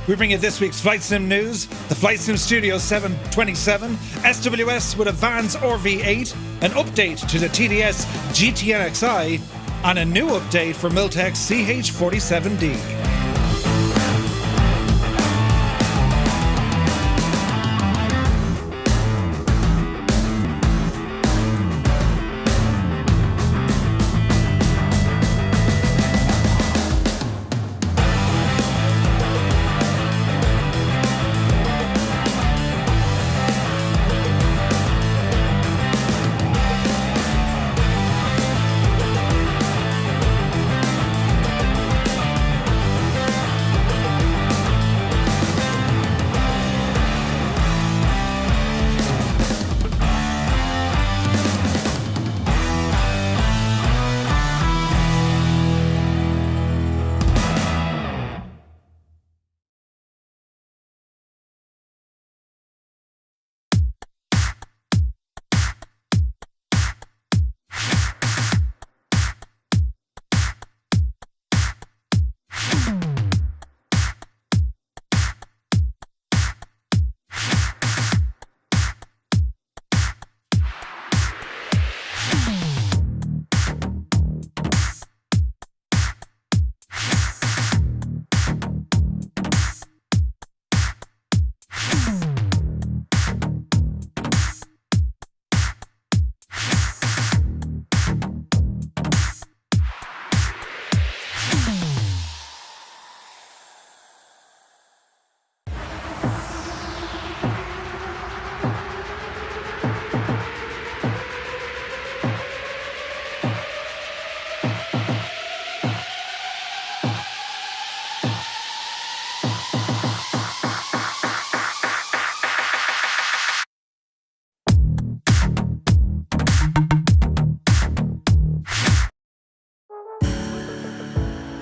We bring you this week's flight sim news, the Flight Sim Studio 727, SWS with a Vans RV-8, an update to the TDS GTNXi, and a new update for Miltech CH47D.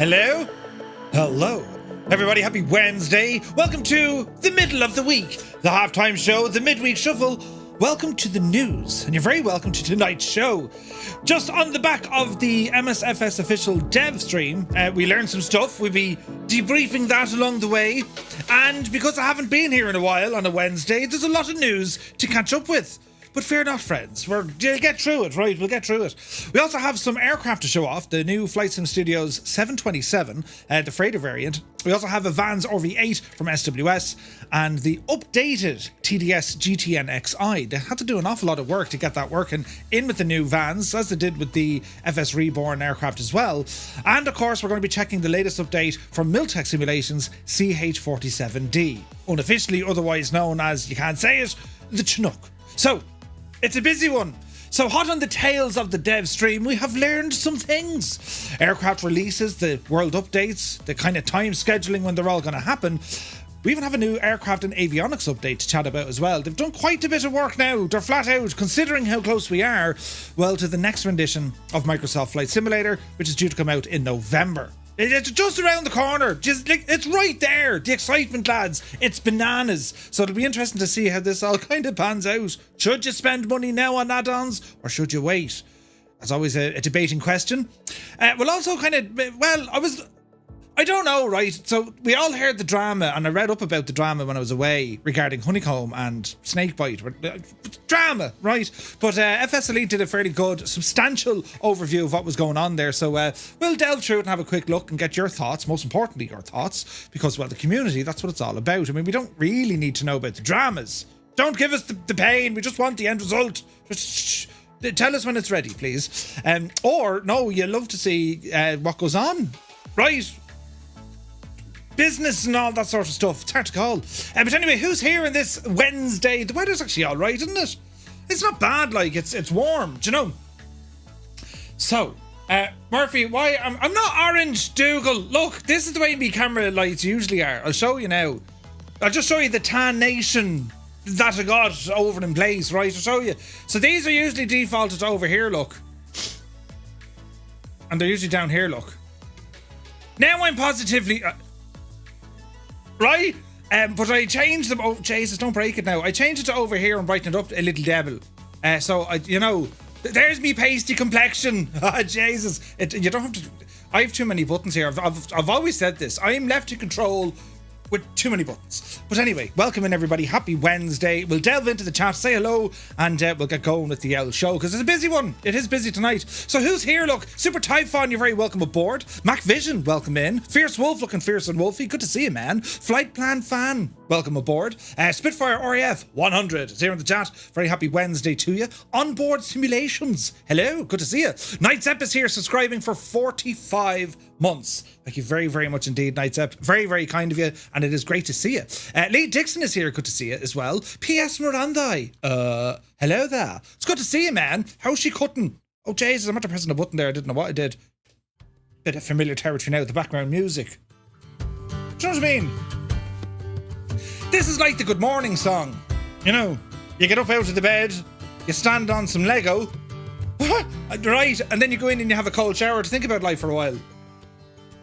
Hello? Hello. Everybody, happy Wednesday. Welcome to the middle of the week, the halftime show, the midweek shuffle. Welcome to the news, and you're very welcome to tonight's show. Just on the back of the MSFS official dev stream, we learned some stuff. We'll be debriefing that along the way. And because I haven't been here in a while on a Wednesday, there's a lot of news to catch up with. But fear not, friends. We'll get through it, right? We'll get through it. We also have some aircraft to show off. The new Flight Sim Studios 727, the freighter variant. We also have a Vans RV-8 from SWS and the updated TDS GTNXi. They had to do an awful lot of work to get that working in with the new Vans, as they did with the FS Reborn aircraft as well. And of course, we're going to be checking the latest update from Miltech Simulations CH47D, unofficially otherwise known as, you can't say it, the Chinook. So, it's a busy one. So hot on the tails of the dev stream, we have learned some things. Aircraft releases, the world updates, the kind of time scheduling when they're all going to happen. We even have a new aircraft and avionics update to chat about as well. They've done quite a bit of work now. They're flat out, considering how close we are, well, to the next rendition of Microsoft Flight Simulator, which is due to come out in November. It's just around the corner. Just like, it's right there. The excitement, lads. It's bananas. So it'll be interesting to see how this all kind of pans out. Should you spend money now on add-ons, or should you wait? As always, a debating question. We'll also kind of, well, I don't know, right? So we all heard the drama, and I read up about the drama when I was away regarding honeycomb and snakebite. Drama, right? But FS Elite did a fairly good, substantial overview of what was going on there. So we'll delve through it and have a quick look and get your thoughts, most importantly your thoughts, because, well, the community, that's what it's all about. I mean, we don't really need to know about the dramas. Don't give us the pain. We just want the end result. Just tell us when it's ready, please. Or, no, you love to see what goes on, right? Business and all that sort of stuff. It's hard to call. But anyway, who's here on this Wednesday? The weather's actually all right, isn't it? It's not bad, like, it's warm, do you know? So, Murphy, why? I'm not Orange Dougal. Look, this is the way my camera lights usually are. I'll show you now. I'll just show you the tan nation that I got over in place, right? I'll show you. So these are usually defaulted to over here, look. And they're usually down here, look. Now I'm positively... right? But I changed them. Oh, Jesus, don't break it now. I changed it to over here and brightened it up a little devil. So, you know, there's me pasty complexion. Jesus. You don't have to... I have too many buttons here. I've always said this. I'm left to control with too many buttons. But anyway, welcome in everybody. Happy Wednesday. We'll delve into the chat, say hello, and we'll get going with the L show because it's a busy one. It is busy tonight. So who's here? Look, Super Typhon, you're very welcome aboard. Mac Vision, welcome in. Fierce Wolf, looking fierce and wolfy. Good to see you, man. Flight Plan Fan, welcome aboard. Spitfire RAF 100 is here in the chat. Very happy Wednesday to you. Onboard Simulations, hello, good to see you. Nightsep is here, subscribing for 45 months. Thank you very, very much indeed, Nightsep. Very, very kind of you, and it is great to see you. Lee Dixon is here, good to see you as well. P.S. Mirandai, hello there. It's good to see you, man. How's she cutting? Oh, Jesus, I'm not pressing the button there. I didn't know what I did. Bit of familiar territory now with the background music. Do you know what I mean? This is like the good morning song. You know, you get up out of the bed, you stand on some Lego, right, and then you go in and you have a cold shower to think about life for a while.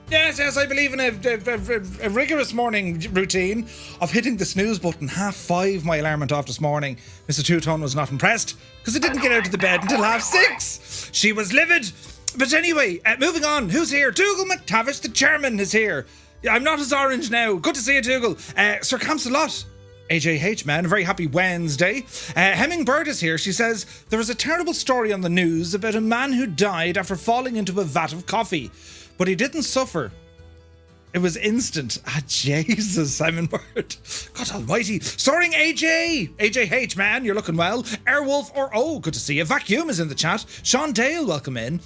Yes, I believe in a rigorous morning routine of hitting the snooze button. 5:30 my alarm went off this morning. Mr. Two-Tone was not impressed because it didn't get out of the bed until 6:30. She was livid. But anyway, moving on. Who's here? Dougal McTavish, the chairman, is here. I'm not as orange now. Good to see you, Dougal. Sir Camsalot. AJH, man, a very happy Wednesday. Hemming Bird is here. She says, there was a terrible story on the news about a man who died after falling into a vat of coffee. But he didn't suffer. It was instant. Jesus, Simon Bird. God almighty. Soaring AJ. AJH, man, you're looking well. Airwolf or oh, good to see you. Vacuum is in the chat. Sean Dale, welcome in.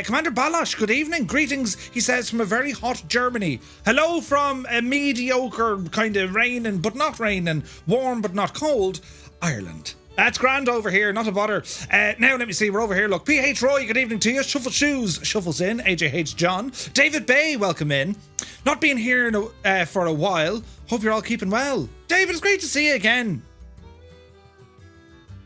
Commander Balash, good evening. Greetings, he says, from a very hot Germany. Hello from a mediocre kind of raining, but not raining, warm, but not cold, Ireland. That's grand over here, not a bother. Now, let me see, we're over here. Look, PH Roy, good evening to you. Shuffle Shoes, shuffles in. AJH John. David Bay, welcome in. Not being here for a while. Hope you're all keeping well. David, it's great to see you again.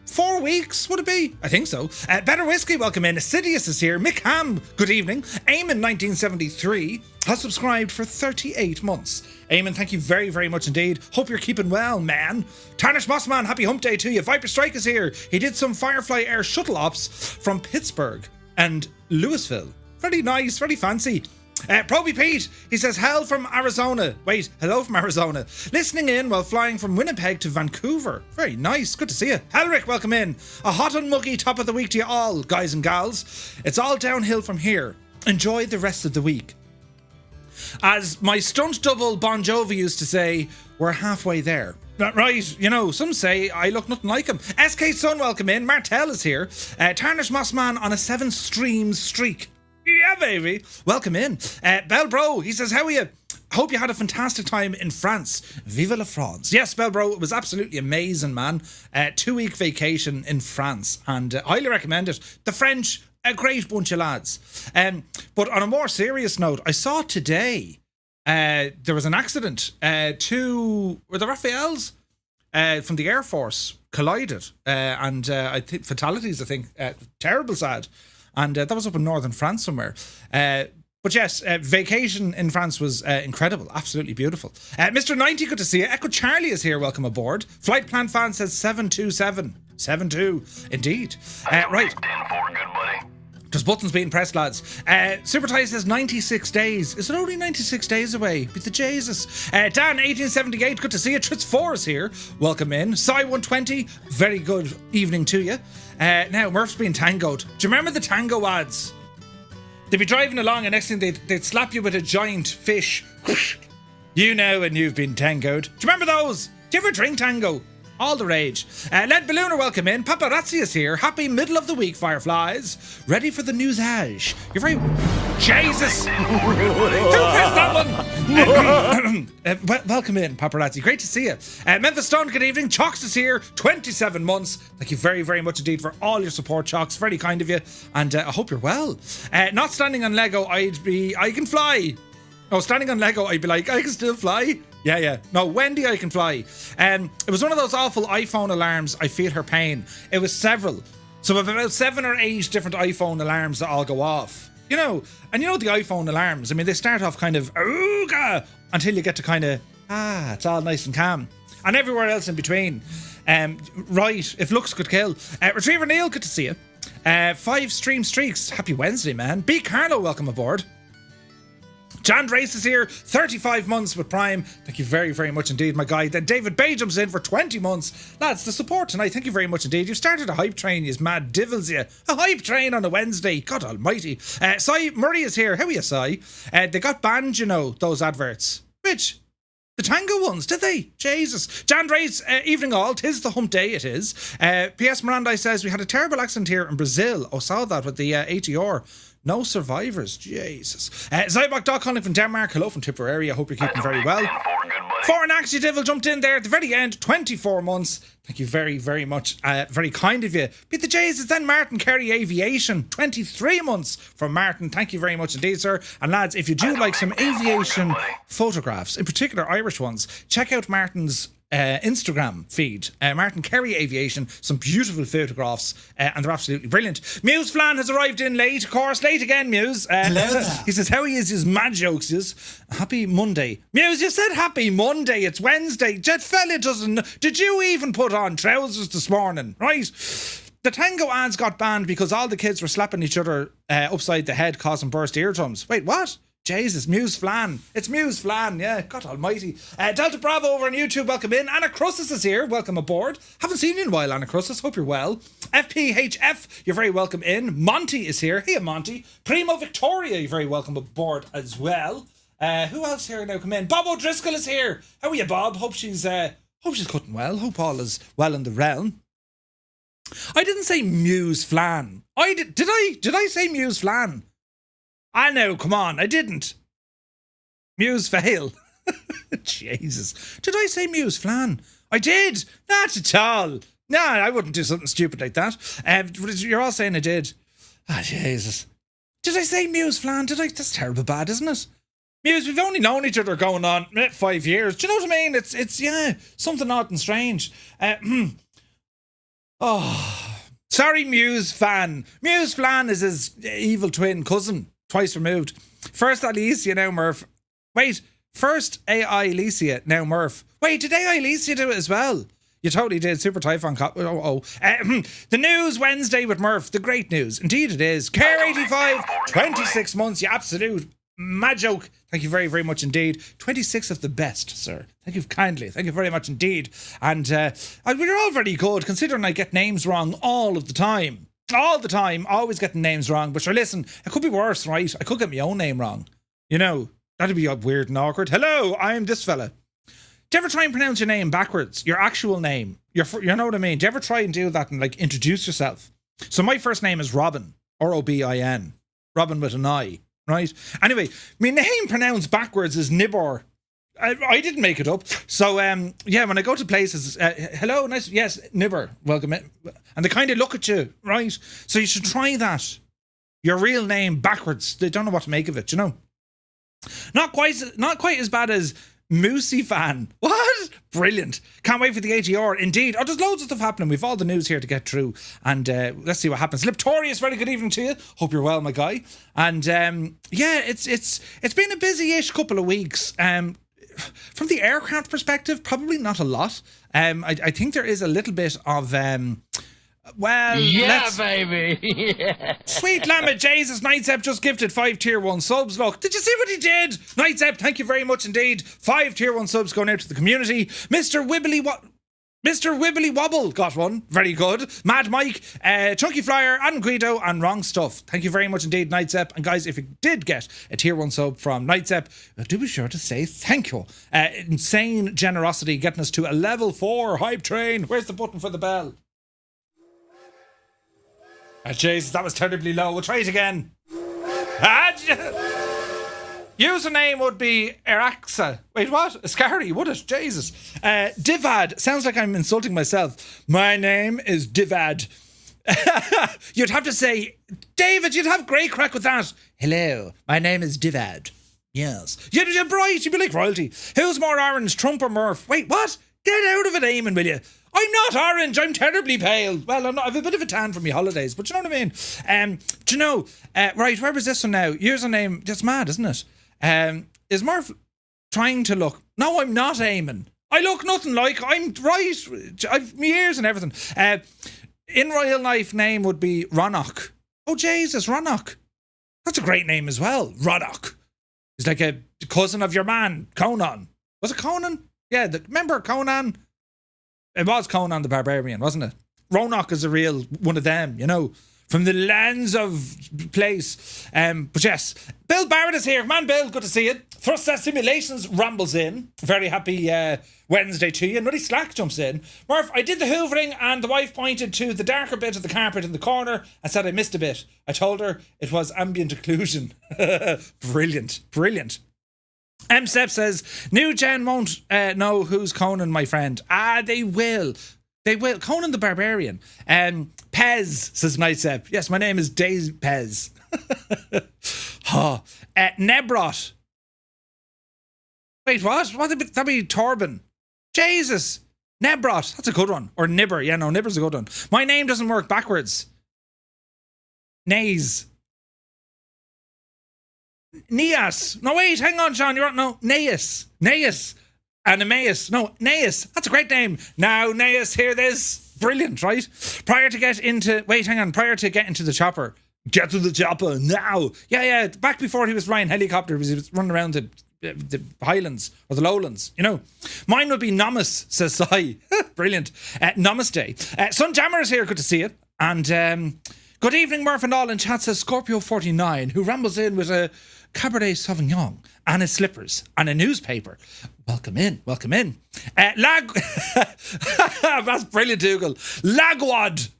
4 weeks, would it be? I think so. Better Whiskey, welcome in. Assidious is here. Mick Ham, good evening. Eamon 1973 has subscribed for 38 months. Eamon, thank you very, very much indeed. Hope you're keeping well, man. Tarnish Mossman, happy hump day to you. Viper Strike is here. He did some FireFly Air shuttle ops from Pittsburgh and Louisville. Very nice, very fancy. Proby Pete, he says, hell from Arizona. Wait, hello from Arizona. Listening in while flying from Winnipeg to Vancouver. Very nice, good to see you. Helric, welcome in. A hot and muggy top of the week to you all, guys and gals. It's all downhill from here. Enjoy the rest of the week. As my stunt double Bon Jovi used to say, we're halfway there. Right, you know, some say I look nothing like him. SK Sun, welcome in. Martel is here. Tarnish Mossman on a 7-stream streak. Yeah, baby. Welcome in. Bell Bro, he says, how are you? Hope you had a fantastic time in France. Vive la France. Yes, Bell Bro, it was absolutely amazing, man. 2-week vacation in France, and highly recommend it. The French, a great bunch of lads. But on a more serious note, I saw today there was an accident. Were the Raphaels from the Air Force collided, and I think fatalities. I think terrible, sad. And that was up in northern France somewhere. But yes, vacation in France was incredible. Absolutely beautiful. Mr. 90, good to see you. Echo Charlie is here. Welcome aboard. Flight Plan Fan says 727. 72. Indeed. Right. 10-4, good buddy. There's buttons being pressed, lads. Super Tie says 96 days. Is it only 96 days away? Be the Jesus. Dan, 1878, good to see you. Tritz 4 is here. Welcome in. Psy 120, very good evening to you. Now, Murph's being tangoed. Do you remember the tango ads? They'd be driving along and next thing they'd slap you with a giant fish. You know and you've been tangoed. Do you remember those? Do you ever drink tango? All the rage. Led Ballooner, welcome in. Paparazzi is here. Happy middle of the week, Fireflies. Ready for the newsage. You're very... Jesus! Who pressed that one? Welcome in, Paparazzi. Great to see you. Memphis Stone, good evening. Chalks is here. 27 months. Thank you very, very much indeed for all your support, Chalks. Very kind of you. And I hope you're well. Not standing on Lego, I can fly. No, standing on Lego, I'd be like, I can still fly. Yeah. No, Wendy, I can fly. It was one of those awful iPhone alarms. I feel her pain. It was several. So about 7 or 8 different iPhone alarms that all go off. You know, and you know the iPhone alarms, I mean, they start off kind of, ooga, until you get to kind of, it's all nice and calm. And everywhere else in between. Right, if looks could kill. Retriever Neil, good to see you. 5 stream streaks. Happy Wednesday, man. B. Carlo, welcome aboard. Jan Race is here, 35 months with Prime. Thank you very, very much indeed, my guy. Then David Bay jumps in for 20 months. Lads, the support tonight, thank you very much indeed. You've started a hype train, you mad divils, you. A hype train on a Wednesday. God almighty. Cy Murray is here. How are you, Cy? They got banned, you know, those adverts. Which? The Tango ones, did they? Jesus. Jan Race, evening all. 'Tis the hump day, it is. P.S. Miranda says, we had a terrible accident here in Brazil. Oh, saw that with the ATR. No survivors. Jesus. Zybok Doc calling from Denmark. Hello from Tipperary. I hope you're keeping very well. Foreign Axie Devil jumped in there at the very end. 24 months. Thank you very, very much. Very kind of you. Beat the Jays. It's then Martin Kerry Aviation. 23 months from Martin. Thank you very much indeed, sir. And lads, if you do like some aviation photographs, in particular Irish ones, check out Martin's Instagram feed. Martin Kerry Aviation, some beautiful photographs, and they're absolutely brilliant. Muse Flan has arrived in late, of course, late again, Muse. He says, how he is his mad jokes is. Happy Monday. Muse, you said happy Monday, it's Wednesday. Jet fella doesn't, did you even put on trousers this morning, right? The Tango ads got banned because all the kids were slapping each other upside the head, causing burst eardrums. Wait, what? Jesus, Muse Flan. It's Muse Flan, yeah. God almighty. Delta Bravo over on YouTube, welcome in. Anna Crussus is here, welcome aboard. Haven't seen you in a while, Anna Crussus, hope you're well. FPHF, you're very welcome in. Monty is here. Hey, Monty. Primo Victoria, you're very welcome aboard as well. Who else here now? Come in. Bob O'Driscoll is here. How are you, Bob? Hope she's cutting well. Hope all is well in the realm. I didn't say Muse Flan. Did I say Muse Flan? I know, come on, I didn't. Muse fail. Jesus. Did I say Muse Flan? I did. Not at all. No, I wouldn't do something stupid like that. You're all saying I did. Jesus. Did I say Muse Flan? Did I? That's terrible bad, isn't it? Muse, we've only known each other going on 5 years. Do you know what I mean? It's yeah, something odd and strange. Sorry, Muse Fan. Muse Flan is his evil twin cousin. Twice removed. First Alicia, now Murph. Wait, first AI Alicia, now Murph. Wait, did AI Alicia do it as well? You totally did. Super Typhon Cop. The news Wednesday with Murph. The great news. Indeed it is. Care 85, 26 months. You absolute mad joke. Thank you very, very much indeed. 26 of the best, sir. Thank you kindly. Thank you very much indeed. And we're all very good, considering I get names wrong all of the time. All the time, always getting names wrong. But sure, listen, it could be worse, right? I could get my own name wrong. You know, that'd be weird and awkward. Hello, I'm this fella. Do you ever try and pronounce your name backwards? Your actual name. You know what I mean? Do you ever try and do that and like introduce yourself? So my first name is Robin. Robin. Robin with an I, right? Anyway, my name pronounced backwards is Nibor. I didn't make it up. So, yeah, when I go to places, hello, nice, yes, Nibber, welcome in. And they kind of look at you, right? So you should try that. Your real name backwards. They don't know what to make of it, you know? Not quite as bad as Moosey Fan. What? Brilliant. Can't wait for the ATR. Indeed. Oh, there's loads of stuff happening. We've all the news here to get through. And let's see what happens. Liptorius, very good evening to you. Hope you're well, my guy. And yeah, it's been a busy-ish couple of weeks. From the aircraft perspective, probably not a lot. I think there is a little bit of baby. Yeah. Sweet lamb Jesus, Nightsep just gifted 5 tier 1 subs. Look, did you see what he did? Nightsep, thank you very much indeed. 5 tier 1 subs going out to the community. Mr. Wibbly Wobble got one. Very good. Mad Mike, Chunky Flyer, and Guido, and Wrong Stuff. Thank you very much indeed, Nightsep. And guys, if you did get a tier 1 sub from Nightsep, do be sure to say thank you. Insane generosity getting us to a level 4 hype train. Where's the button for the bell? Jesus, that was terribly low. We'll try it again. Username would be Eraxa. Wait, what? Scary, would it? Jesus. Divad. Sounds like I'm insulting myself. My name is Divad. You'd have to say, David, you'd have great crack with that. Hello, my name is Divad. Yes. You're bright. You'd be like royalty. Who's more orange, Trump or Murph? Wait, what? Get out of it, Eamon, will you? I'm not orange, I'm terribly pale. Well, I have a bit of a tan from my holidays, but you know what I mean? Do you know, right, where was this one now? Username, that's mad, isn't it? Is Murph trying to look? No, I'm not Eamon. I look nothing like, I'm right. I've my ears and everything. In real life name would be Ronok. Oh, Jesus, Ronok. That's a great name as well, Ronok. He's like a cousin of your man, Conan. Was it Conan? Yeah, remember Conan? It was Conan the Barbarian, wasn't it? Roanoke is a real one of them, you know, from the lands of place. But yes, Bill Barrett is here. Come on, Bill, good to see you. FSS Simulations rambles in. Very happy Wednesday to you. Nutty Slack jumps in. Murph, I did the hoovering and the wife pointed to the darker bit of the carpet in the corner and said I missed a bit. I told her it was ambient occlusion. Brilliant, brilliant. MSEP says, new gen won't know who's Conan, my friend. They will. They will. Conan the Barbarian. Pez, says Nightsep. Yes, my name is Days Pez. Nebrot. Wait, what? That'd be Torben. Jesus. Nebrot. That's a good one. Or Nibber. Yeah, no, Nibber's a good one. My name doesn't work backwards. Nays. Nias. No, wait, hang on, Sean. You're no. Naeus. Naeus. Animaeus. No, Naeus. That's a great name. Now, Naeus, hear this. Brilliant, right? Prior to get into the chopper. Get to the chopper now. Yeah. Back before he was flying helicopters, he was running around the highlands or the lowlands, you know. Mine would be Namas, says Sai. Brilliant. Namaste. Sun Jammer is here. Good to see you. And good evening, Murph and all. In chat says Scorpio 49, who rambles in with a Cabernet Sauvignon and his slippers and a newspaper. Welcome in. That's brilliant, Dougal. Lagwad.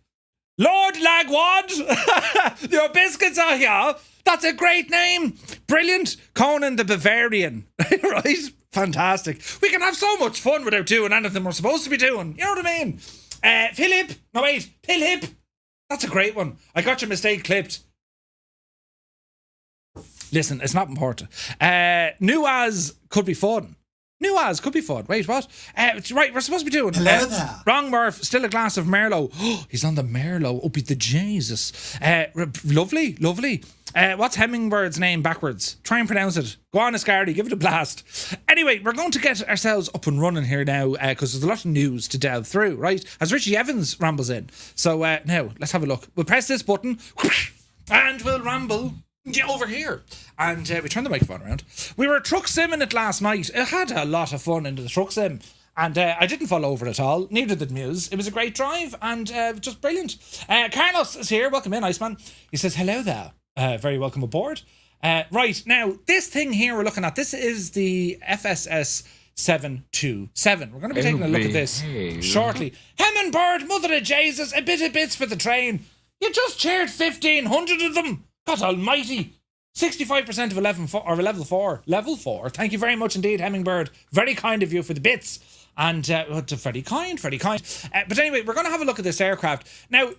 Lord Lagwad. Your biscuits are here. That's a great name. Brilliant. Conan the Bavarian. Right? Fantastic. We can have so much fun without doing anything we're supposed to be doing. You know what I mean? Philip. No, wait. Philip. That's a great one. I got your mistake clipped. Listen, it's not important. New as could be fun. Wait, what? Right, we're supposed to be doing. Hello there. Wrong, Murph. Still a glass of Merlot. Oh, he's on the Merlot. Up with the Jesus. Lovely. What's Hemmingbird's name backwards? Try and pronounce it. Go on, Ascardi. Give it a blast. Anyway, we're going to get ourselves up and running here now because there's a lot of news to delve through, right? As Richie Evans rambles in. So now, let's have a look. We'll press this button and we'll ramble over here. And we turn the microphone around. We were truck simming it last night. It had a lot of fun into the truck sim. And I didn't fall over it at all. Neither did Muse. It was a great drive and just brilliant. Carlos is here. Welcome in, Iceman. He says, hello there. Very welcome aboard. Right, now, this thing here we're looking at, this is the FSS 727. We're going to be taking a look at this shortly. Hemmenbird, mother of Jesus, a bit of bits for the train. You just cheered 1,500 of them. God almighty. 65% of level 4. Level 4. Thank you very much indeed, Hemmingbird. Very kind of you for the bits. And very kind. But anyway, we're going to have a look at this aircraft. Now,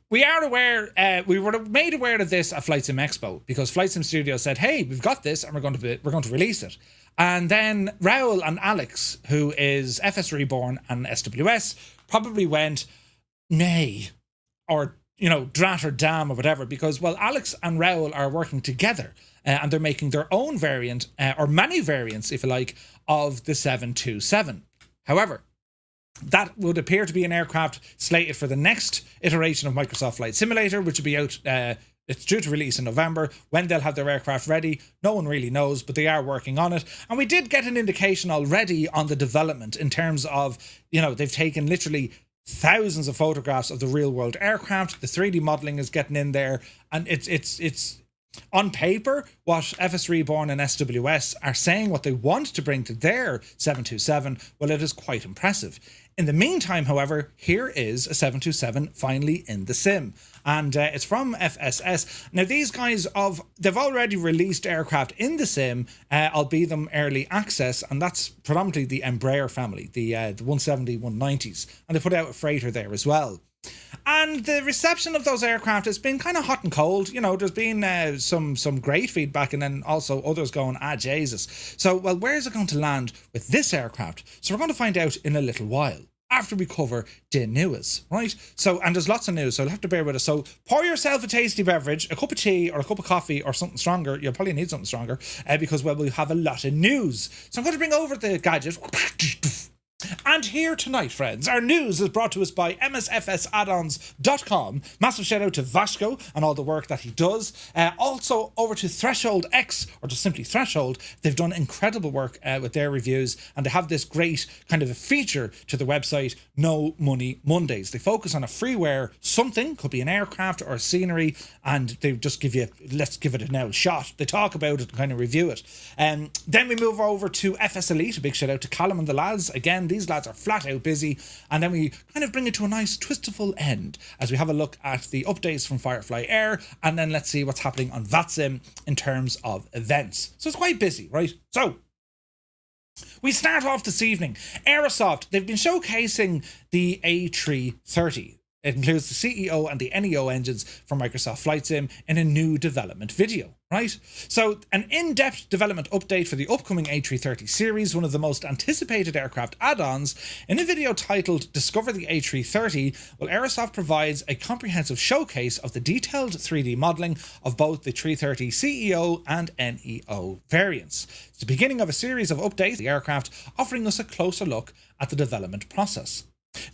we are aware, we were made aware of this at FlightSim Expo because FlightSim Studio said, hey, we've got this and we're going to release it. And then Raoul and Alex, who is FS Reborn and SWS, probably went, nay, or drat or damn or whatever, because, well, Alex and Raoul are working together and they're making their own variant, or many variants, if you like, of the 727. However, that would appear to be an aircraft slated for the next iteration of Microsoft Flight Simulator, which will be out, it's due to release in November. When they'll have their aircraft ready, no one really knows, but they are working on it. And we did get an indication already on the development in terms of, they've taken literally thousands of photographs of the real world aircraft. The 3D modeling is getting in there, and it's on paper what FS Reborn and SWS are saying what they want to bring to their 727. Well, it is quite impressive. In the meantime, however, here is a 727 finally in the sim, and it's from FSS. Now, these guys they've already released aircraft in the sim, albeit them early access, and that's predominantly the Embraer family, the 170, 190s, and they put out a freighter there as well. And the reception of those aircraft has been kind of hot and cold. There's been some great feedback, and then also others going, Jesus. So, well, where is it going to land with this aircraft? So we're going to find out in a little while, after we cover the news, right? So, and there's lots of news, so you'll have to bear with us. So pour yourself a tasty beverage, a cup of tea or a cup of coffee or something stronger. You'll probably need something stronger because, well, we have a lot of news. So I'm going to bring over the gadget. And here tonight, friends, our news is brought to us by MSFSaddons.com. Massive shout out to Vasco and all the work that he does. Also over to Threshold X, or just simply Threshold. They've done incredible work with their reviews, and they have this great kind of a feature to the website, No Money Mondays. They focus on a freeware something, could be an aircraft or a scenery, and they just give you, let's give it an old shot. They talk about it and kind of review it. Then we move over to FS Elite. A big shout out to Callum and the lads. Again, these lads are flat out busy, and then we kind of bring it to a nice twistful end as we have a look at the updates from FireFly Air, and then let's see what's happening on flightsim in terms of events. So it's quite busy, right? So we start off this evening. Aerosoft, they've been showcasing the A330. It includes the CEO and the NEO engines from Microsoft FlightSim in a new development video, right? So an in-depth development update for the upcoming A330 series, one of the most anticipated aircraft add-ons. In a video titled Discover the A330, well, Aerosoft provides a comprehensive showcase of the detailed 3D modelling of both the 330 CEO and NEO variants. It's the beginning of a series of updates, the aircraft offering us a closer look at the development process.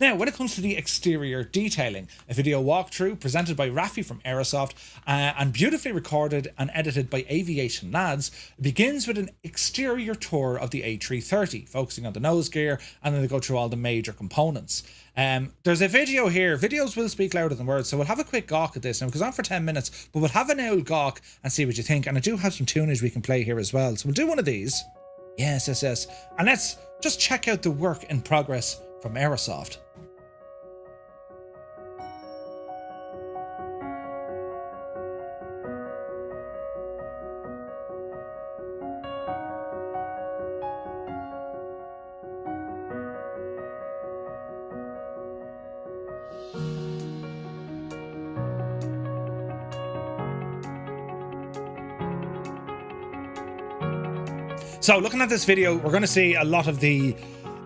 Now, when it comes to the exterior detailing, a video walkthrough presented by Rafi from Aerosoft and beautifully recorded and edited by Aviation lads begins with an exterior tour of the A330, focusing on the nose gear, and then they go through all the major components. There's a video here. Videos will speak louder than words, so we'll have a quick gawk at this now, because on for 10 minutes, but we'll have an old gawk and see what you think. And I do have some tunage we can play here as well, so we'll do one of these. Yes. And let's just check out the work in progress from Aerosoft. So looking at this video, we're going to see a lot of the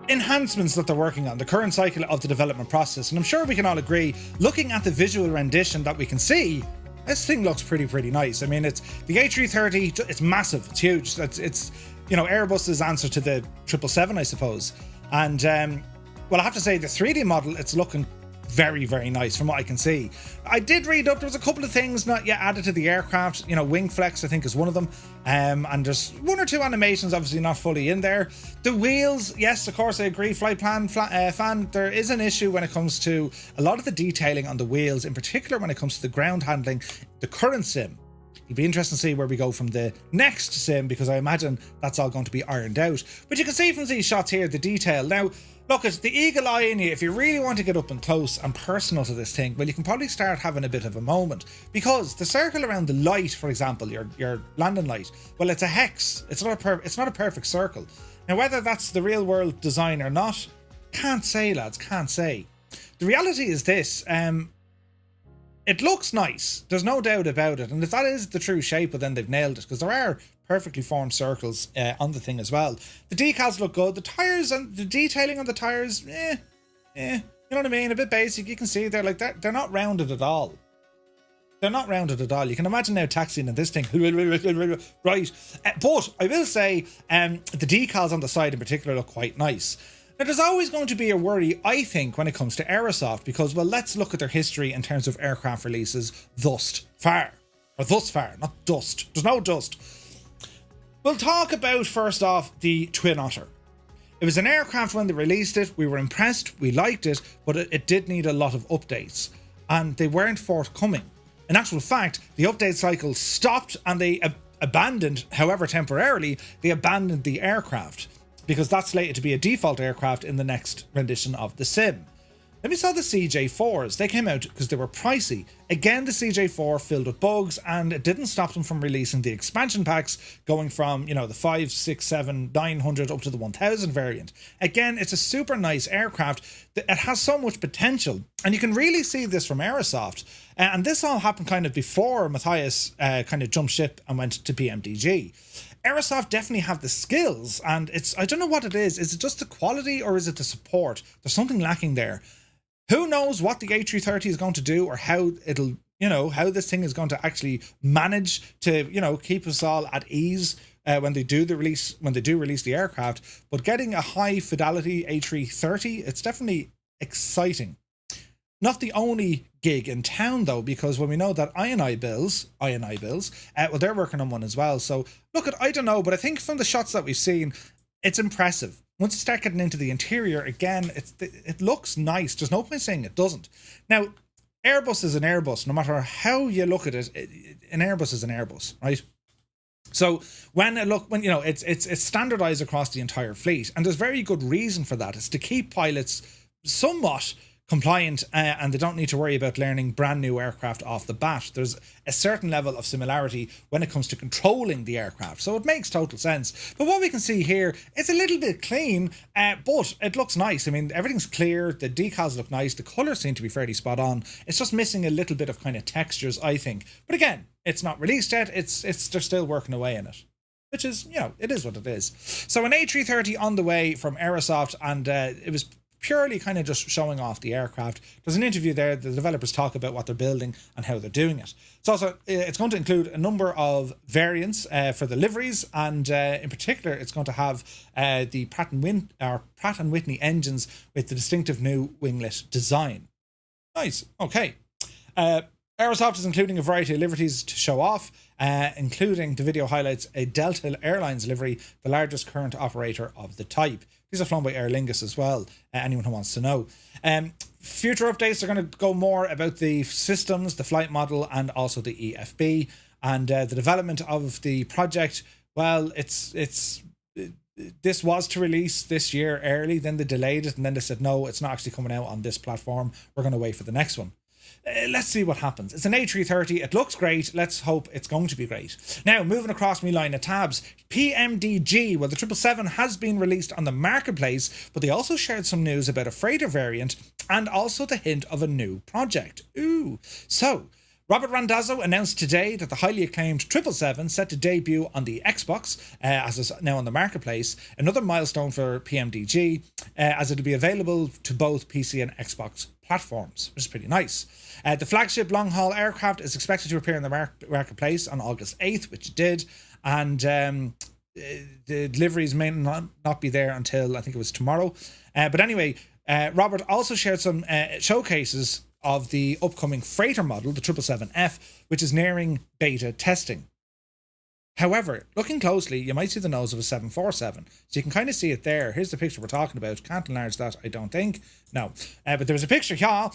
enhancements that they're working on, the current cycle of the development process. And I'm sure we can all agree, looking at the visual rendition that we can see, this thing looks pretty nice. I mean, it's the A330, it's massive, it's huge. It's you know, Airbus's answer to the 777, I suppose. And well, I have to say, the 3D model, it's looking very nice from what I can see. I did read up, there was a couple of things not yet added to the aircraft. You know, wing flex I think is one of them, and there's one or two animations obviously not fully in there. The wheels, yes, of course I agree, flight plan fan, there is an issue when it comes to a lot of the detailing on the wheels, in particular when it comes to the ground handling, the current sim. It'll be interesting to see where we go from the next sim, because I imagine that's all going to be ironed out. But you can see from these shots here the detail. Now, look, it's the eagle eye in you. If you really want to get up and close and personal to this thing, well, you can probably start having a bit of a moment, because the circle around the light, for example, your landing light, well, it's a hex. It's not a perfect circle. Now, whether that's the real world design or not, can't say, lads, can't say. The reality is this, it looks nice, there's no doubt about it, and if that is the true shape, well, then they've nailed it, because there are perfectly formed circles on the thing as well. The decals look good, the tyres and the detailing on the tyres, you know what I mean, a bit basic. You can see they're like that, they're not rounded at all. They're not rounded at all. You can imagine now taxiing in this thing, right? But I will say, the decals on the side in particular look quite nice. Now, there's always going to be a worry, I think, when it comes to Aerosoft, because, well, let's look at their history in terms of aircraft releases thus far. Or thus far, not dust. There's no dust. We'll talk about, first off, the Twin Otter. It was an aircraft when they released it. We were impressed, we liked it, but it did need a lot of updates, and they weren't forthcoming. In actual fact, the update cycle stopped, and they abandoned, however temporarily, they abandoned the aircraft, because that's slated to be a default aircraft in the next rendition of the sim. Then we saw the CJ4s. They came out because they were pricey. Again, the CJ4 filled with bugs, and it didn't stop them from releasing the expansion packs, going from, you know, the 5, 6, 7, 900 up to the 1000 variant. Again, it's a super nice aircraft. It has so much potential, and you can really see this from Aerosoft. And this all happened kind of before Matthias kind of jumped ship and went to PMDG. Aerosoft definitely have the skills, and I don't know what it is. Is it just the quality, or is it the support? There's something lacking there. Who knows what the A330 is going to do, or how it'll, you know, how this thing is going to actually manage to, you know, keep us all at ease when they do release the aircraft. But getting a high fidelity A330, it's definitely exciting. Not the only gig in town though, because when we know that INI Bills, well, they're working on one as well. So look, I don't know, but I think from the shots that we've seen, it's impressive. Once you start getting into the interior again, it looks nice. There's no point saying it doesn't. Now, Airbus is an Airbus. No matter how you look at it, an Airbus is an Airbus, right? So it's standardized across the entire fleet, and there's very good reason for that. It's to keep pilots somewhat compliant, and they don't need to worry about learning brand new aircraft off the bat. There's a certain level of similarity when it comes to controlling the aircraft, so it makes total sense. But what we can see here, it's a little bit clean, but it looks nice. I mean, everything's clear, the decals look nice, the colours seem to be fairly spot on. It's just missing a little bit of kind of textures, I think. But again, it's not released yet. They're still working away in it, which is, it is what it is. So an A330 on the way from Aerosoft, and it was purely kind of just showing off the aircraft. There's an interview there. The developers talk about what they're building and how they're doing it. It's going to include a number of variants for the liveries, and in particular, it's going to have the Pratt and Whitney engines with the distinctive new winglet design. Nice. Okay. Aerosoft is including a variety of liveries to show off, including, the video highlights, a Delta Airlines livery, the largest current operator of the type. These are flown by Aer Lingus as well, anyone who wants to know. Future updates are going to go more about the systems, the flight model, and also the EFB. And the development of the project, well, this was to release this year early, then they delayed it, and then they said, no, it's not actually coming out on this platform. We're going to wait for the next one. Let's see what happens. It's an A330. It looks great. Let's hope it's going to be great. Now, moving across my line of tabs, PMDG. Well, the 777 has been released on the marketplace, but they also shared some news about a freighter variant and also the hint of a new project. Ooh. So, Robert Randazzo announced today that the highly acclaimed 777 set to debut on the Xbox, as is now on the marketplace, another milestone for PMDG, as it'll be available to both PC and Xbox platforms, which is pretty nice. The flagship long-haul aircraft is expected to appear in the marketplace on August 8th, which it did, and the deliveries may not be there until, I think it was tomorrow. But anyway, Robert also shared some showcases of the upcoming freighter model, the 777F, which is nearing beta testing. However, looking closely, you might see the nose of a 747. So you can kind of see it there. Here's the picture we're talking about. Can't enlarge that, I don't think. No. But there's a picture here of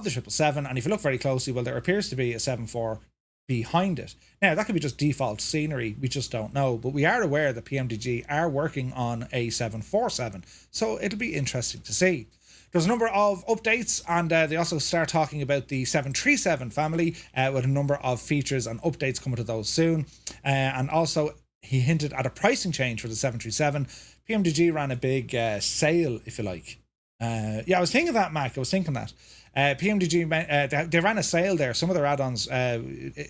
the 777, and if you look very closely, well, there appears to be a 74 behind it. Now, that could be just default scenery. We just don't know. But we are aware that PMDG are working on a 747. So it'll be interesting to see. There's a number of updates, and they also start talking about the 737 family with a number of features and updates coming to those soon. And also, he hinted at a pricing change for the 737. PMDG ran a big sale, if you like. I was thinking that, Mac. I was thinking that. PMDG, they ran a sale there. Some of their add-ons,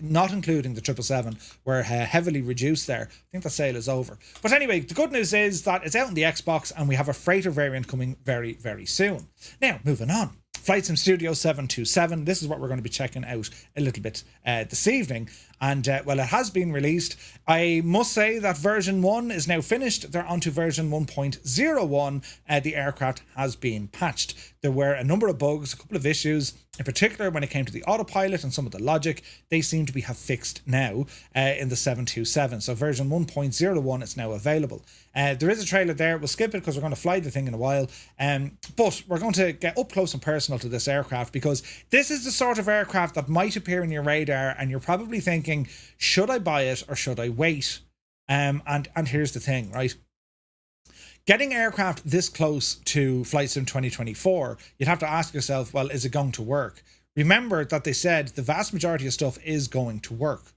not including the 777, were heavily reduced there. I think the sale is over. But anyway, the good news is that it's out in the Xbox, and we have a freighter variant coming very, very soon. Now, moving on. FlightSim Studio 727. This is what we're going to be checking out a little bit this evening. And, well, it has been released. I must say that version 1 is now finished. They're onto version 1.01. The aircraft has been patched. There were a number of bugs, a couple of issues, in particular when it came to the autopilot and some of the logic. They seem to have fixed now in the 727. So version 1.01 is now available. There is a trailer there. We'll skip it because we're going to fly the thing in a while. But we're going to get up close and personal to this aircraft, because this is the sort of aircraft that might appear in your radar and you're probably thinking, should I buy it or should I wait? And here's the thing, right? Getting aircraft this close to FlightSim 2024, you'd have to ask yourself, well, is it going to work? Remember that they said the vast majority of stuff is going to work.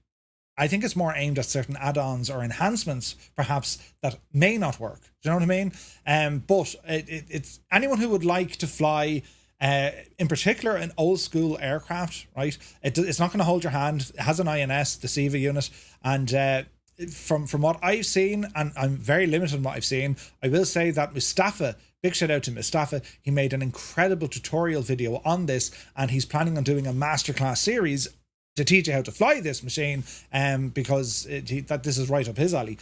I think it's more aimed at certain add-ons or enhancements, perhaps, that may not work. Do you know what I mean? But it's anyone who would like to fly, in particular, an old school aircraft, right? It's not going to hold your hand. It has an INS, the SIVA unit, and from what I've seen, and I'm very limited in what I've seen, I will say that Mustafa, big shout out to Mustafa, he made an incredible tutorial video on this, and he's planning on doing a masterclass series to teach you how to fly this machine, because this is right up his alley.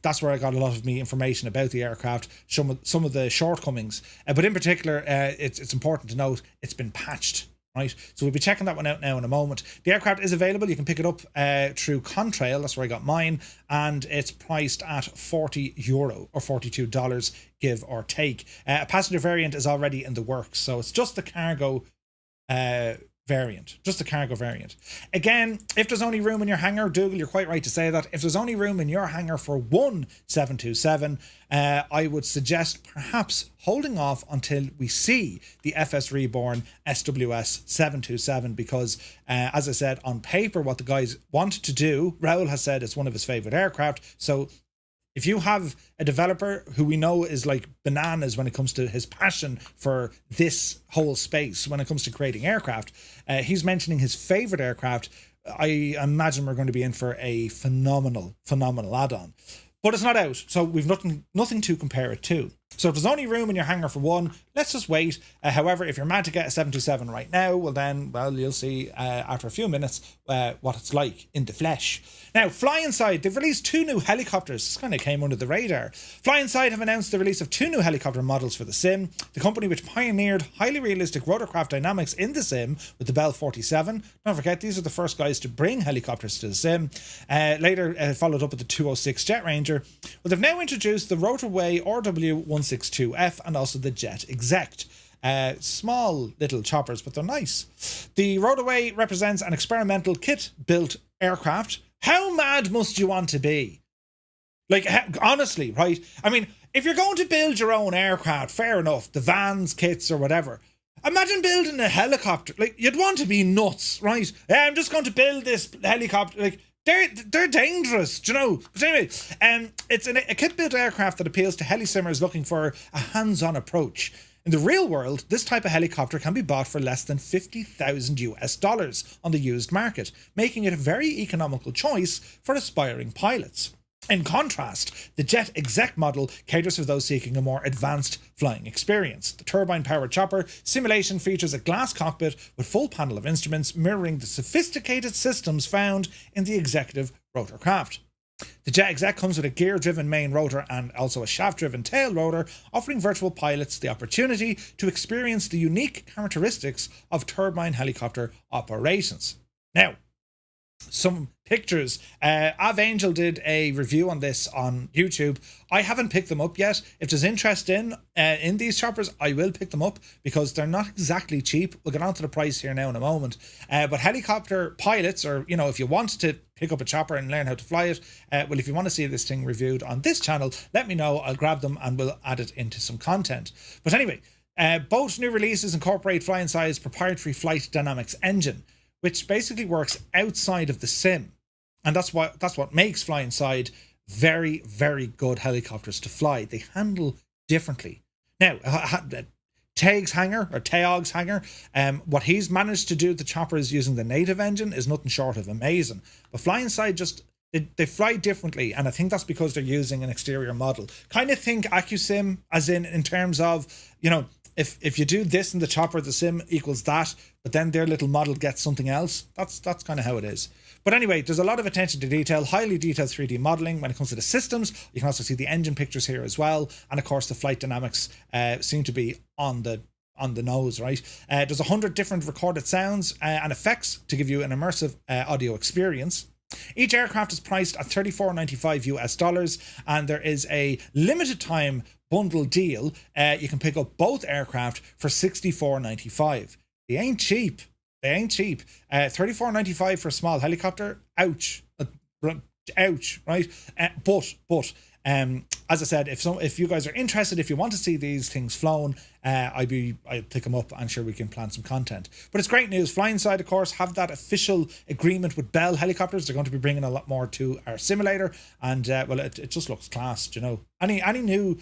That's where I got a lot of me information about the aircraft, some of the shortcomings. But in particular, it's important to note it's been patched. Right, so we'll be checking that one out now in a moment. The aircraft is available. You can pick it up through Contrail. That's where I got mine, and it's priced at €40 or $42, give or take. A passenger variant is already in the works, so it's just the cargo variant. Again, if there's only room in your hangar, Dougal, you're quite right to say that. If there's only room in your hangar for one 727, I would suggest perhaps holding off until we see the FS Reborn SWS 727, because as I said, on paper, what the guys want to do, Raoul has said it's one of his favorite aircraft. So if you have a developer who we know is like bananas when it comes to his passion for this whole space, when it comes to creating aircraft, he's mentioning his favorite aircraft. I imagine we're going to be in for a phenomenal add-on. But it's not out, so we've nothing to compare it to. So if there's only room in your hangar for one, let's just wait. However, if you're mad to get a 727 right now, well, you'll see after a few minutes what it's like in the flesh. Now, Fly Inside, they've released 2 new helicopters. This kind of came under the radar. Fly Inside have announced the release of 2 new helicopter models for the sim. The company which pioneered highly realistic rotorcraft dynamics in the sim with the Bell 47. Don't forget, these are the first guys to bring helicopters to the sim. Later followed up with the 206 Jet Ranger. Well, they've now introduced the Rotorway RW162F and also the Jet Exec. Small little choppers, but they're nice. The Rotorway represents an experimental kit-built aircraft. How mad must you want to be? Like, honestly, right? I mean, if you're going to build your own aircraft, fair enough, the vans, kits, or whatever. Imagine building a helicopter. Like, you'd want to be nuts, right? I'm just going to build this helicopter. Like, they're dangerous, do you know? But anyway, it's a kit-built aircraft that appeals to heli-simmers looking for a hands-on approach. In the real world, this type of helicopter can be bought for less than $50,000 on the used market, making it a very economical choice for aspiring pilots. In contrast, the Jet Exec model caters for those seeking a more advanced flying experience. The turbine-powered chopper simulation features a glass cockpit with full panel of instruments mirroring the sophisticated systems found in the executive rotorcraft. The Jet Exec comes with a gear-driven main rotor and also a shaft-driven tail rotor, offering virtual pilots the opportunity to experience the unique characteristics of turbine helicopter operations. Now, some pictures. Avangel did a review on this on YouTube. I haven't picked them up yet. If there's interest in these choppers, I will pick them up because they're not exactly cheap. We'll get on to the price here now in a moment. But helicopter pilots, or if you want to pick up a chopper and learn how to fly it, well, if you want to see this thing reviewed on this channel, let me know. I'll grab them and we'll add it into some content. But anyway, both new releases incorporate Fly Inside's proprietary flight dynamics engine, which basically works outside of the sim. And that's what makes Fly Inside very, very good helicopters to fly. They handle differently. Now, Teog's hangar, what he's managed to do with the choppers using the native engine is nothing short of amazing. But Fly Inside they fly differently, and I think that's because they're using an exterior model. Kind of think AccuSim, as in terms of, if you do this in the chopper, the sim equals that, but then their little model gets something else. That's kind of how it is. But anyway, there's a lot of attention to detail, highly detailed 3D modeling when it comes to the systems. You can also see the engine pictures here as well, and of course the flight dynamics seem to be on the nose, right? There's 100 different recorded sounds and effects to give you an immersive audio experience. Each aircraft is priced at $34.95 and there is a limited time bundle deal. You can pick up both aircraft for $64.95. They ain't cheap. $34.95 for a small helicopter. Ouch, right? But as I said, if you guys are interested, if you want to see these things flown, I'd pick them up and sure we can plan some content. But it's great news. Fly Inside, of course, have that official agreement with Bell Helicopters. They're going to be bringing a lot more to our simulator, and well, it just looks class. Any new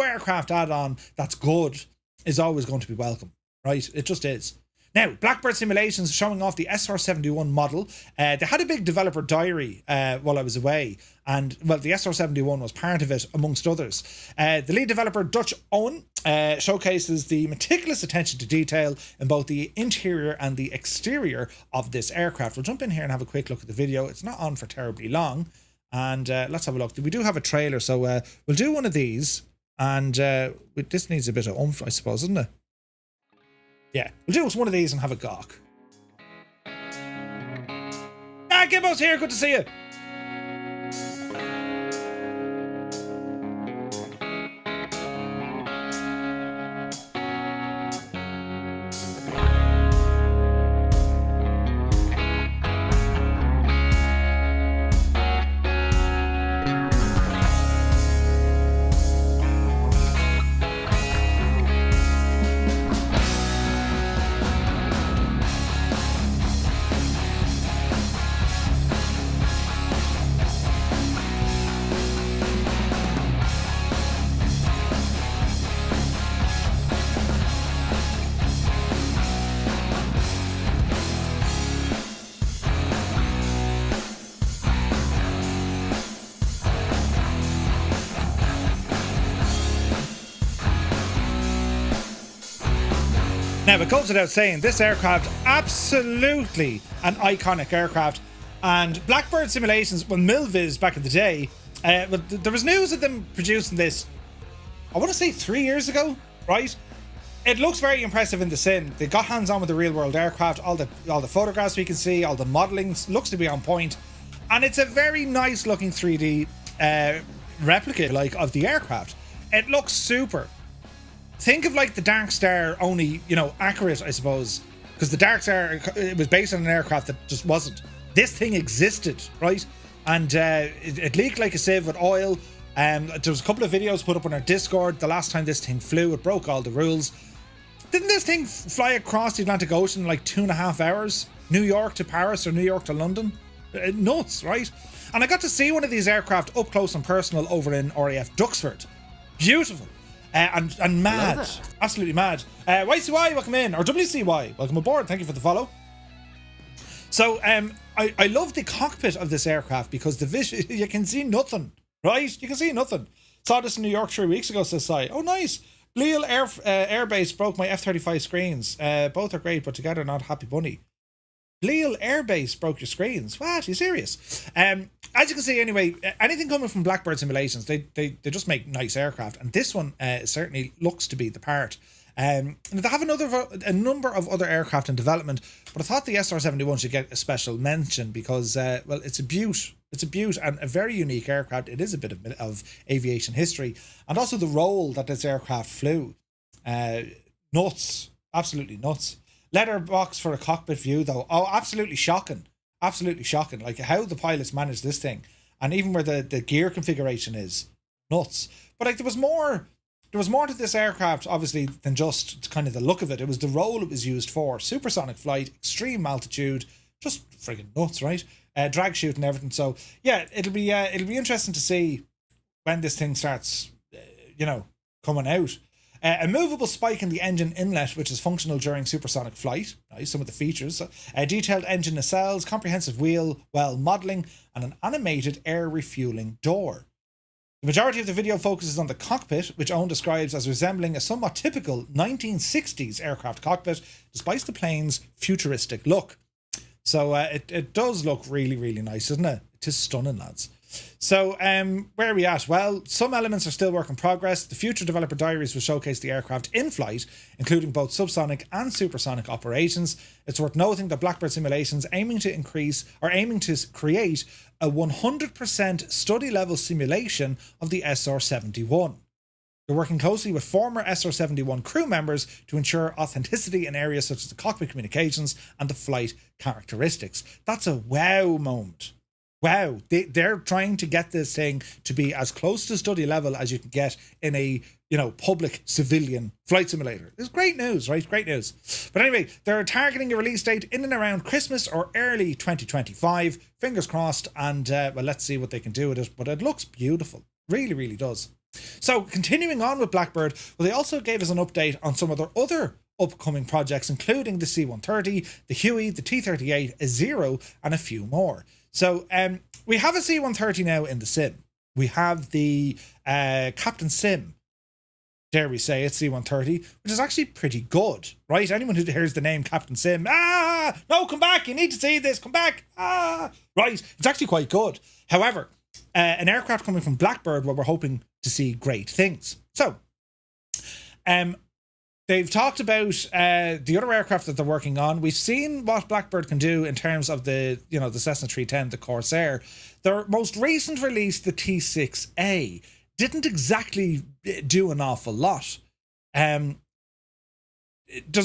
aircraft add-on that's good is always going to be welcome, right? It just is. Now, Blackbird Simulations showing off the SR-71 model. They had a big developer diary while I was away, and well, the SR-71 was part of it, amongst others. The lead developer, Dutch Owen, showcases the meticulous attention to detail in both the interior and the exterior of this aircraft. We'll jump in here and have a quick look at the video. It's not on for terribly long, and let's have a look. We do have a trailer, so we'll do one of these, and this needs a bit of oomph, I suppose, doesn't it? Yeah, we'll do one of these and have a gawk. Gibbo's here, good to see you. Now, it goes without saying, this aircraft, absolutely an iconic aircraft. And Blackbird Simulations, well, Milviz back in the day, but there was news of them producing this, I want to say 3 years ago, right? It looks very impressive in the sim. They got hands-on with the real-world aircraft. All the photographs we can see, all the modelling looks to be on point. And it's a very nice-looking 3D replica, like, of the aircraft. It looks super. Think of like the Dark Star, only, you know, accurate, I suppose, because the Dark Star, it was based on an aircraft that just wasn't. This thing existed, right? And it leaked like a sieve with oil. There was a couple of videos put up on our Discord. The last time this thing flew, it broke all the rules. Didn't this thing fly across the Atlantic Ocean in like 2.5 hours? New York to Paris or New York to London? Nuts, right? And I got to see one of these aircraft up close and personal over in RAF Duxford. Beautiful. And mad, absolutely mad. YCY, welcome in, or WCY, welcome aboard. Thank you for the follow. So, I love the cockpit of this aircraft because the vision, you can see nothing, right? You can see nothing. Saw this in New York 3 weeks ago, says Si. Oh, nice. Bleal Air Base broke my F-35 screens. Both are great, but together not happy bunny. Bleal Air Base broke your screens. What? Are you serious? As you can see, anyway, anything coming from Blackbird Simulations, they just make nice aircraft, and this one certainly looks to be the part. They have a number of other aircraft in development, but I thought the SR-71 should get a special mention because, well, it's a beaut. It's a beaut and a very unique aircraft. It is a bit of aviation history, and also the role that this aircraft flew. Nuts, absolutely nuts. Leather box for a cockpit view, though. Oh, absolutely shocking. Absolutely shocking. Like how the pilots managed this thing, and even where the gear configuration is, nuts. But like there was more to this aircraft, obviously, than just kind of the look of it. It was the role it was used for: supersonic flight, extreme altitude, just friggin' nuts, right? Drag shoot and everything. So yeah, it'll be interesting to see when this thing starts, coming out. A movable spike in the engine inlet, which is functional during supersonic flight. Nice, some of the features. Detailed engine nacelles, comprehensive wheel well modelling, and an animated air refueling door. The majority of the video focuses on the cockpit, which Owen describes as resembling a somewhat typical 1960s aircraft cockpit, despite the plane's futuristic look. So it does look really, really nice, doesn't it? It is stunning, lads. So where are we at? Well, some elements are still work in progress. The future developer diaries will showcase the aircraft in flight, including both subsonic and supersonic operations. It's worth noting that Blackbird Simulations aiming to create a 100% study level simulation of the SR-71. They're working closely with former SR-71 crew members to ensure authenticity in areas such as the cockpit communications and the flight characteristics. That's a wow moment. Wow, they're trying to get this thing to be as close to study level as you can get in a, public civilian flight simulator. It's great news, right? Great news. But anyway, they're targeting a release date in and around Christmas or early 2025. Fingers crossed, and well, let's see what they can do with it. But it looks beautiful. Really, really does. So continuing on with Blackbird, well, they also gave us an update on some of their other upcoming projects, including the C-130, the Huey, the T-38, a Zero, and a few more. So we have a C-130 now in the sim. We have the Captain Sim, dare we say, it's C-130, which is actually pretty good, right? Anyone who hears the name Captain Sim, no, come back, you need to see this, come back, right, it's actually quite good. However, an aircraft coming from Blackbird, where we're hoping to see great things. So, they've talked about the other aircraft that they're working on. We've seen what Blackbird can do in terms of the Cessna 310, the Corsair. Their most recent release, the T6A, didn't exactly do an awful lot. There's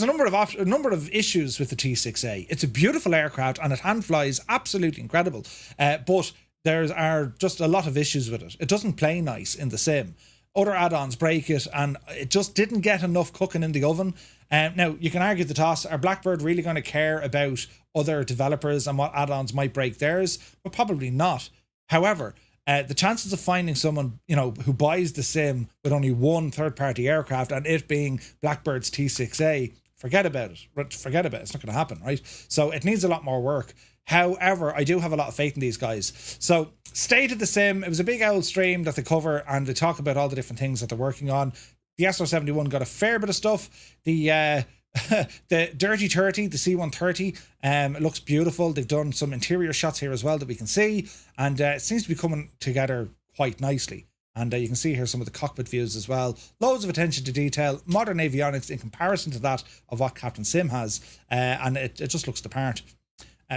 a number of issues with the T6A. It's a beautiful aircraft and it hand flies absolutely incredible. But there are just a lot of issues with it. It doesn't play nice in the sim. Other add-ons break it, and it just didn't get enough cooking in the oven. Now, you can argue the toss. Are Blackbird really going to care about other developers and what add-ons might break theirs? Well, probably not. However, the chances of finding someone, who buys the sim with only one third-party aircraft and it being Blackbird's T6A, forget about it. Forget about it. It's not going to happen, right? So it needs a lot more work. However, I do have a lot of faith in these guys. So, State of the Sim, it was a big old stream that they cover and they talk about all the different things that they're working on. The SR-71 got a fair bit of stuff. The the Dirty 30, the C-130, it looks beautiful. They've done some interior shots here as well that we can see, and it seems to be coming together quite nicely. And you can see here some of the cockpit views as well. Loads of attention to detail, modern avionics in comparison to that of what Captain Sim has, and it just looks the part.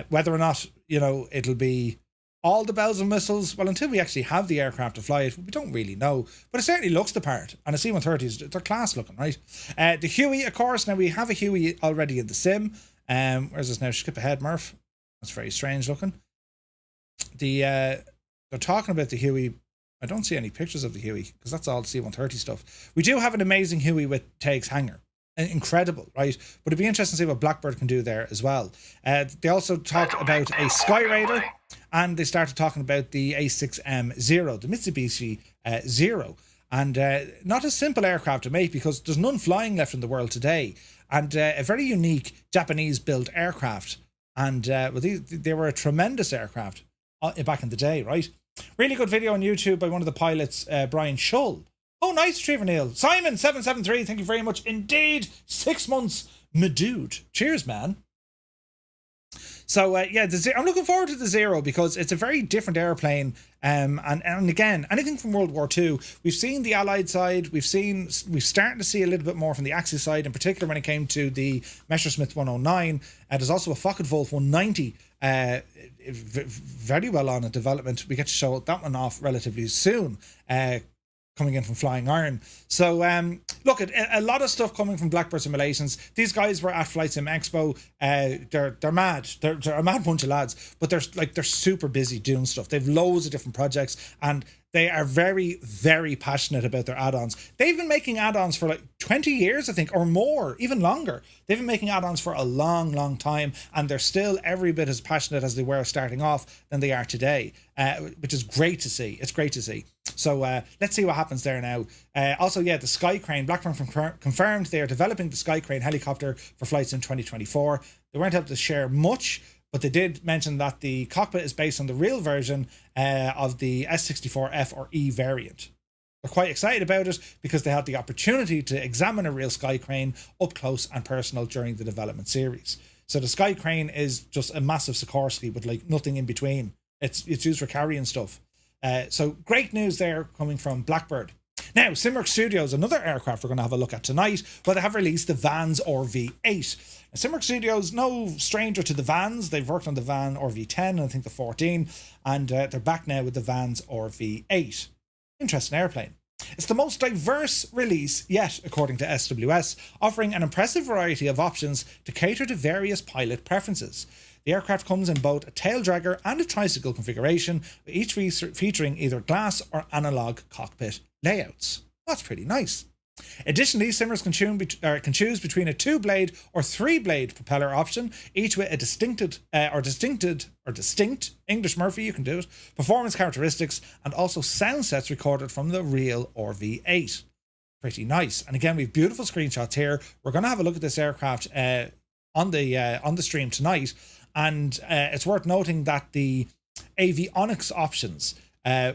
Whether or not, it'll be all the bells and whistles, well, until we actually have the aircraft to fly it, we don't really know. But it certainly looks the part. And the C-130s, they're class looking, right? The Huey, of course. Now, we have a Huey already in the sim. Where's this now? Skip ahead, Murph. That's very strange looking. They're talking about the Huey. I don't see any pictures of the Huey, because that's all the C-130 stuff. We do have an amazing Huey with Taig's hangar. Incredible, right? But it'd be interesting to see what Blackbird can do there as well. They also talked about a Sky Raider, and they started talking about the A6M Zero, the Mitsubishi Zero. And not a simple aircraft to make, because there's none flying left in the world today. And a very unique Japanese-built aircraft. And they were a tremendous aircraft back in the day, right? Really good video on YouTube by one of the pilots, Brian Shull. Oh, nice retriever, Neil. Simon773, thank you very much indeed. 6 months, my dude. Cheers, man. So, I'm looking forward to the Zero, because it's a very different airplane. And again, anything from World War II. We've seen the Allied side. We've started to see a little bit more from the Axis side, in particular when it came to the Messerschmitt 109. There's also a Focke-Wulf 190, very well on in development. We get to show that one off relatively soon. Coming in from Flying Iron. So, look, at a lot of stuff coming from Blackbird Simulations. These guys were at Flight Sim Expo. They're mad. They're a mad bunch of lads, but they're super busy doing stuff. They've loads of different projects, and they are very, very passionate about their add-ons. They've been making add-ons for like 20 years, I think, or more, even longer. They've been making add-ons for a long, long time, and they're still every bit as passionate as they were starting off than they are today, which is great to see. It's great to see. So let's see what happens there now. Also, the Sky Crane. Blackburn confirmed they are developing the Sky Crane helicopter for flights in 2024. They weren't able to share much, but they did mention that the cockpit is based on the real version of the S64F or E variant. They're quite excited about it because they had the opportunity to examine a real Sky Crane up close and personal during the development series. So the Sky Crane is just a massive Sikorsky with like nothing in between. It's used for carrying stuff. So great news there coming from Blackbird. Now, Simworks Studios, another aircraft we're going to have a look at tonight. Well, they have released the Vans RV-8. Simworks Studios, no stranger to the Vans. They've worked on the Van RV-10 and I think the 14. And they're back now with the Vans RV-8. Interesting airplane. It's the most diverse release yet, according to SWS, offering an impressive variety of options to cater to various pilot preferences. The aircraft comes in both a tail dragger and a tricycle configuration, with each featuring either glass or analog cockpit layouts. That's pretty nice. Additionally, simmers can choose between a 2-blade or 3-blade propeller option, each with a distinct English Murphy, you can do it, performance characteristics, and also sound sets recorded from the real RV-8. pretty nice. And again, we have beautiful screenshots here. We're going to have a look at this aircraft on the stream tonight, and it's worth noting that the avionics options,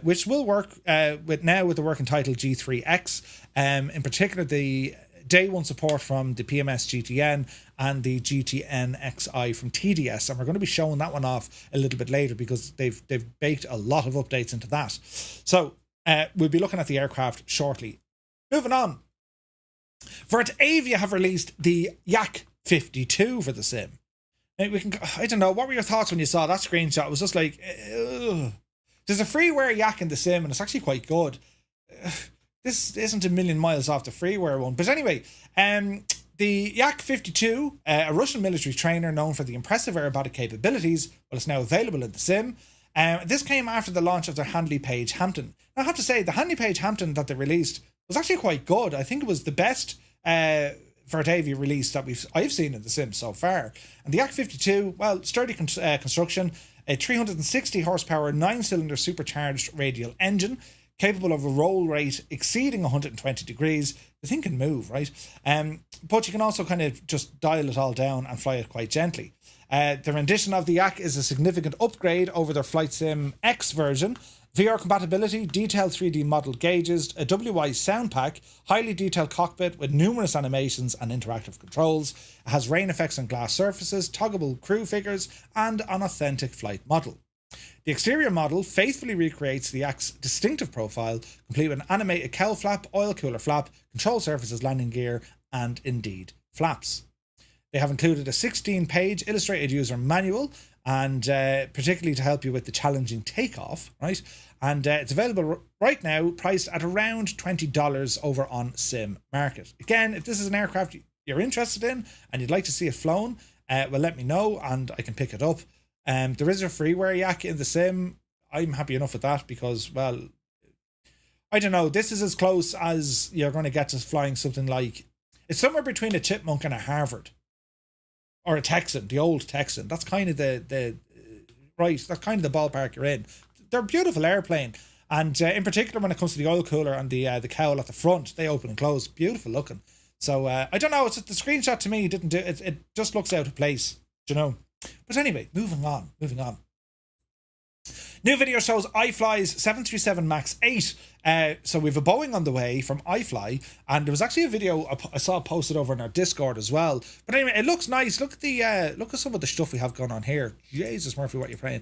which will work with the working title G3X, in particular the day one support from the PMS GTN and the GTNXi from TDS, and we're going to be showing that one off a little bit later because they've baked a lot of updates into that. So we'll be looking at the aircraft shortly. Moving on, Virtavia have released the Yak-52 for the sim. Now, I don't know, what were your thoughts when you saw that screenshot? It was just like, ugh. There's a freeware Yak in the sim, and it's actually quite good. This isn't a million miles off the freeware one. But anyway, the Yak-52, a Russian military trainer known for the impressive aerobatic capabilities, well, it's now available in the sim. This came after the launch of their Handley Page Hampton. Now, I have to say, the Handley Page Hampton that they released was actually quite good. I think it was the best Virtavia release that I've seen in the sim so far. And the Yak-52, well, sturdy construction, a 360 horsepower 9-cylinder supercharged radial engine, capable of a roll rate exceeding 120 degrees. The thing can move, right? But you can also kind of just dial it all down and fly it quite gently. The rendition of the Yak is a significant upgrade over their FlightSim X version. VR compatibility, detailed 3D model gauges, a WI sound pack, highly detailed cockpit with numerous animations and interactive controls. It has rain effects on glass surfaces, toggable crew figures, and an authentic flight model. The exterior model faithfully recreates the Yak's distinctive profile, complete with an animated cowl flap, oil cooler flap, control surfaces, landing gear, and indeed flaps. They have included a 16-page illustrated user manual, and particularly to help you with the challenging takeoff, right? And it's available right now, priced at around $20 over on Sim Market. Again, if this is an aircraft you're interested in and you'd like to see it flown, well, let me know and I can pick it up. There is a freeware Yak in the sim. I'm happy enough with that because, well, I don't know. This is as close as you're going to get to flying something like, it's somewhere between a Chipmunk and a Harvard. Or a Texan, the old Texan. That's kind of the that's kind of the ballpark you're in. They're a beautiful airplane, and in particular when it comes to the oil cooler and the cowl at the front, they open and close, beautiful looking. So I don't know. It's the screenshot to me didn't do it. It just looks out of place, you know. But anyway, moving on. New video shows iFly's 737 MAX 8. So we have a Boeing on the way from iFly, and there was actually a video I saw posted over in our Discord as well. But anyway, it looks nice. Look at some of the stuff we have going on here. Jesus Murphy, what you're playing?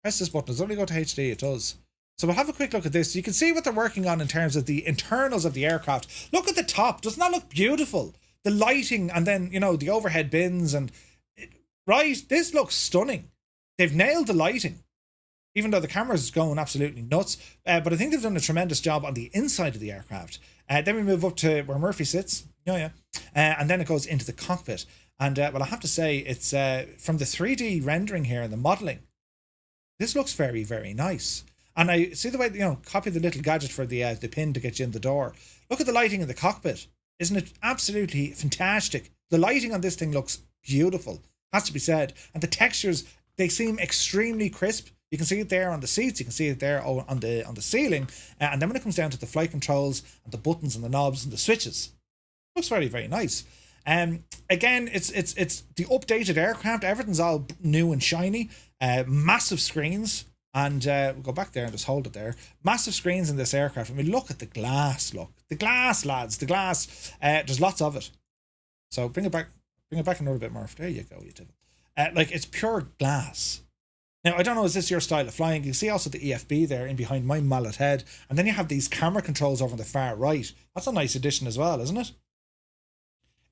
Press this button. Does it only go to HD? It does. So we'll have a quick look at this. You can see what they're working on in terms of the internals of the aircraft. Look at the top. Doesn't that look beautiful? The lighting, and then, you know, the overhead bins, and right, this looks stunning. They've nailed the lighting, even though the camera's going absolutely nuts. But I think they've done a tremendous job on the inside of the aircraft. Then we move up to where Murphy sits. And then it goes into the cockpit. And well, I have to say, it's from the 3D rendering here and the modelling, this looks very, very nice. And I see the way, you know, copy the little gadget for the pin to get you in the door. Look at the lighting in the cockpit. Isn't it absolutely fantastic? The lighting on this thing looks beautiful, has to be said. And the textures, they seem extremely crisp. You can see it there on the seats. You can see it there on the ceiling. And then when it comes down to the flight controls and the buttons and the knobs and the switches, it looks very, very nice. Again, it's the updated aircraft. Everything's all new and shiny. Massive screens. And we'll go back there and just hold it there. Massive screens in this aircraft. I mean, look at the glass. Look, the glass, lads. The glass. There's lots of it. So bring it back another bit, Murph. There you go. You did it. Like, it's pure glass. Now, I don't know, is this your style of flying? You see also the EFB there in behind my mallet head. And then you have these camera controls over on the far right. That's a nice addition as well, isn't it?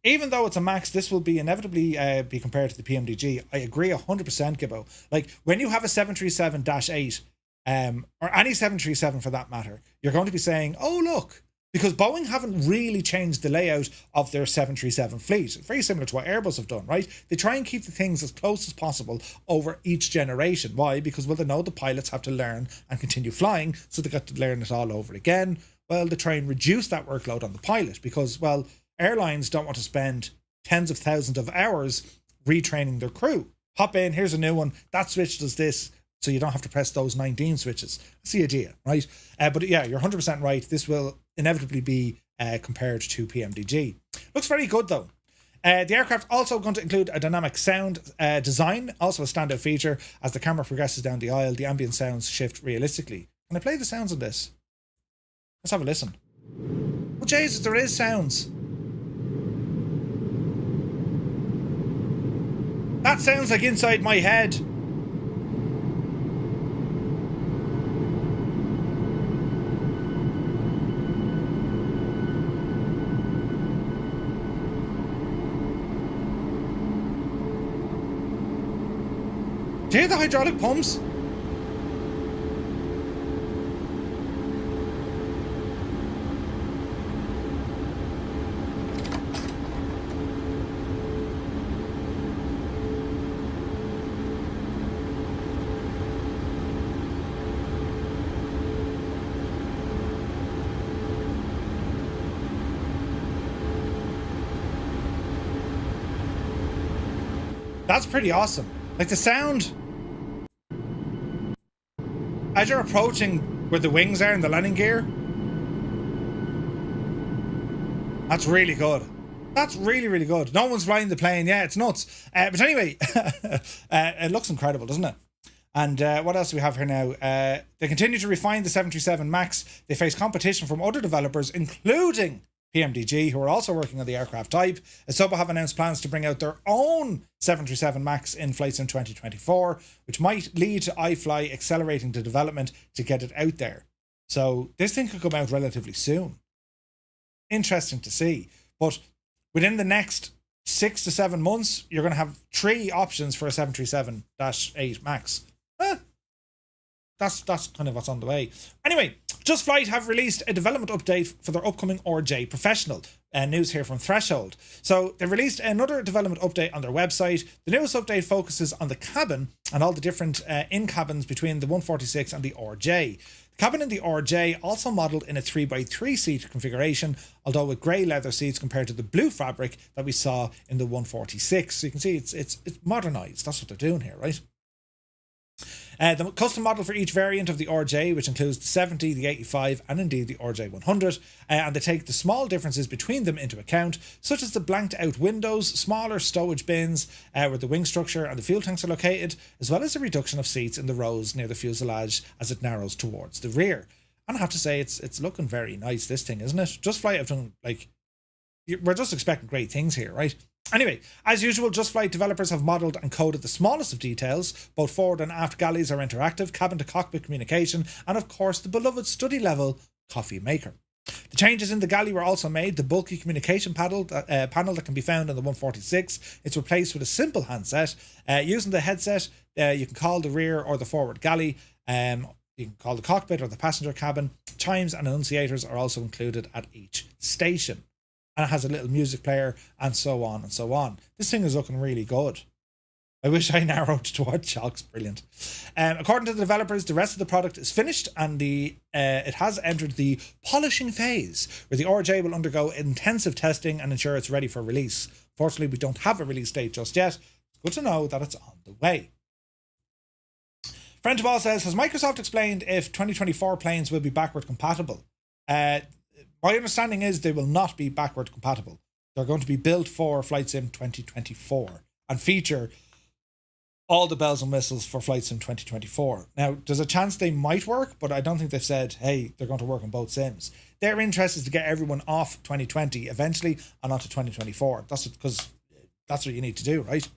Even though it's a MAX, this will be inevitably be compared to the PMDG. I agree 100%, Gibbo. Like, when you have a 737-8, or any 737 for that matter, you're going to be saying, oh, look, because Boeing haven't really changed the layout of their 737 fleet. Very similar to what Airbus have done, right? They try and keep the things as close as possible over each generation. Why? Because, well, they know the pilots have to learn and continue flying, so they got to learn it all over again. Well, they try and reduce that workload on the pilot because, well, airlines don't want to spend tens of thousands of hours retraining their crew. Hop in, here's a new one, that switch does this, so you don't have to press those 19 switches. That's the idea, right? But yeah, you're 100% right. This will inevitably be compared to PMDG. Looks very good though. The aircraft also going to include a dynamic sound design, also a standout feature. As the camera progresses down the aisle, the ambient sounds shift realistically. Can I play the sounds on this? Let's have a listen. Oh Jesus, there is sounds. That sounds like inside my head. Do you hear the hydraulic pumps? That's pretty awesome. Like the sound as you're approaching where the wings are and the landing gear. That's really good. That's really, really good. No one's flying the plane. Yeah, it's nuts. But anyway, it looks incredible, doesn't it? And what else do we have here now? They continue to refine the 737 MAX. They face competition from other developers, including PMDG, who are also working on the aircraft type. Asobo have announced plans to bring out their own 737 MAX in FlightSim 2024, which might lead to iFly accelerating the development to get it out there. So this thing could come out relatively soon. Interesting to see. But within the next 6 to 7 months, you're going to have 3 options for a 737-8 MAX. That's kind of what's on the way. Anyway, Just Flight have released a development update for their upcoming RJ Professional. News here from Threshold. So they released another development update on their website. The newest update focuses on the cabin and all the different in-cabins between the 146 and the RJ. The cabin in the RJ also modelled in a 3x3 seat configuration, although with grey leather seats compared to the blue fabric that we saw in the 146. So you can see it's modernised. That's what they're doing here, right? The custom model for each variant of the RJ, which includes the 70, the 85 and indeed the RJ 100, and they take the small differences between them into account, such as the blanked out windows, smaller stowage bins where the wing structure and the fuel tanks are located, as well as a reduction of seats in the rows near the fuselage as it narrows towards the rear. And I have to say, it's looking very nice, this thing, isn't it? Just Flight have done, like, we're just expecting great things here, right? Anyway, as usual, Just Flight developers have modelled and coded the smallest of details. Both forward and aft galleys are interactive, cabin to cockpit communication, and of course the beloved study level coffee maker. The changes in the galley were also made. The bulky communication panel that can be found in the 146, it's replaced with a simple handset. Using the headset, you can call the rear or the forward galley. You can call the cockpit or the passenger cabin. Chimes and annunciators are also included at each station. And it has a little music player and so on and so on. This thing is looking really good. I wish I narrowed towards shocks. Brilliant. According to the developers, the rest of the product is finished and it has entered the polishing phase, where the RJ will undergo intensive testing and ensure it's ready for release. Fortunately, we don't have a release date just yet. It's good to know that it's on the way. Friend of all says, has Microsoft explained if 2024 planes will be backward compatible? My understanding is they will not be backward compatible. They're going to be built for FlightSim 2024 and feature all the bells and whistles for FlightSim 2024. Now, there's a chance they might work, but I don't think they've said, hey, they're going to work on both sims. Their interest is to get everyone off 2020 eventually and onto 2024. That's because that's what you need to do, right?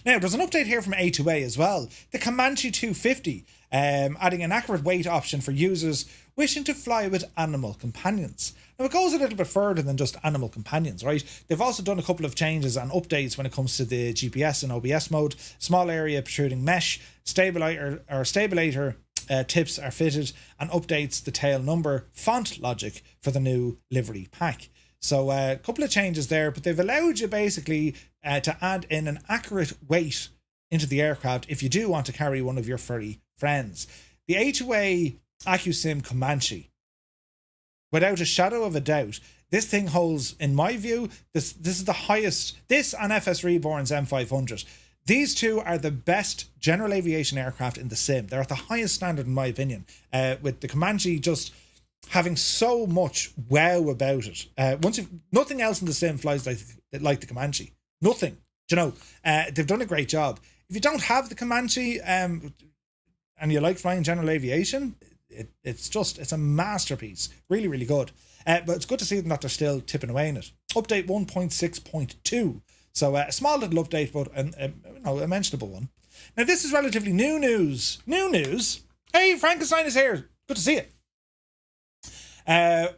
Now, there's an update here from A2A as well. The Comanche 250, adding an accurate weight option for users wishing to fly with animal companions. Now, it goes a little bit further than just animal companions, right? They've also done a couple of changes and updates when it comes to the GPS and OBS mode. Small area protruding mesh, stabilator tips are fitted, and updates the tail number font logic for the new livery pack. So a couple of changes there, but they've allowed you basically to add in an accurate weight into the aircraft if you do want to carry one of your furry friends. The A2A AccuSim Comanche, without a shadow of a doubt, this thing holds, in my view, this is the highest, this and FS Reborn's M500. These two are the best general aviation aircraft in the sim. They're at the highest standard in my opinion, with the Comanche just having so much wow about it. Nothing else in the sim flies like the Comanche. Nothing. Do you know? They've done a great job. If you don't have the Comanche and you like flying general aviation, it's a masterpiece. Really, really good. But it's good to see them that they're still tipping away in it. Update 1.6.2. So a small little update, but a mentionable one. Now this is relatively new news. New news. Hey, Frankenstein is here. Good to see you.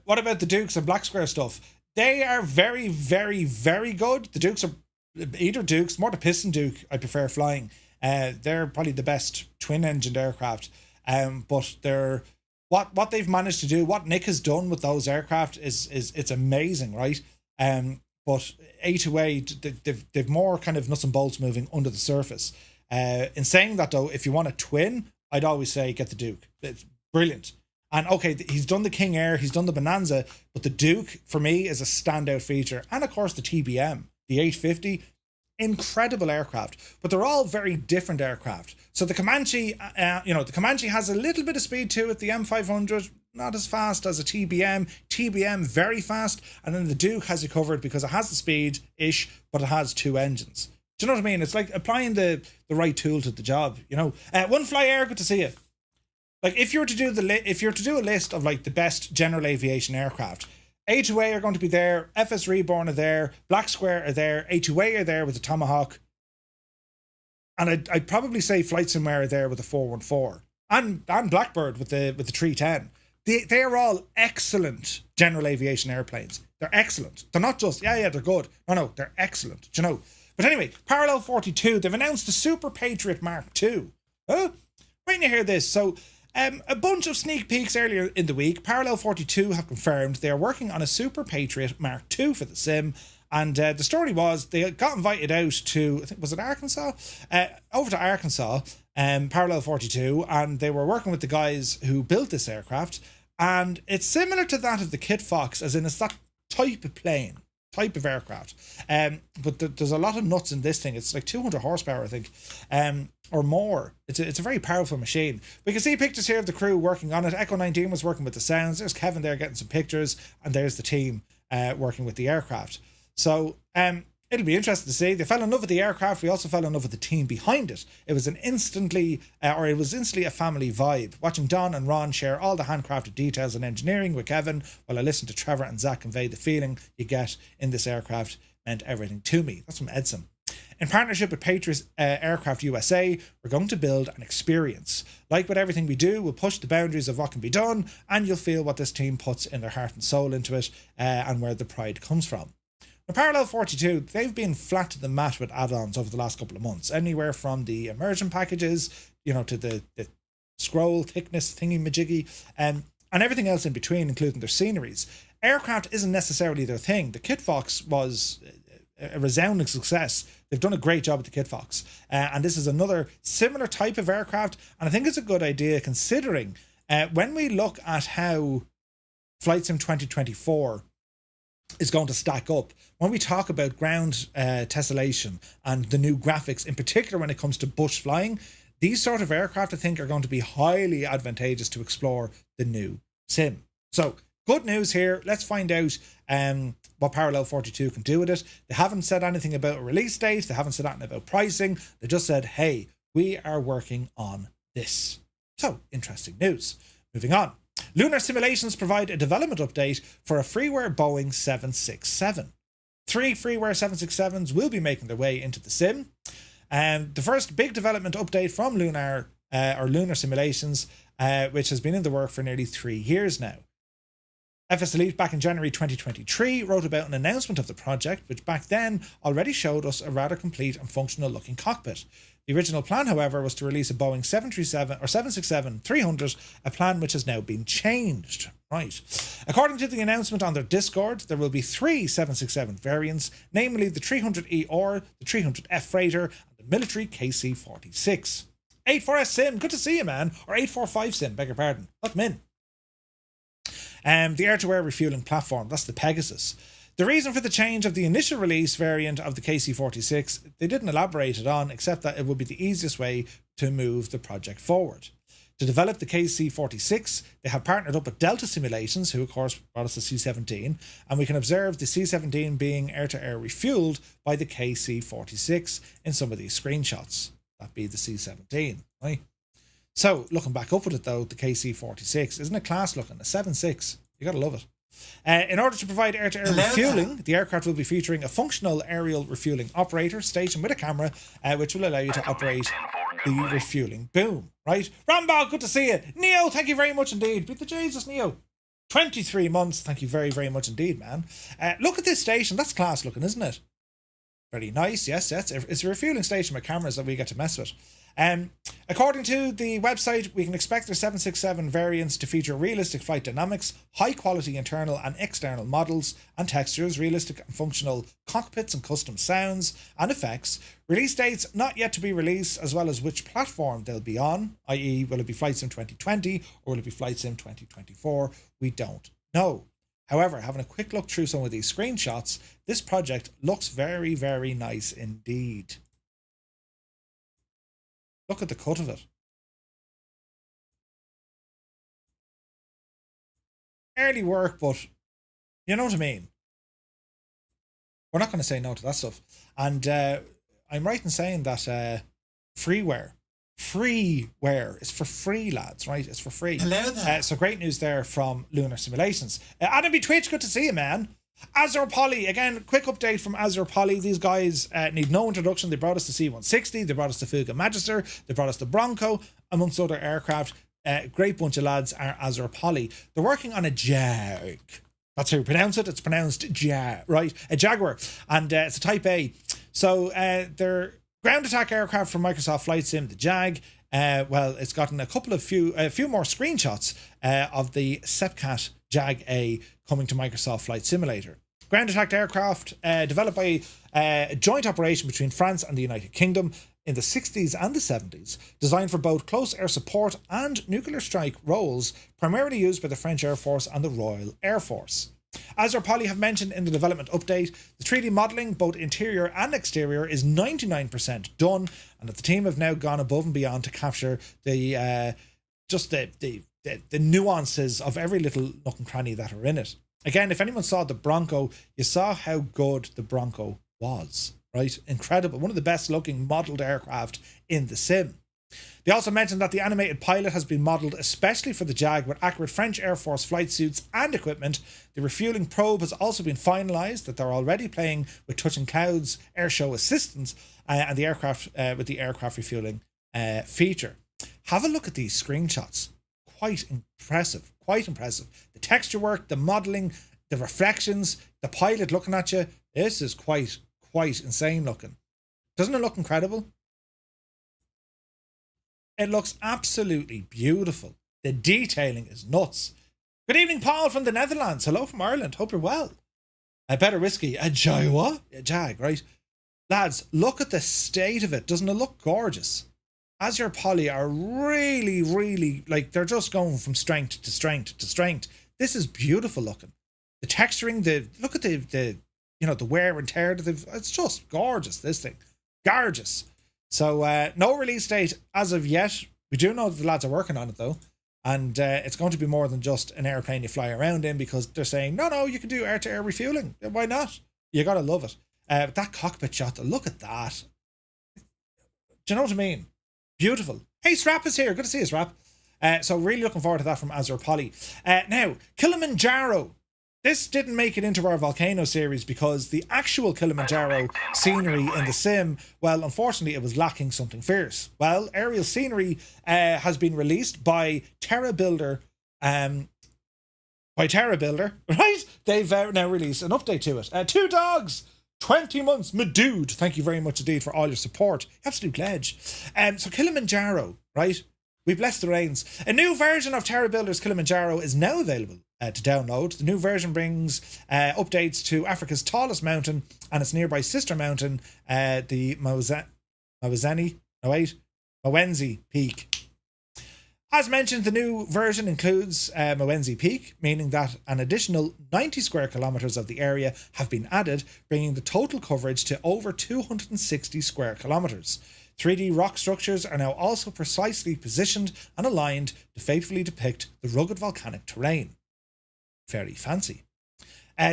What about the Dukes and Black Square stuff? They are very, very, very good. The Dukes are either Dukes, more the Piston Duke I prefer flying. They're probably the best twin-engined aircraft. But they're what they've managed to do, what Nick has done with those aircraft is it's amazing, right? But A2A, they've more kind of nuts and bolts moving under the surface. In saying that though, if you want a twin, I'd always say get the Duke. It's brilliant. And okay, he's done the King Air, he's done the Bonanza, but the Duke for me is a standout feature. And of course the TBM, the 850, incredible aircraft, but they're all very different aircraft. So the Comanche, the Comanche has a little bit of speed to it. The M500, not as fast as a TBM. TBM, very fast. And then the Duke has you covered because it has the speed-ish, but it has two engines. Do you know what I mean? It's like applying the right tool to the job, you know. FireFly Air, good to see you. Like if you were to do a list of like the best general aviation aircraft, A2A are going to be there, FS Reborn are there, Black Square are there, A2A are there with the Tomahawk, and I'd probably say flightsim are there with the 414 and Blackbird with the 310. They are all excellent general aviation airplanes. They're excellent. They're not just they're good. No, they're excellent. Do you know? But anyway, Parallel 42, they've announced the Super Patriot Mark II. Wait till you hear this. So a bunch of sneak peeks earlier in the week. Parallel 42 have confirmed they are working on a Super Patriot Mark II for the sim. And the story was they got invited out to, I think, was it Arkansas? Over to Arkansas, Parallel 42, and they were working with the guys who built this aircraft. And it's similar to that of the Kit Fox, as in it's that type of plane, type of aircraft. But there's a lot of nuts in this thing. It's like 200 horsepower, I think. Or more. It's a very powerful machine. We can see pictures here of the crew working on it. Echo 19 was working with the sounds. There's Kevin there getting some pictures, and there's the team working with the aircraft. So it'll be interesting to see. They fell in love with the aircraft. We also fell in love with the team behind it. It was instantly a family vibe. Watching Don and Ron share all the handcrafted details and engineering with Kevin, while I listened to Trevor and Zach convey the feeling you get in this aircraft, meant everything to me. That's from Edson. In partnership with Patriot Aircraft USA, we're going to build an experience. Like with everything we do, we'll push the boundaries of what can be done, and you'll feel what this team puts in their heart and soul into it, and where the pride comes from. Now, Parallel 42, they've been flat to the mat with add-ons over the last couple of months. Anywhere from the immersion packages, to the scroll thickness thingy-majiggy, and everything else in between, including their sceneries. Aircraft isn't necessarily their thing. The Kit Fox was a resounding success. They've done a great job with the Kit Fox. And this is another similar type of aircraft. And I think it's a good idea considering when we look at how Flight Sim 2024 is going to stack up, when we talk about ground tessellation and the new graphics, in particular when it comes to bush flying, these sort of aircraft I think are going to be highly advantageous to explore the new sim. So good news here. Let's find out what Parallel 42 can do with it. They haven't said anything about a release date. They haven't said anything about pricing. They just said, hey, we are working on this. So, interesting news. Moving on. Lunar Simulations provide a development update for a freeware Boeing 767. 3 freeware 767s will be making their way into the sim. The first big development update from Lunar Simulations, which has been in the work for nearly 3 years now. FS Elite back in January 2023 wrote about an announcement of the project, which back then already showed us a rather complete and functional looking cockpit. The original plan, however, was to release a Boeing 767-300, a plan which has now been changed. Right. According to the announcement on their Discord, there will be 3 767 variants, namely the 300ER, the 300F Freighter, and the military KC-46. 84S Sim, good to see you, man. Or 845 Sim, beg your pardon. Let them in. The air-to-air refueling platform, that's the Pegasus. The reason for the change of the initial release variant of the KC-46, they didn't elaborate it on, except that it would be the easiest way to move the project forward. To develop the KC-46, they have partnered up with Delta Simulations, who of course brought us the C-17, and we can observe the C-17 being air-to-air refueled by the KC-46 in some of these screenshots. That be the C-17, right? So, looking back up at it though, the KC-46, isn't it class looking? A 7.6, you gotta love it. In order to provide air-to-air refueling, the aircraft will be featuring a functional aerial refueling operator stationed with a camera, which will allow you to operate the refueling boom, right? Rambo, good to see you. Neo, thank you very much indeed. Beat the Jesus, Neo. 23 months, thank you very, very much indeed, man. Look at this station, that's class looking, isn't it? Very nice, yes, it's a refueling station with cameras that we get to mess with. According to the website, we can expect their 767 variants to feature realistic flight dynamics, high quality internal and external models and textures, realistic and functional cockpits and custom sounds and effects. Release dates not yet to be released, as well as which platform they'll be on, i.e. will it be FlightSim 2020 or will it be FlightSim 2024? We don't know. However, having a quick look through some of these screenshots, this project looks very, very nice indeed. Look at the cut of it. Early work, but you know what I mean. We're not going to say no to that stuff. And I'm right in saying that freeware is for free, lads, right? It's for free. Hello there. So great news there from Lunar Simulations. Adam B. Twitch, good to see you, man. AzurPoly, again, quick update from AzurPoly. These guys need no introduction. They brought us the C-160, they brought us the Fuga Magister, they brought us the Bronco, amongst other aircraft. Great bunch of lads are AzurPoly. They're working on a Jag. That's how you pronounce it. It's pronounced Jag, right? A Jaguar. And it's a Type A. So they're ground attack aircraft from Microsoft Flight Sim, the Jag. Well, it's gotten a few more screenshots of the Sepcat Jag A coming to Microsoft Flight Simulator. Ground attack aircraft developed by a joint operation between France and the United Kingdom in the 60s and the 70s, designed for both close air support and nuclear strike roles, primarily used by the French Air Force and the Royal Air Force. AzurPoly have mentioned in the development update, the 3D modelling, both interior and exterior, is 99% done, and that the team have now gone above and beyond to capture the nuances of every little nook and cranny that are in it. Again, if anyone saw the Bronco, you saw how good the Bronco was, right? Incredible. One of the best looking modelled aircraft in the sim. They also mentioned that the animated pilot has been modelled especially for the Jag with accurate French Air Force flight suits and equipment. The refueling probe has also been finalised, that they're already playing with Touching Clouds airshow assistance and the aircraft with the aircraft refueling feature. Have a look at these screenshots. Quite impressive. The texture work, the modelling, the reflections, the pilot looking at you. This is quite insane looking. Doesn't it look incredible? It looks absolutely beautiful. The detailing is nuts. Good evening, Paul from the Netherlands. Hello from Ireland. Hope you're well. A better whiskey. A Jawa? A Jag, right? Lads, look at the state of it. Doesn't it look gorgeous? AzurPoly are really, like, they're just going from strength to strength to strength. This is beautiful looking. The texturing, look at the wear and tear. It's just gorgeous, this thing. Gorgeous. So no release date as of yet. We do know that the lads are working on it though. And it's going to be more than just an airplane you fly around in, because they're saying, no, you can do air-to-air refueling. Why not? You gotta love it. That cockpit shot, look at that. Do you know what I mean? Beautiful. Hey, Srap is here. Good to see you, Srap. So really looking forward to that from AzurPoly. Now, Kilimanjaro. This didn't make it into our volcano series because the actual Kilimanjaro scenery in the sim, well, unfortunately, it was lacking something fierce. Well, aerial scenery has been released by TerraBuilder. Right? They've now released an update to it. 2 dogs. 20 months, my dude. Thank you very much indeed for all your support. Absolute pledge. So Kilimanjaro, right? We bless the rains. A new version of TerraBuilder's Kilimanjaro is now available to download. The new version brings updates to Africa's tallest mountain and its nearby sister mountain, the Mwenzi Peak. As mentioned, the new version includes Mwenzi Peak, meaning that an additional 90 square kilometres of the area have been added, bringing the total coverage to over 260 square kilometres. 3D rock structures are now also precisely positioned and aligned to faithfully depict the rugged volcanic terrain. Very fancy.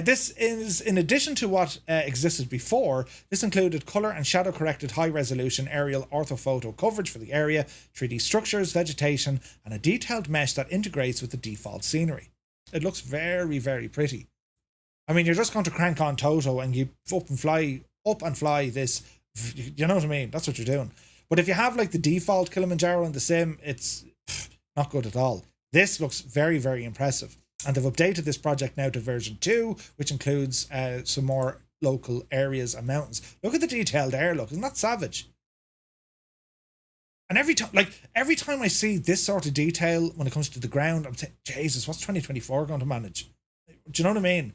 This is in addition to what existed before. This included colour and shadow corrected high resolution aerial orthophoto coverage for the area, 3D structures, vegetation, and a detailed mesh that integrates with the default scenery. It looks very, very pretty. I mean, you're just going to crank on Toto and you up and fly this. You know what I mean? That's what you're doing. But if you have like the default Kilimanjaro in the sim, it's not good at all. This looks very, very impressive. And they've updated this project now to version 2, which includes some more local areas and mountains. Look at the detailed air look. Isn't that savage? And every time I see this sort of detail when it comes to the ground, I'm saying, Jesus, what's 2024 going to manage? Do you know what I mean?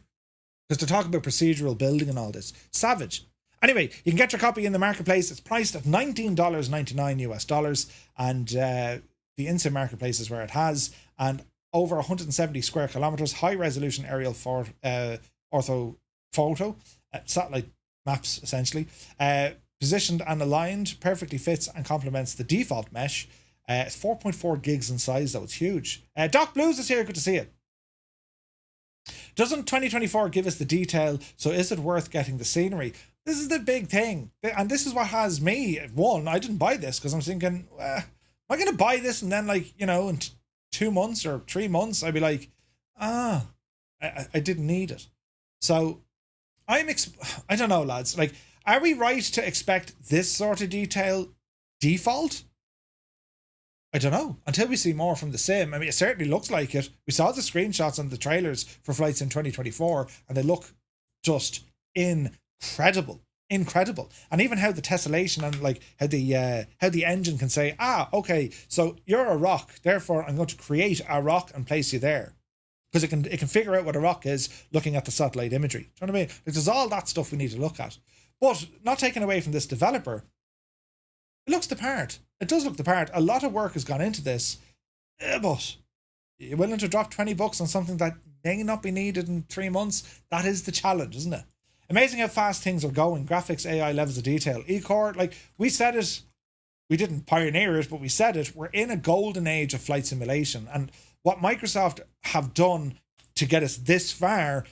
Because they're talking about procedural building and all this. Savage. Anyway, you can get your copy in the marketplace. It's priced at $19.99 US, and the in-sim marketplace is where it has. And over 170 square kilometers, high resolution aerial ortho photo, satellite maps essentially, positioned and aligned, perfectly fits and complements the default mesh. It's 4.4 gigs in size, though. It's huge. Doc Blues is here. Good to see you. Doesn't 2024 give us the detail? So is it worth getting the scenery? This is the big thing. And this is what has me. One, I didn't buy this because I'm thinking, am I going to buy this and then, like, you know, in 2 months or 3 months, I'd be like, I didn't need it. So I don't know, lads. Like, are we right to expect this sort of detail default? I don't know. Until we see more from the sim. I mean, it certainly looks like it. We saw the screenshots and the trailers for Flight Sim 2024, and they look just incredible. And even how the tessellation and like how the engine can say, okay, so you're a rock, therefore I'm going to create a rock and place you there, because it can figure out what a rock is looking at the satellite imagery. Do you know what I mean? Like, there's all that stuff we need to look at. But not taken away from this developer, it looks the part. It does look the part. A lot of work has gone into this, but you're willing to drop $20 on something that may not be needed in 3 months? That is the challenge, isn't it? Amazing how fast things are going. Graphics, AI, levels of detail. E-Core, like we said it, we didn't pioneer it, but we said it. We're in a golden age of flight simulation. And what Microsoft have done to get us this far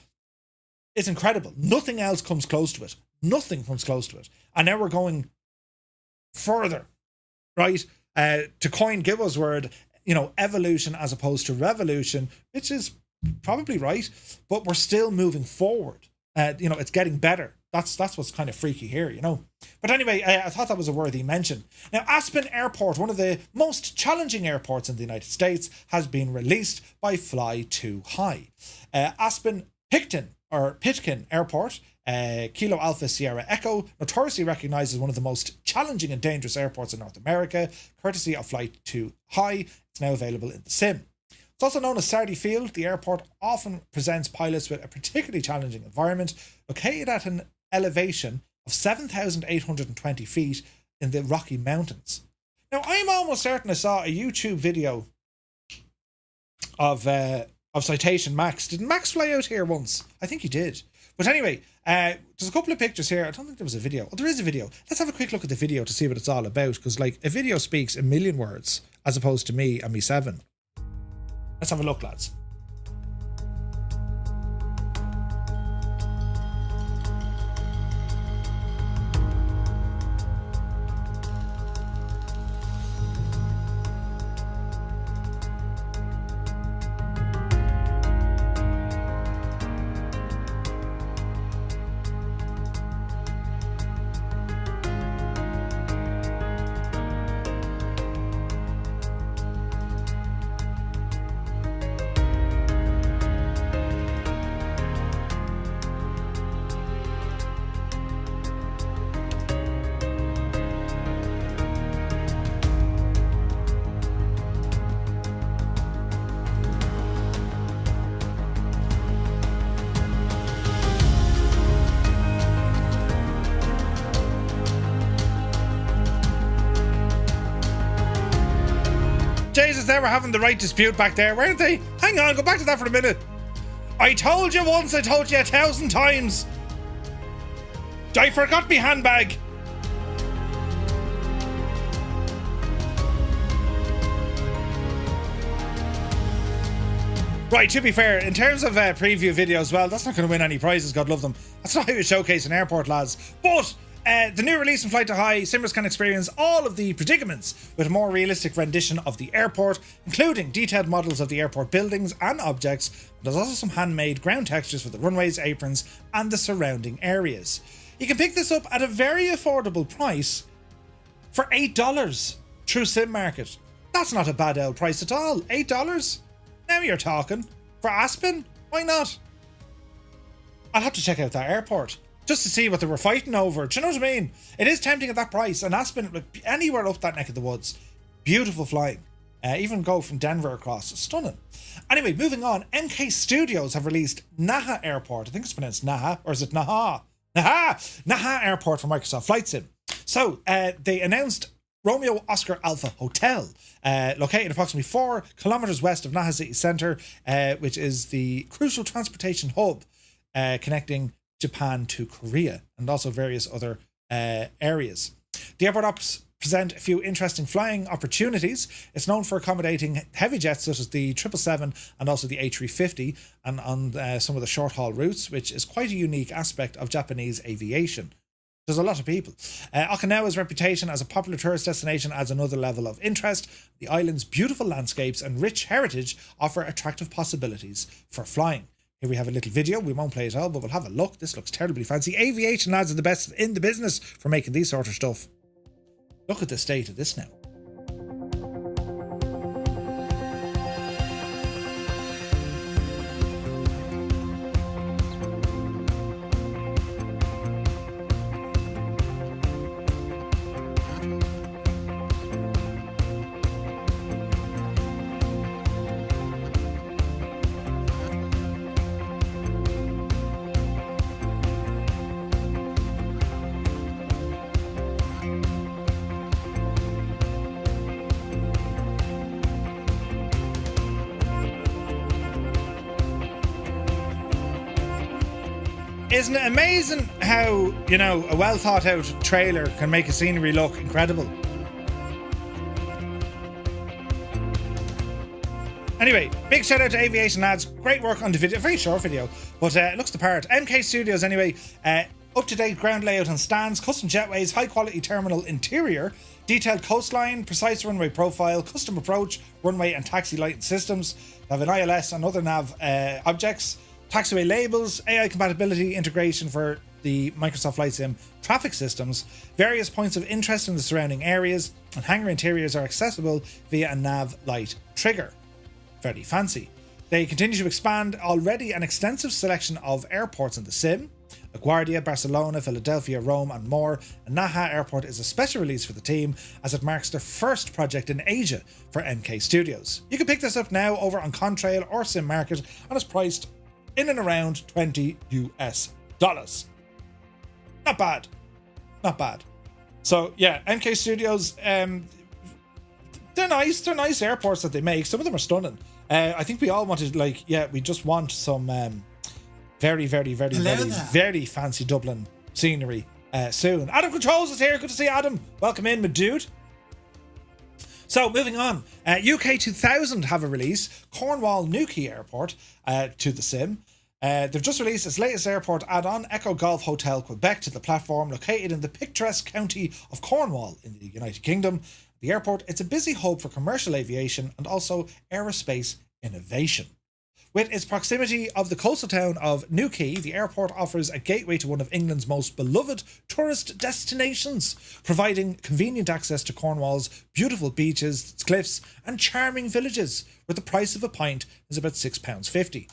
is incredible. Nothing else comes close to it. Nothing comes close to it. And now we're going further, right? To coin Gibbo's word, you know, evolution as opposed to revolution, which is probably right, but we're still moving forward. You know, it's getting better. That's what's kind of freaky here, you know. But anyway, I thought that was a worthy mention. Now, Aspen Airport, one of the most challenging airports in the United States, has been released by Fly Too High. Aspen Pitkin Airport, Kilo Alpha Sierra Echo, notoriously recognized as one of the most challenging and dangerous airports in North America, courtesy of Fly Too High. It's now available in the sim. It's also known as Sardi Field. The airport often presents pilots with a particularly challenging environment, located at an elevation of 7,820 feet in the Rocky Mountains. Now, I'm almost certain I saw a YouTube video of Citation Max. Didn't Max fly out here once? I think he did. But anyway, there's a couple of pictures here. I don't think there was a video. Oh, there is a video. Let's have a quick look at the video to see what it's all about, because like a video speaks a million words as opposed to me and me 7. Let's have a look, lads. Jesus, they were having the right dispute back there, weren't they? Hang on, go back to that for a minute. I told you once, I told you 1,000 times. I forgot me handbag. Right, to be fair, in terms of preview videos, well, that's not going to win any prizes, God love them. That's not how you showcase an airport, lads. But the new release in Flight to High, simmers can experience all of the predicaments with a more realistic rendition of the airport, including detailed models of the airport buildings and objects. There's also some handmade ground textures for the runways, aprons, and the surrounding areas. You can pick this up at a very affordable price for $8 through Sim Market. That's not a bad old price at all. $8? Now you're talking. For Aspen? Why not? I'll have to check out that airport just to see what they were fighting over. Do you know what I mean? It is tempting at that price. And Aspen, anywhere up that neck of the woods, beautiful flying. Even go from Denver across. Stunning. Anyway, moving on. MK Studios have released Naha Airport. I think it's pronounced Naha. Or is it Naha? Naha Airport for Microsoft Flight Sim. So, they announced Romeo Oscar Alpha Hotel, located approximately 4 kilometers west of Naha City Centre, which is the crucial transportation hub connecting Japan to Korea and also various other areas. The airport ops present a few interesting flying opportunities. It's known for accommodating heavy jets such as the 777 and also the A330 and on some of the short haul routes, which is quite a unique aspect of Japanese aviation. There's a lot of people. Okinawa's reputation as a popular tourist destination adds another level of interest. The island's beautiful landscapes and rich heritage offer attractive possibilities for flying. Here we have a little video. We won't play it all, but we'll have a look. This looks terribly fancy. Aviation lads are the best in the business for making these sort of stuff. Look at the state of this now. Isn't it amazing how, you know, a well thought out trailer can make a scenery look incredible? Anyway, big shout out to Aviation lads. Great work on the video. Very short video, but it looks the part. MK Studios anyway. Up-to-date ground layout and stands, custom jetways, high-quality terminal interior, detailed coastline, precise runway profile, custom approach, runway and taxi lighting systems. They have an ILS and other nav objects. Taxiway labels, AI compatibility integration for the Microsoft Flight Sim traffic systems, various points of interest in the surrounding areas, and hangar interiors are accessible via a nav light trigger. Very fancy. They continue to expand already an extensive selection of airports in the sim. LaGuardia, Barcelona, Philadelphia, Rome and more. And Naha Airport is a special release for the team as it marks their first project in Asia for MK Studios. You can pick this up now over on Contrail or Sim Market and it's priced in and around $20 US. Not bad. Not bad. So yeah, MK Studios, they're nice airports that they make. Some of them are stunning. I think we all wanted, like, yeah, we just want some very fancy Dublin scenery soon. Adam Controls is here. Good to see you, Adam. Welcome in, my dude. So moving on, UK 2000 have a release, Cornwall Newquay Airport to the sim. They've just released its latest airport add-on, Echo Golf Hotel Quebec, to the platform, located in the picturesque county of Cornwall in the United Kingdom. The airport, it's a busy hub for commercial aviation and also aerospace innovation. With its proximity of the coastal town of Newquay, the airport offers a gateway to one of England's most beloved tourist destinations, providing convenient access to Cornwall's beautiful beaches, its cliffs and charming villages, where the price of a pint is about £6.50.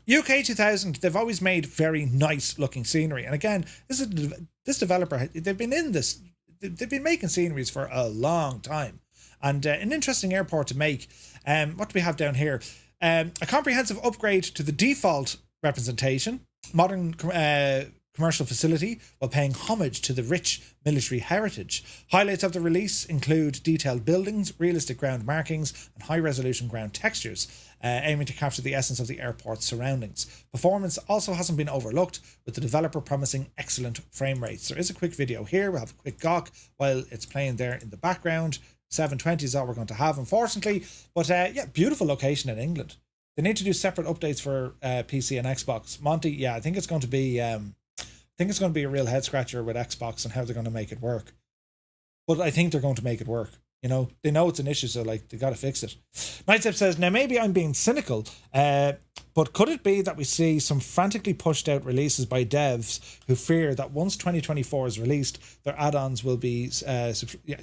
UK 2000, they've always made very nice looking scenery. And again, this developer, they've been making sceneries for a long time. And an interesting airport to make. What do we have down here? A comprehensive upgrade to the default representation, modern commercial facility, while paying homage to the rich military heritage. Highlights of the release include detailed buildings, realistic ground markings, and high-resolution ground textures, aiming to capture the essence of the airport's surroundings. Performance also hasn't been overlooked, with the developer promising excellent frame rates. There is a quick video here. We'll have a quick gawk while it's playing there in the background. 720 is all we're going to have, unfortunately. But yeah, beautiful location in England. They need to do separate updates for PC and Xbox. Monty, yeah, I think it's going to be a real head scratcher with Xbox and how they're going to make it work. But I think they're going to make it work. You know, they know it's an issue, so like they got to fix it. Nightstep says, now maybe I'm being cynical, but could it be that we see some frantically pushed out releases by devs who fear that once 2024 is released, their add-ons will be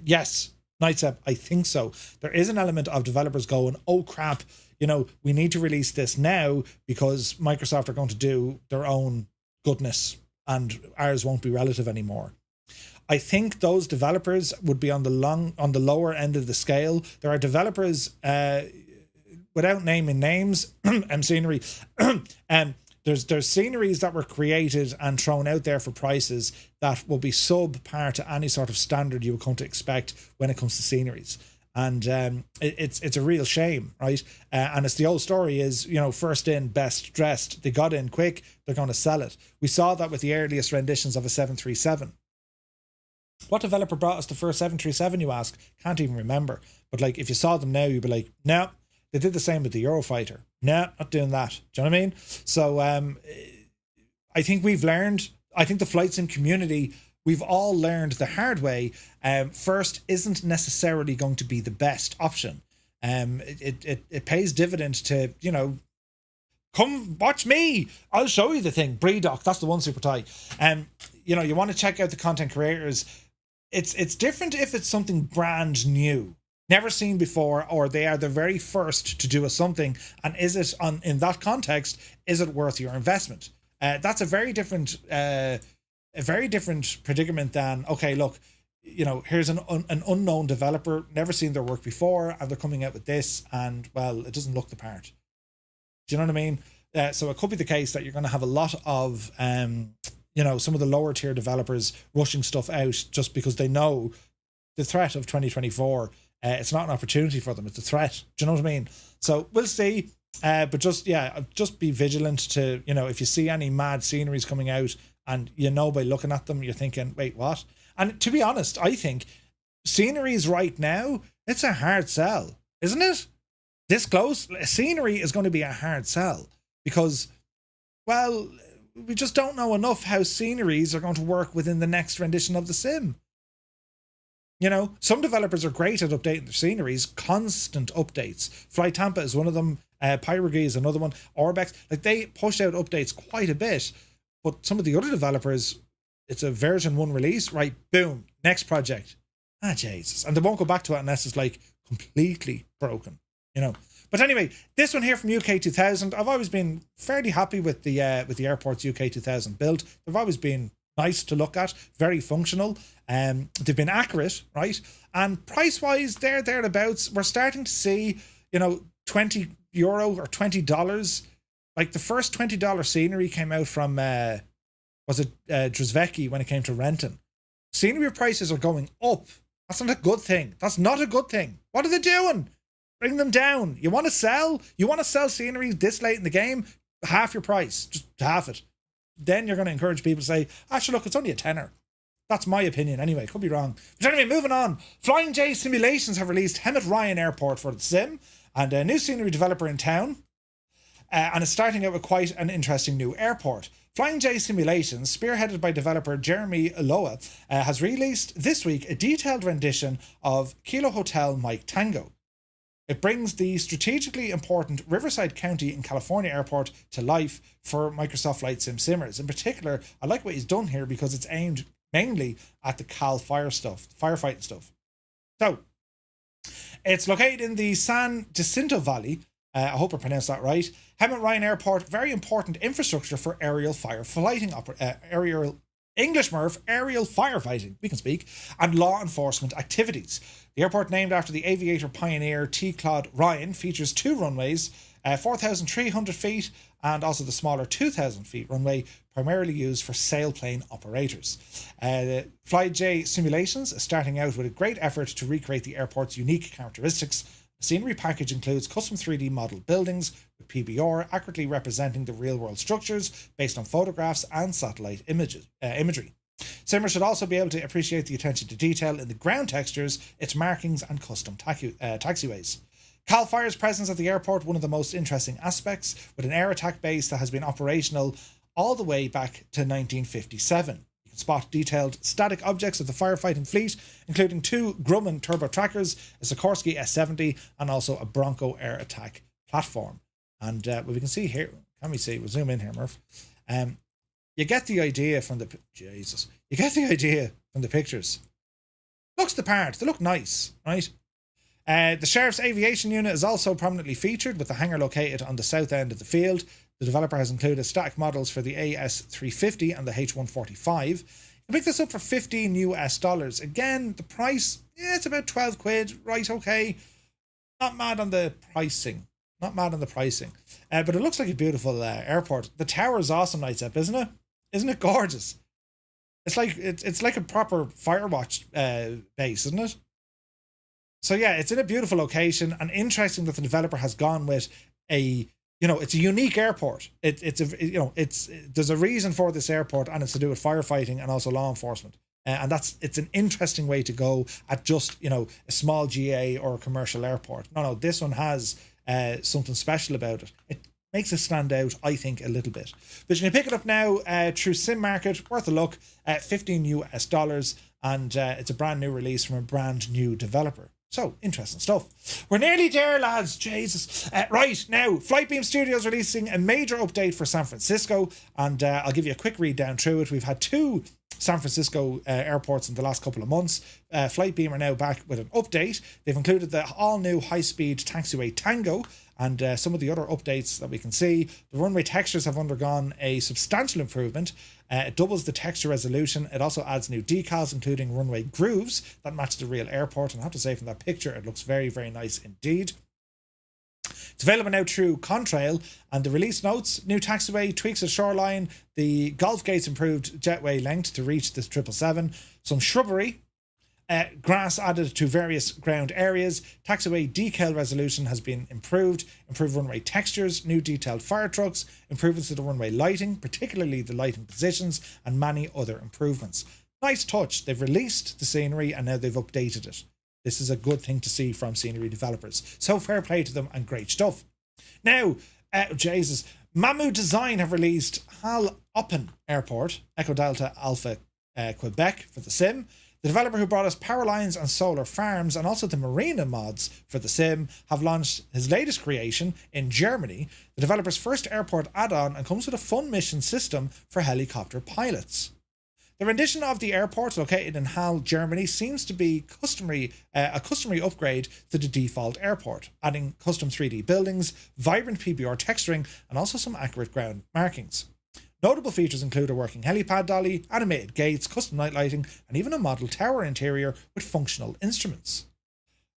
yes, Nightstep, I think so. There is an element of developers going, oh crap, you know, we need to release this now because Microsoft are going to do their own goodness and ours won't be relative anymore. I think those developers would be on the lower end of the scale. There are developers, without naming names, and scenery, there's sceneries that were created and thrown out there for prices that will be subpar to any sort of standard you would come to expect when it comes to sceneries. And it's a real shame, right? And it's the old story is, you know, first in, best dressed. They got in quick, they're going to sell it. We saw that with the earliest renditions of a 737. What developer brought us the first 737, you ask? Can't even remember. But like, if you saw them now, you'd be like, no. They did the same with the Eurofighter. No, not doing that. Do you know what I mean? So I think we've learned, I think the flight sim community, we've all learned the hard way. First isn't necessarily going to be the best option. It pays dividend to, you know, come watch me. I'll show you the thing. Breedoc, that's the one super tie. You know, you want to check out the content creators. It's different if it's something brand new, never seen before, or they are the very first to do something. And is it in that context, is it worth your investment? That's a very different predicament than, okay, look, you know, here's an unknown developer, never seen their work before, and they're coming out with this, and well, it doesn't look the part. Do you know what I mean? So it could be the case that you're going to have a lot of, you know, some of the lower tier developers rushing stuff out just because they know the threat of 2024. It's not an opportunity for them; it's a threat. Do you know what I mean? So we'll see. But just be vigilant to, you know, if you see any mad sceneries coming out, and you know by looking at them, you're thinking, wait, what? And to be honest, I think sceneries right now, it's a hard sell, isn't it? This close, scenery is going to be a hard sell because, well, we just don't know enough how sceneries are going to work within the next rendition of the sim. You know, some developers are great at updating their sceneries, constant updates. Fly Tampa is one of them. Pyrogy is another one. Orbex, like they push out updates quite a bit, but some of the other developers, it's a version 1 release, right? Boom, next project. Jesus, and they won't go back to it unless it's like completely broken. You know. But anyway, this one here from UK 2000, I've always been fairly happy with the airports UK 2000 build. They've always been nice to look at, very functional. They've been accurate, right? And price wise, thereabouts. We're starting to see, you know, €20 or $20. Like the first $20 scenery came out from Drzwecki when it came to Renton. Scenery prices are going up. That's not a good thing. That's not a good thing. What are they doing? Bring them down. You want to sell? You want to sell scenery this late in the game? Half your price. Just half it. Then you're going to encourage people to say, actually, look, it's only a tenner. That's my opinion anyway. Could be wrong. But anyway, moving on. Flying J Simulations have released Hemet Ryan Airport for the sim and a new scenery developer in town. And it's starting out with quite an interesting new airport. Flying J Simulations, spearheaded by developer Jeremy Loa, has released this week a detailed rendition of Kilo Hotel Mike Tango. It brings the strategically important Riverside County in California airport to life for Microsoft Flight Sim simmers. In particular, I like what he's done here because it's aimed mainly at the Cal Fire stuff, firefighting stuff. So, it's located in the San Jacinto Valley. I hope I pronounced that right. Hemet Ryan Airport, very important infrastructure for aerial firefighting, aerial firefighting, we can speak, and law enforcement activities. The airport, named after the aviator pioneer T. Claude Ryan, features 2 runways, 4,300 feet, and also the smaller 2,000 feet runway, primarily used for sailplane operators. Fly J Simulations is starting out with a great effort to recreate the airport's unique characteristics. The scenery package includes custom 3D model buildings with PBR accurately representing the real-world structures based on photographs and satellite imagery. Simmers should also be able to appreciate the attention to detail in the ground textures, its markings and custom taxiways. CAL FIRE's presence at the airport, one of the most interesting aspects, with an air attack base that has been operational all the way back to 1957. You can spot detailed static objects of the firefighting fleet, including 2 Grumman turbo trackers, a Sikorsky S-70, and also a Bronco air attack platform. And what we can see here, can we see? We'll zoom in here, Murph. You get the idea from the... Jesus. You get the idea from the pictures. Looks the part. They look nice, right? The Sheriff's Aviation Unit is also prominently featured, with the hangar located on the south end of the field. The developer has included static models for the AS330 and the H145. You can pick this up for $15 US. Again, the price, yeah, it's about 12 quid. Right, okay. Not mad on the pricing. Not mad on the pricing. But it looks like a beautiful airport. The tower is awesome, Nightsep, isn't it? Isn't it gorgeous? It's like a proper Firewatch base, isn't it? So yeah, it's in a beautiful location, and interesting that the developer has gone with it's a unique airport. There's a reason for this airport, and it's to do with firefighting and also law enforcement. And it's an interesting way to go at just, a small GA or a commercial airport. No, this one has something special about it. It makes it stand out, I think, a little bit. But you can pick it up now through Sim Market, worth a look, at $15 US, and it's a brand new release from a brand new developer. So, interesting stuff. We're nearly there, lads. Jesus. Right, now, Flightbeam Studios releasing a major update for San Francisco, and I'll give you a quick read down through it. We've had 2 San Francisco airports in the last couple of months. Flightbeam are now back with an update. They've included the all-new high-speed taxiway Tango, and some of the other updates that we can see. The runway textures have undergone a substantial improvement. It doubles the texture resolution. It also adds new decals, including runway grooves that match the real airport. And I have to say, from that picture, it looks very, very nice indeed. It's available now through Contrail, and the release notes: new taxiway tweaks at shoreline, the Gulf Gates improved jetway length to reach the 777, some shrubbery, grass added to various ground areas, taxiway decal resolution has been improved runway textures, new detailed fire trucks, improvements to the runway lighting, particularly the lighting positions, and many other improvements. Nice touch. They've released the scenery and now they've updated it. This is a good thing to see from scenery developers. So fair play to them and great stuff. Now, Mamu Design have released Hal Oppen Airport, Echo Delta Alpha Quebec for the sim. The developer who brought us power lines and solar farms and also the marina mods for the sim have launched his latest creation in Germany, the developer's first airport add-on, and comes with a fun mission system for helicopter pilots. The rendition of the airport located in Halle, Germany seems to be a customary upgrade to the default airport, adding custom 3D buildings, vibrant PBR texturing, and also some accurate ground markings. Notable features include a working helipad dolly, animated gates, custom night lighting, and even a model tower interior with functional instruments.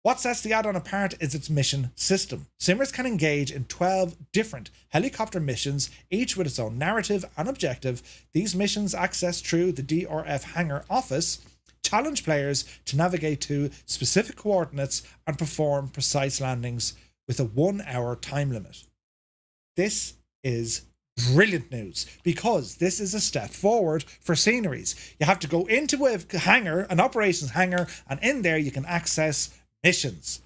What sets the add-on apart is its mission system. Simmers can engage in 12 different helicopter missions, each with its own narrative and objective. These missions, accessed through the DRF hangar office, challenge players to navigate to specific coordinates and perform precise landings with a 1-hour time limit. This is brilliant news, because this is a step forward for sceneries. You have to go into a hangar, an operations hangar, and in there you can access missions.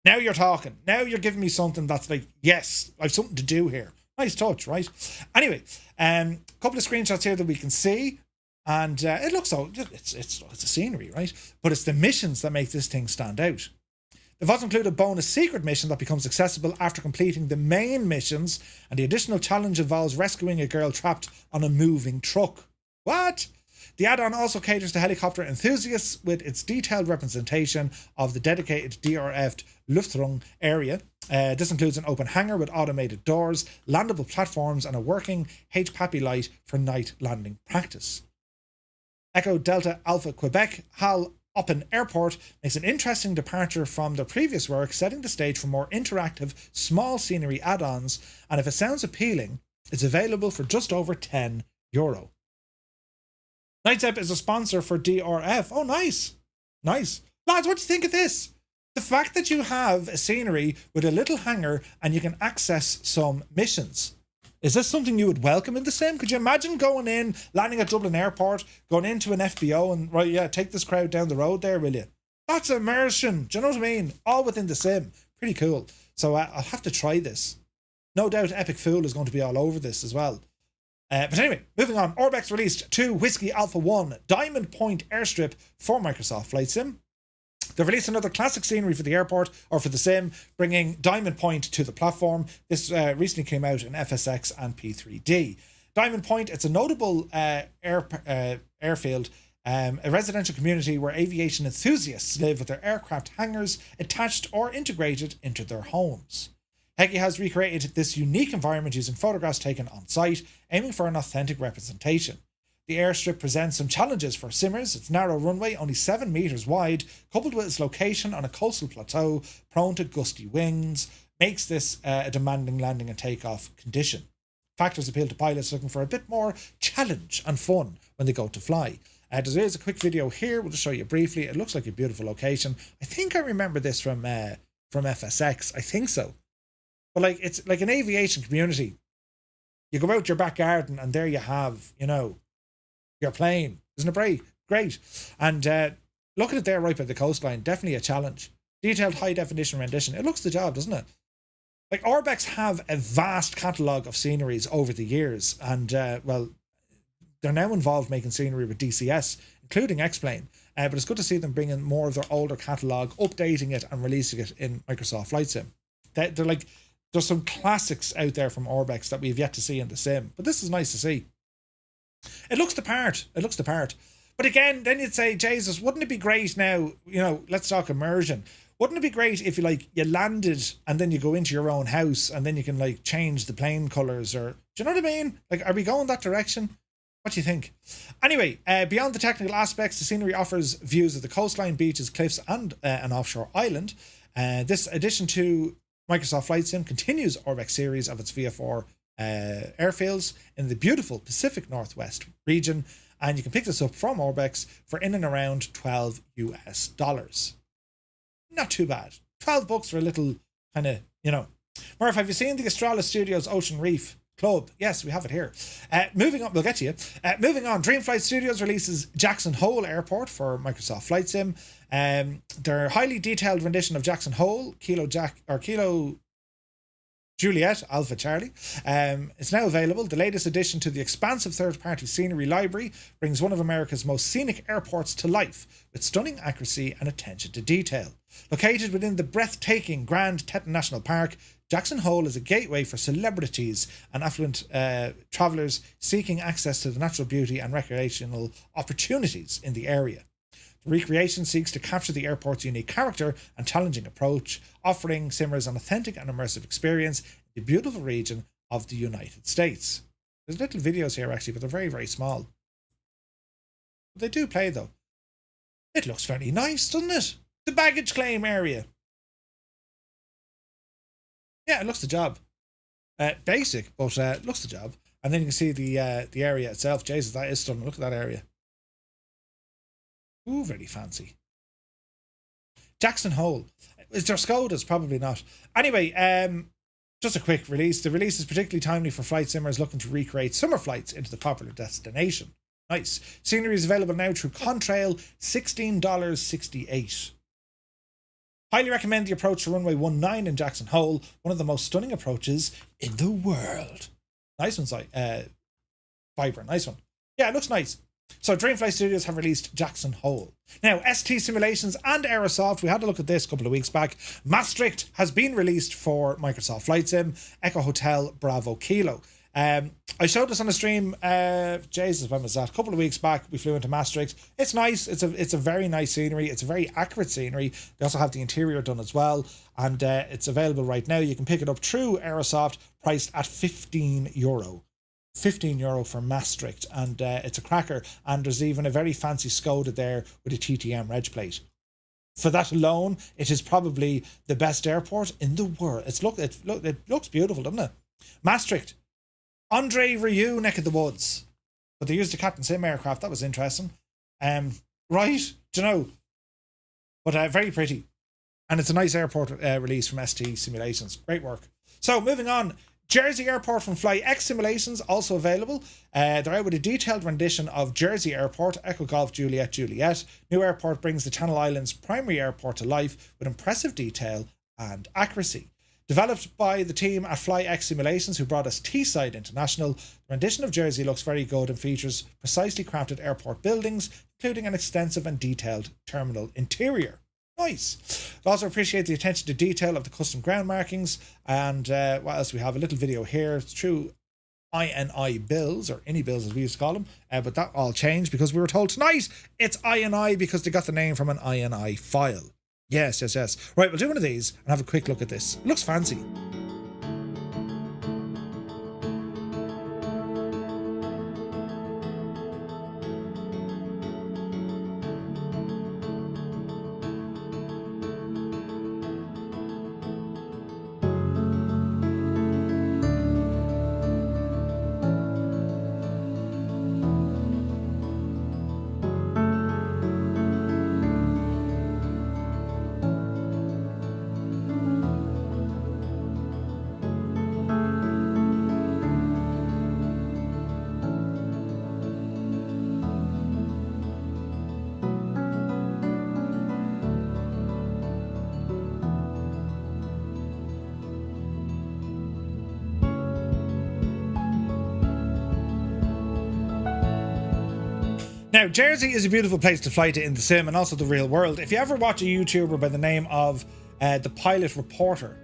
Now you're talking. Now you're giving me something that's like, yes, I've something to do here. Nice touch, right? Anyway, couple of screenshots here that we can see, and it looks so. It's a scenery, right? But it's the missions that make this thing stand out. They've also included a bonus secret mission that becomes accessible after completing the main missions, and the additional challenge involves rescuing a girl trapped on a moving truck. What? The add-on also caters to helicopter enthusiasts with its detailed representation of the dedicated DRF Luftrung area. This includes an open hangar with automated doors, landable platforms, and a working HPAPI light for night landing practice. Echo Delta Alpha Quebec Hal Oppen Airport makes an interesting departure from their previous work, setting the stage for more interactive, small scenery add-ons, and if it sounds appealing, it's available for just over €10. Nightsep is a sponsor for DRF. Oh, nice. Nice. Lads, what do you think of this? The fact that you have a scenery with a little hangar and you can access some missions. Is this something you would welcome in the sim? Could you imagine going in, landing at Dublin Airport, going into an FBO and, right, yeah, take this crowd down the road there, will you? That's immersion. Do you know what I mean? All within the sim. Pretty cool. So I'll have to try this. No doubt Epic Fool is going to be all over this as well. But anyway, moving on. Orbex released 2 Whiskey Alpha 1 Diamond Point Airstrip for Microsoft Flight Sim. They've released another classic scenery for the airport, or for the sim, bringing Diamond Point to the platform. This recently came out in FSX and P3D. Diamond Point, it's a notable airfield, a residential community where aviation enthusiasts live with their aircraft hangars attached or integrated into their homes. Heki has recreated this unique environment using photographs taken on site, aiming for an authentic representation. The airstrip presents some challenges for simmers. Its narrow runway, only 7 metres wide, coupled with its location on a coastal plateau prone to gusty winds, makes this a demanding landing and takeoff condition. Factors appeal to pilots looking for a bit more challenge and fun when they go to fly. There is a quick video here. We'll just show you briefly. It looks like a beautiful location. I think I remember this from FSX. I think so. But like, it's like an aviation community. You go out your back garden and there you have, you know, your plane. Isn't it great? And look at it there right by the coastline. Definitely a challenge. Detailed high definition rendition. It looks the job, doesn't it? Like, Orbex have a vast catalogue of sceneries over the years. And, well, they're now involved making scenery with DCS, including X-Plane. But it's good to see them bringing more of their older catalogue, updating it and releasing it in Microsoft Flight Sim. They're like, there's some classics out there from Orbex that we've yet to see in the sim. But this is nice to see. It looks the part. It looks the part. But again, then you'd say, Jesus, wouldn't it be great now, you know, let's talk immersion. Wouldn't it be great if you landed and then you go into your own house and then you can like change the plane colours, or do you know what I mean? Like, are we going that direction? What do you think? Anyway, beyond the technical aspects, the scenery offers views of the coastline, beaches, cliffs, and an offshore island. This addition to Microsoft Flight Sim continues Orbex series of its VFR airfields in the beautiful Pacific Northwest region, and you can pick this up from Orbex for in and around $12 US. Not too bad. $12 for a little kind of, you know. Murph, have you seen the Astralis Studios Ocean Reef Club? Yes, we have it here. Moving on, we'll get to you. Moving on, Dreamflight Studios releases Jackson Hole Airport for Microsoft Flight Sim. Their highly detailed rendition of Jackson Hole, Kilo Juliet, Alpha Charlie, is now available. The latest addition to the expansive third-party scenery library brings one of America's most scenic airports to life with stunning accuracy and attention to detail. Located within the breathtaking Grand Teton National Park, Jackson Hole is a gateway for celebrities and affluent travellers seeking access to the natural beauty and recreational opportunities in the area. The recreation seeks to capture the airport's unique character and challenging approach, offering simmers an authentic and immersive experience in the beautiful region of the United States. There's little videos here actually, but they're very, very small. But they do play though. It looks very nice, doesn't it? The baggage claim area. Yeah, it looks the job. Basic, but it looks the job. And then you can see the area itself. Jesus, that is stunning. Look at that area. Ooh, very fancy. Jackson Hole. Is there Skodas? Probably not. Anyway, just a quick release. The release is particularly timely for flight simmers looking to recreate summer flights into the popular destination. Nice. Scenery is available now through Contrail, $16.68. Highly recommend the approach to runway 19 in Jackson Hole, one of the most stunning approaches in the world. Nice one, Vibrant, nice one. Yeah, it looks nice. So Dreamfly Studios have released Jackson Hole. Now, ST Simulations and Aerosoft, we had a look at this a couple of weeks back. Maastricht has been released for Microsoft Flight Sim, Echo Hotel Bravo Kilo. I showed this on a stream, Jesus, when was that? A couple of weeks back, we flew into Maastricht. It's nice. It's a very nice scenery. It's a very accurate scenery. They also have the interior done as well. And it's available right now. You can pick it up through Aerosoft, priced at €15. €15 for Maastricht, and it's a cracker. And there's even a very fancy Skoda there with a TTM reg plate. For that alone, it is probably the best airport in the world. It looks beautiful, doesn't it? Maastricht, Andre Rieu neck of the woods, but they used a Captain Sim aircraft. That was interesting. Right, do you know? But very pretty, and it's a nice airport release from ST Simulations. Great work. So moving on. Jersey Airport from FlyX Simulations, also available. They're out with a detailed rendition of Jersey Airport, Echo Golf Juliet Juliet. New airport brings the Channel Islands primary airport to life with impressive detail and accuracy. Developed by the team at FlyX Simulations, who brought us Teesside International, the rendition of Jersey looks very good and features precisely crafted airport buildings, including an extensive and detailed terminal interior. Nice. I also appreciate the attention to detail of the custom ground markings. And what else? We have a little video here. It's true INI bills, or INI bills as we used to call them, but that all changed because we were told tonight it's INI because they got the name from an INI file. Yes. Right, we'll do one of these and have a quick look at this. It looks fancy. Now, Jersey is a beautiful place to fly to in the sim and also the real world. If you ever watch a YouTuber by the name of the Pilot Reporter,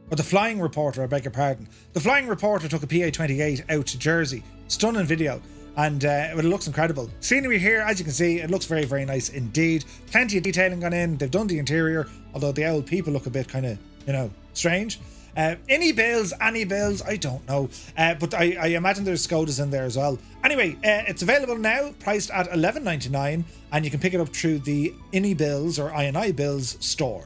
or the Flying Reporter, I beg your pardon. The Flying Reporter took a PA-28 out to Jersey. Stunning video. And it looks incredible. Scenery here, as you can see, it looks very, very nice indeed. Plenty of detailing gone in. They've done the interior, although the old people look a bit kind of, strange. Any bills, I don't know. But I imagine there's Skodas in there as well. Anyway, it's available now, priced at $11.99, and you can pick it up through the INI Bills or INI Bills store.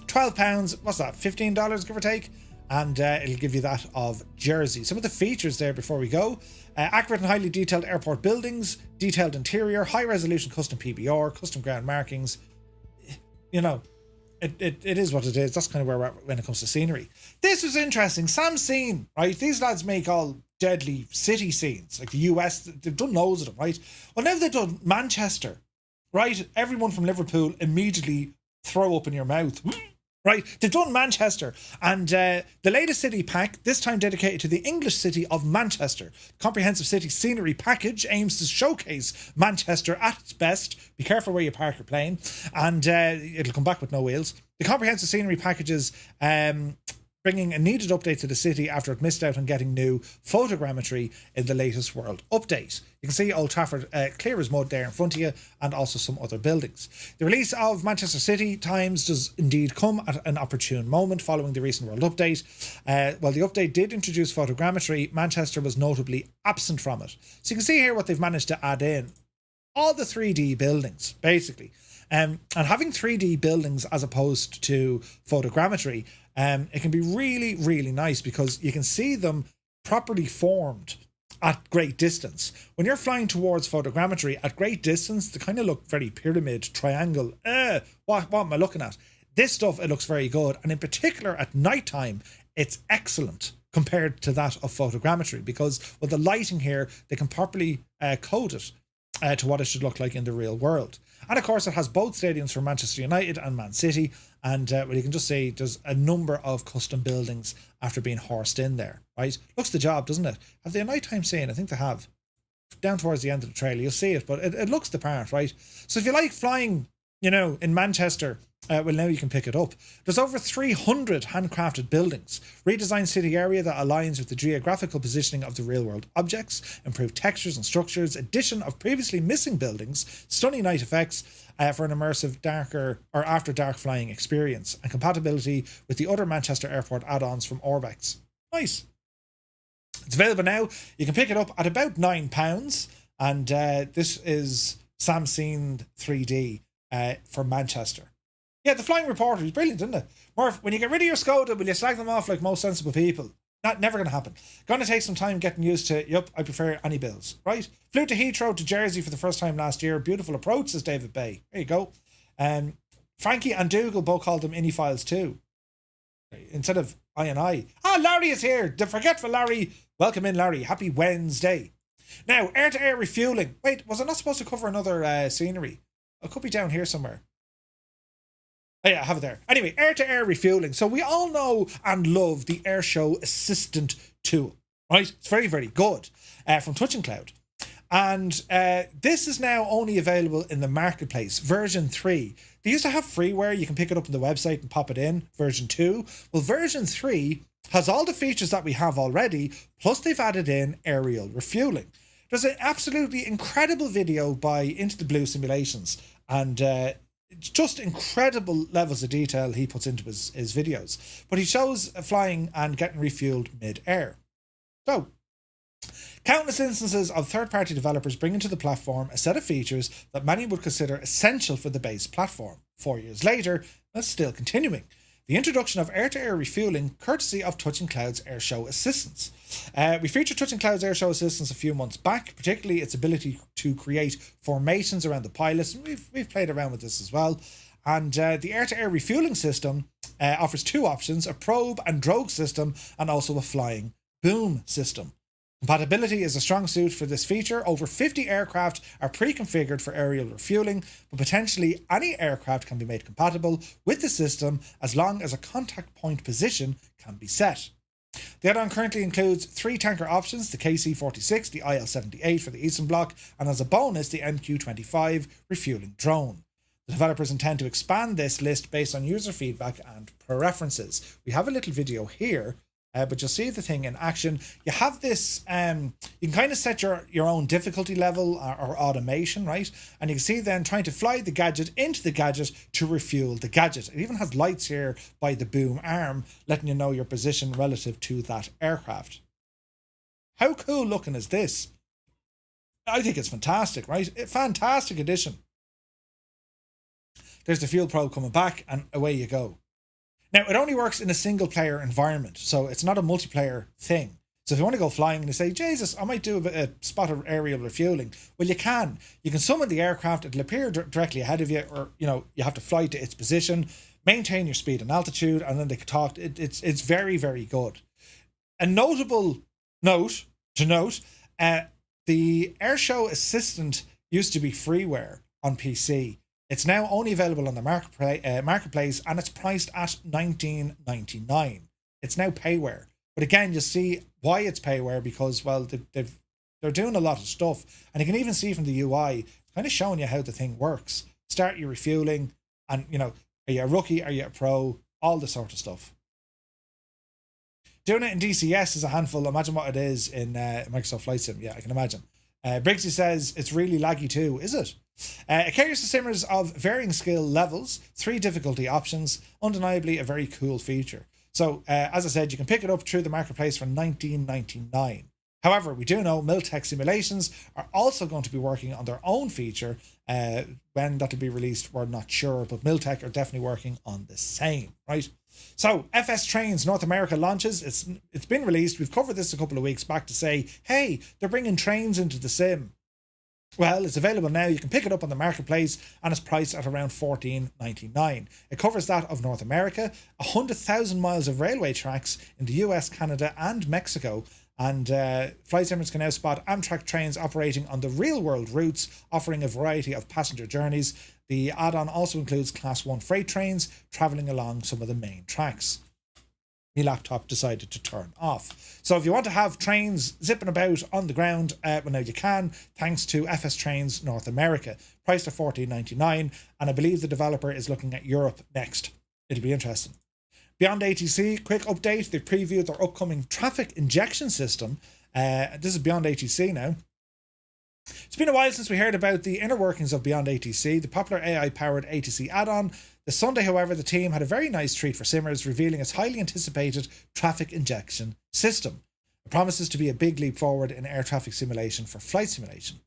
£12, what's that, $15 give or take? And it'll give you that of Jersey. Some of the features there before we go. Accurate and highly detailed airport buildings, detailed interior, high resolution custom PBR, custom ground markings. It is what it is. That's kind of where we're at when it comes to scenery. This was interesting. Sam Scene, right? These lads make all deadly city scenes, like the US. They've done loads of them, right? Well, now they've done Manchester, right? Everyone from Liverpool immediately throw up in your mouth. Right, they've done Manchester, and the latest city pack, this time dedicated to the English city of Manchester. Comprehensive city scenery package aims to showcase Manchester at its best. Be careful where you park your plane, and it'll come back with no wheels. The comprehensive scenery packages bringing a needed update to the city after it missed out on getting new photogrammetry in the latest world update. You can see Old Trafford clear as mud there in front of you, and also some other buildings. The release of Manchester City Times does indeed come at an opportune moment following the recent world update. While the update did introduce photogrammetry, Manchester was notably absent from it. So you can see here what they've managed to add in. All the 3D buildings, basically. And having 3D buildings as opposed to photogrammetry, it can be really, really nice because you can see them properly formed at great distance. When you're flying towards photogrammetry at great distance, they kind of look very pyramid, triangle. What am I looking at? This stuff, it looks very good. And in particular at nighttime, it's excellent compared to that of photogrammetry because with the lighting here, they can properly code it to what it should look like in the real world. And of course, it has both stadiums for Manchester United and Man City. And well, you can just see there's a number of custom buildings after being horsed in there, right? Looks the job, doesn't it? Have they a nighttime scene? I think they have. Down towards the end of the trailer, you'll see it, but it looks the part, right? So if you like flying, in Manchester, well, now you can pick it up. There's over 300 handcrafted buildings, redesigned city area that aligns with the geographical positioning of the real world objects, improved textures and structures, addition of previously missing buildings, stunning night effects for an immersive darker or after dark flying experience, and compatibility with the other Manchester Airport add-ons from Orbex. Nice. It's available now. You can pick it up at about £9, and this is Samsung 3D for Manchester. Yeah, the Flying Reporter is brilliant, isn't it? Murph, when you get rid of your Skoda, will you slag them off like most sensible people? Never going to happen. Going to take some time getting used to, yep, I prefer any bills, right? Flew to Heathrow to Jersey for the first time last year. Beautiful approach, says David Bay. There you go. Frankie and Dougal both called them INI files too, instead of INI. Larry is here. The forgetful Larry. Welcome in, Larry. Happy Wednesday. Now, air-to-air refueling. Wait, was I not supposed to cover another scenery? I could be down here somewhere. Oh yeah, I have it there. Anyway, air-to-air refueling. So we all know and love the Airshow Assistant tool, right? It's very, very good from Touching Cloud. And this is now only available in the marketplace, version 3. They used to have freeware. You can pick it up on the website and pop it in, version 2. Well, version 3 has all the features that we have already, plus they've added in aerial refueling. There's an absolutely incredible video by Into the Blue Simulations, and just incredible levels of detail he puts into his videos. But he shows flying and getting refueled mid-air. So, countless instances of third-party developers bringing to the platform a set of features that many would consider essential for the base platform. 4 years later, that's still continuing. The introduction of air-to-air refueling, courtesy of Touching Cloud's Airshow Assistance. We featured Touching Cloud's Airshow Assistance a few months back, particularly its ability to create formations around the pilots. We've played around with this as well. And the air-to-air refueling system offers 2 options, a probe and drogue system, and also a flying boom system. Compatibility is a strong suit for this feature. Over 50 aircraft are pre-configured for aerial refueling, but potentially any aircraft can be made compatible with the system as long as a contact point position can be set. The add-on currently includes 3 tanker options, the KC-46, the IL-78 for the Eastern Bloc, and as a bonus, the MQ-25 refueling drone. The developers intend to expand this list based on user feedback and preferences. We have a little video here. But you'll see the thing in action. You have this, you can kind of set your own difficulty level or automation, right? And you can see then trying to fly the gadget into the gadget to refuel the gadget. It even has lights here by the boom arm, letting you know your position relative to that aircraft. How cool looking is this? I think it's fantastic, right? A fantastic addition. There's the fuel probe coming back, and away you go. Now, it only works in a single player environment, so it's not a multiplayer thing. So if you want to go flying and you say, Jesus, I might do a spot of aerial refueling, well, you can. You can summon the aircraft, it'll appear directly ahead of you, or, you have to fly to its position, maintain your speed and altitude, and then they can talk. It's very, very good. A notable note, the Airshow Assistant used to be freeware on PC. It's now only available on the marketplace, and it's priced at $19.99. It's now payware. But again, you see why it's payware, because, well, they're doing a lot of stuff. And you can even see from the UI, it's kind of showing you how the thing works. Start your refueling, and, are you a rookie, are you a pro, all this sort of stuff. Doing it in DCS is a handful. Imagine what it is in Microsoft Flight Sim. Yeah, I can imagine. Briggsy says it's really laggy too, is it? It carries the simmers of varying skill levels, 3 difficulty options, undeniably a very cool feature. So, as I said, you can pick it up through the marketplace for $19.99. However, we do know Miltech Simulations are also going to be working on their own feature. When that'll be released, we're not sure, but Miltech are definitely working on the same, right? So, FS Trains North America launches. It's been released. We've covered this a couple of weeks back to say, hey, they're bringing trains into the sim. Well, it's available now. You can pick it up on the marketplace, and it's priced at around $14.99. It covers that of North America, 100,000 miles of railway tracks in the US, Canada, and Mexico. And flight simmers can now spot Amtrak trains operating on the real-world routes, offering a variety of passenger journeys. The add-on also includes Class 1 freight trains travelling along some of the main tracks. My laptop decided to turn off. So if you want to have trains zipping about on the ground, well, now you can, thanks to FS Trains North America. Priced at $14.99, and I believe the developer is looking at Europe next. It'll be interesting. Beyond ATC, quick update. They previewed their upcoming traffic injection system. This is Beyond ATC now. It's been a while since we heard about the inner workings of Beyond ATC, the popular AI-powered ATC add-on. This Sunday, however, the team had a very nice treat for simmers, revealing its highly anticipated traffic injection system. It promises to be a big leap forward in air traffic simulation for flight simulation.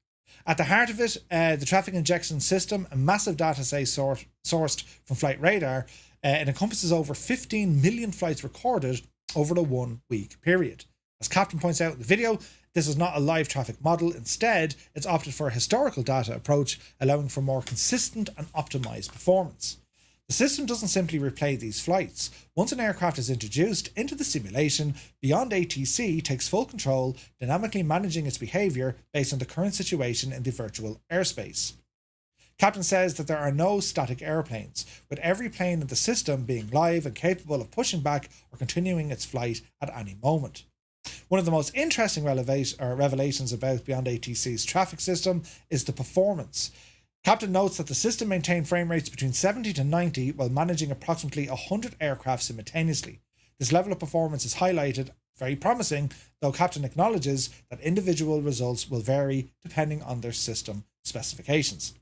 At the heart of it, the traffic injection system, a massive data set sourced from flight radar, it encompasses over 15 million flights recorded over a 1-week period. As Captain points out in the video, this is not a live traffic model. Instead, it's opted for a historical data approach, allowing for more consistent and optimized performance. The system doesn't simply replay these flights. Once an aircraft is introduced into the simulation, Beyond ATC takes full control, dynamically managing its behavior based on the current situation in the virtual airspace. Captain says that there are no static airplanes, with every plane in the system being live and capable of pushing back or continuing its flight at any moment. One of the most interesting revelations about Beyond ATC's traffic system is the performance. Captain notes that the system maintained frame rates between 70 to 90 while managing approximately 100 aircraft simultaneously. This level of performance is highlighted, very promising, though Captain acknowledges that individual results will vary depending on their system specifications.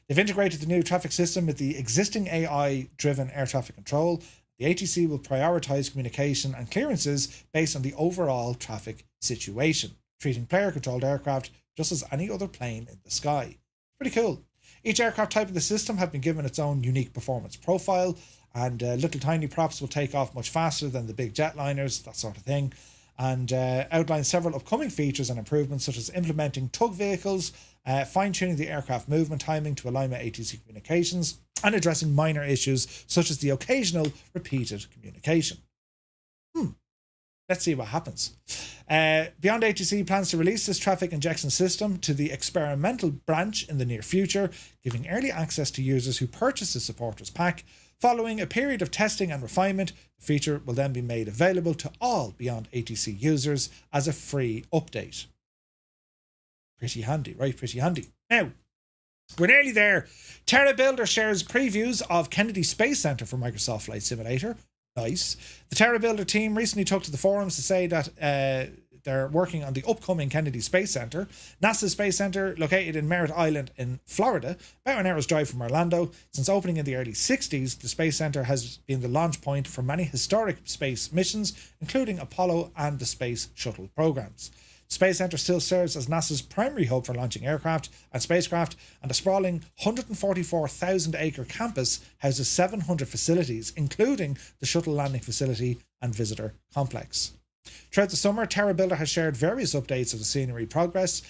They've integrated the new traffic system with the existing AI-driven air traffic control. The ATC will prioritise communication and clearances based on the overall traffic situation, treating player-controlled aircraft just as any other plane in the sky. Pretty cool. Each aircraft type in the system have been given its own unique performance profile, and little tiny props will take off much faster than the big jetliners, that sort of thing, and outline several upcoming features and improvements, such as implementing tug vehicles, fine-tuning the aircraft movement timing to align with ATC communications, and addressing minor issues such as the occasional repeated communication. Let's see what happens. Beyond ATC plans to release this traffic injection system to the experimental branch in the near future, giving early access to users who purchase the supporters pack. Following a period of testing and refinement, the feature will then be made available to all Beyond ATC users as a free update. Pretty handy, right? Pretty handy. Now, we're nearly there. TerraBuilder shares previews of Kennedy Space Center for Microsoft Flight Simulator. Nice. The TerraBuilder team recently took to the forums to say that they're working on the upcoming Kennedy Space Center. NASA's Space Center, located in Merritt Island in Florida, about an hour's drive from Orlando. Since opening in the early 60s, the Space Center has been the launch point for many historic space missions, including Apollo and the Space Shuttle programs. The Space Center still serves as NASA's primary hub for launching aircraft and spacecraft, and the sprawling 144,000-acre campus houses 700 facilities, including the shuttle landing facility and visitor complex. Throughout the summer, TerraBuilder has shared various updates of the scenery progress,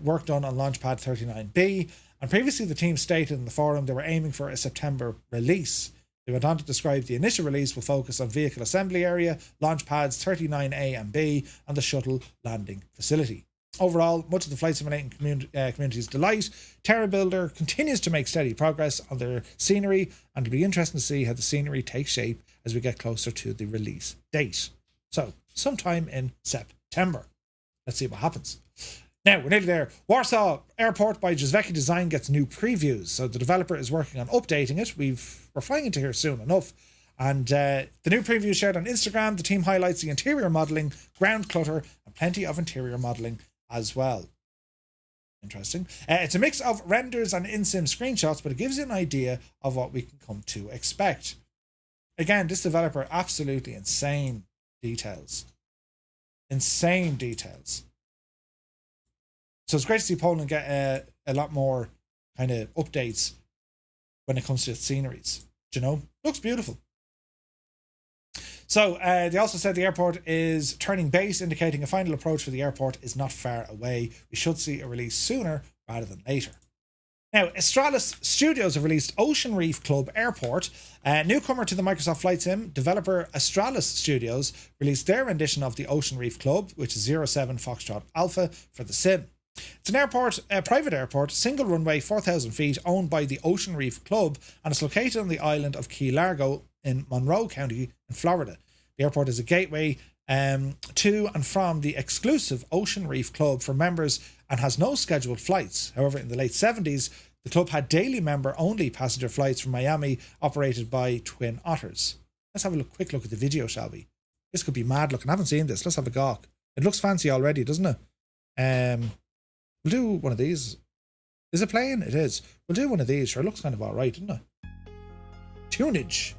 work done on Launchpad 39B, and previously the team stated in the forum they were aiming for a September release. They went on to describe the initial release will focus on vehicle assembly area, launch pads 39A and B, and the shuttle landing facility. Overall, much of the flight simulating community's delight, TerraBuilder continues to make steady progress on their scenery, and it'll be interesting to see how the scenery takes shape as we get closer to the release date. So, sometime in September. Let's see what happens. Now, we're nearly there. Warsaw Airport by Jazvecki Design gets new previews. So the developer is working on updating it. We're flying into here soon enough. And the new preview shared on Instagram. The team highlights the interior modelling, ground clutter, and plenty of interior modelling as well. Interesting. It's a mix of renders and in-sim screenshots, but it gives you an idea of what we can come to expect. Again, this developer, absolutely insane details. Insane details. So it's great to see Poland get a lot more kind of updates when it comes to its sceneries. Do you know? Looks beautiful. So they also said the airport is turning base, indicating a final approach for the airport is not far away. We should see a release sooner rather than later. Now, Astralis Studios have released Ocean Reef Club Airport. Newcomer to the Microsoft Flight Sim, developer Astralis Studios released their rendition of the Ocean Reef Club, which is 07 Foxtrot Alpha for the sim. It's an airport, a private airport, single runway, 4,000 feet, owned by the Ocean Reef Club, and it's located on the island of Key Largo in Monroe County in Florida. The airport is a gateway to and from the exclusive Ocean Reef Club for members and has no scheduled flights. However, in the late 70s, the club had daily member-only passenger flights from Miami operated by Twin Otters. Let's have a quick look at the video, shall we? This could be mad looking. I haven't seen this. Let's have a gawk. It looks fancy already, doesn't it? We'll do one of these. Is it playing? It is. We'll do one of these. Sure, it looks kind of alright, doesn't it? Tunage.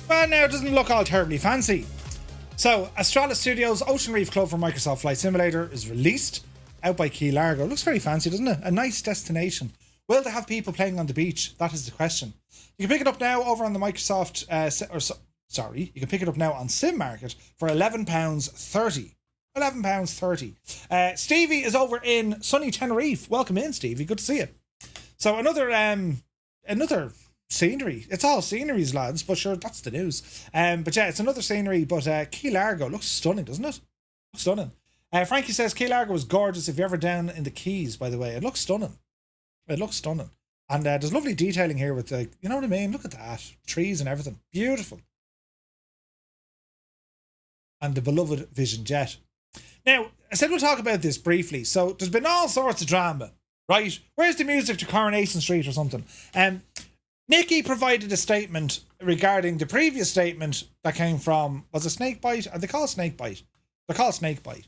Well, now it doesn't look all terribly fancy. So, Astralis Studios' Ocean Reef Club for Microsoft Flight Simulator is released out by Key Largo. Looks very fancy, doesn't it? A nice destination. Will they have people playing on the beach? That is the question. You can pick it up now over on the Microsoft, you can pick it up now on Sim Market for £11.30. £11.30. Stevie is over in sunny Tenerife. Welcome in, Stevie. Good to see you. So another scenery. It's all sceneries, lads, but sure, that's the news. But yeah, it's another scenery, but Key Largo looks stunning, doesn't it? Looks stunning. Frankie says Key Largo is gorgeous if you're ever down in the Keys, by the way. It looks stunning. It looks stunning. And there's lovely detailing here with, like, you know what I mean? Look at that. Trees and everything. Beautiful. And the beloved Vision Jet. Now, I said we'll talk about this briefly. So there's been all sorts of drama, right? Where's the music to Coronation Street or something? Nikki provided a statement regarding the previous statement that came from, was it Snakebite? Are they called Snakebite? They're called Snakebite.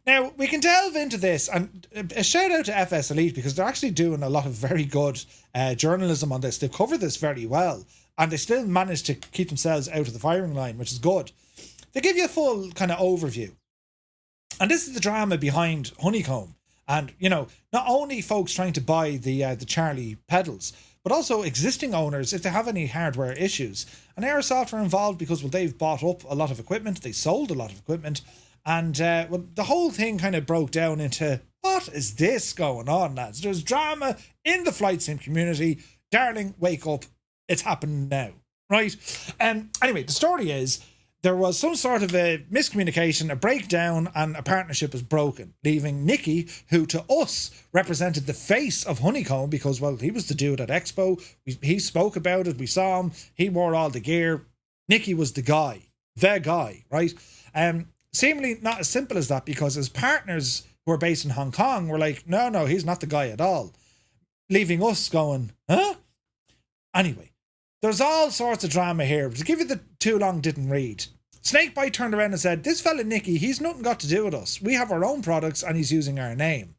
Now, we can delve into this, and a shout out to FS Elite because they're actually doing a lot of very good journalism on this. They've covered this very well, and they still managed to keep themselves out of the firing line, which is good. They give you a full kind of overview. And this is the drama behind Honeycomb. And, you know, not only folks trying to buy the Charlie pedals, but also existing owners if they have any hardware issues. And Aerosoft are involved because, well, they've bought up a lot of equipment. They sold a lot of equipment. And well, the whole thing kind of broke down into, what is this going on, lads? There's drama in the flight sim community. Darling, wake up. It's happening now, right? Anyway, the story is there was some sort of a miscommunication, a breakdown, and a partnership was broken, leaving Nicky, who to us represented the face of Honeycomb because, well, he was the dude at Expo. He spoke about it. We saw him. He wore all the gear. Nicky was the guy, right? Seemingly not as simple as that because his partners who are based in Hong Kong were like, no, he's not the guy at all. Leaving us going, huh? Anyway, there's all sorts of drama here. To give you the too long didn't read, Snakebite turned around and said, this fella Nicky, he's nothing got to do with us. We have our own products and he's using our name.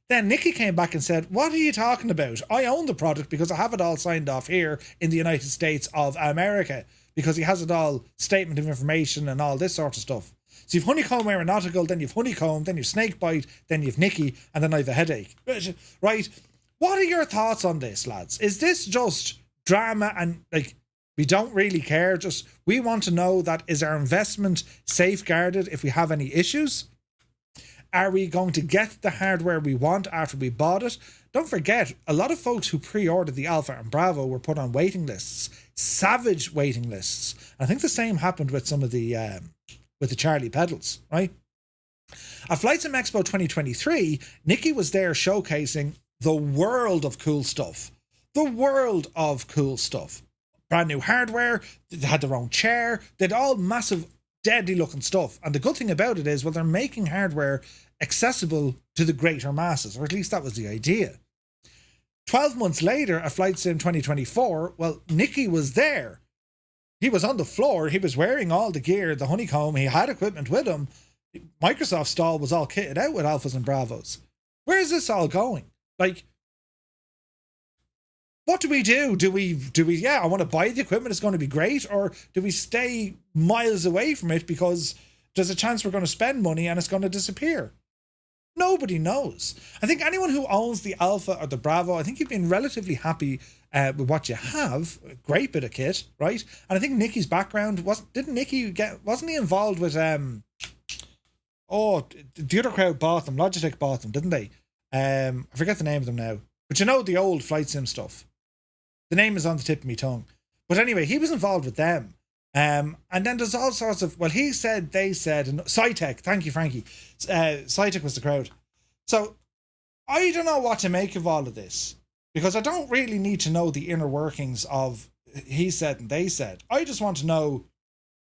Then Nicky came back and said, what are you talking about? I own the product because I have it all signed off here in the United States of America because he has it all, statement of information and all this sort of stuff. So you've Honeycomb Aeronautical, then you've Honeycomb, then you've Snakebite, then you've Nicky, and then I've a headache. Right? What are your thoughts on this, lads? Is this just drama and, like, we don't really care? Just, we want to know that is our investment safeguarded if we have any issues? Are we going to get the hardware we want after we bought it? Don't forget, a lot of folks who pre-ordered the Alpha and Bravo were put on waiting lists. Savage waiting lists. I think the same happened with some of the Charlie pedals, right? At Flight Sim Expo 2023, Nicky was there showcasing the world of cool stuff. The world of cool stuff. Brand new hardware, they had their own chair, they had all massive, deadly looking stuff. And the good thing about it is, well, they're making hardware accessible to the greater masses, or at least that was the idea. 12 months later, at Flight Sim 2024, well, Nicky was there. He was on the floor. He was wearing all the gear, the Honeycomb. He had equipment with him. Microsoft stall was all kitted out with Alphas and Bravos. Where is this all going? Like, what do we do? Do we, yeah, I want to buy the equipment. It's going to be great. Or do we stay miles away from it because there's a chance we're going to spend money and it's going to disappear? Nobody knows. I think anyone who owns the Alpha or the Bravo, I think you've been relatively happy with what you have. A great bit of kit, right? And I think Nicky's background wasn't he involved with the other crowd bought them, Logitech bought them, didn't they? I forget the name of them now. But you know the old flight sim stuff. The name is on the tip of my tongue. But anyway, he was involved with them. And then there's all sorts of, well, he said, they said, and Cytec, thank you, Frankie. Cytec was the crowd. So I don't know what to make of all of this because I don't really need to know the inner workings of he said and they said. I just want to know,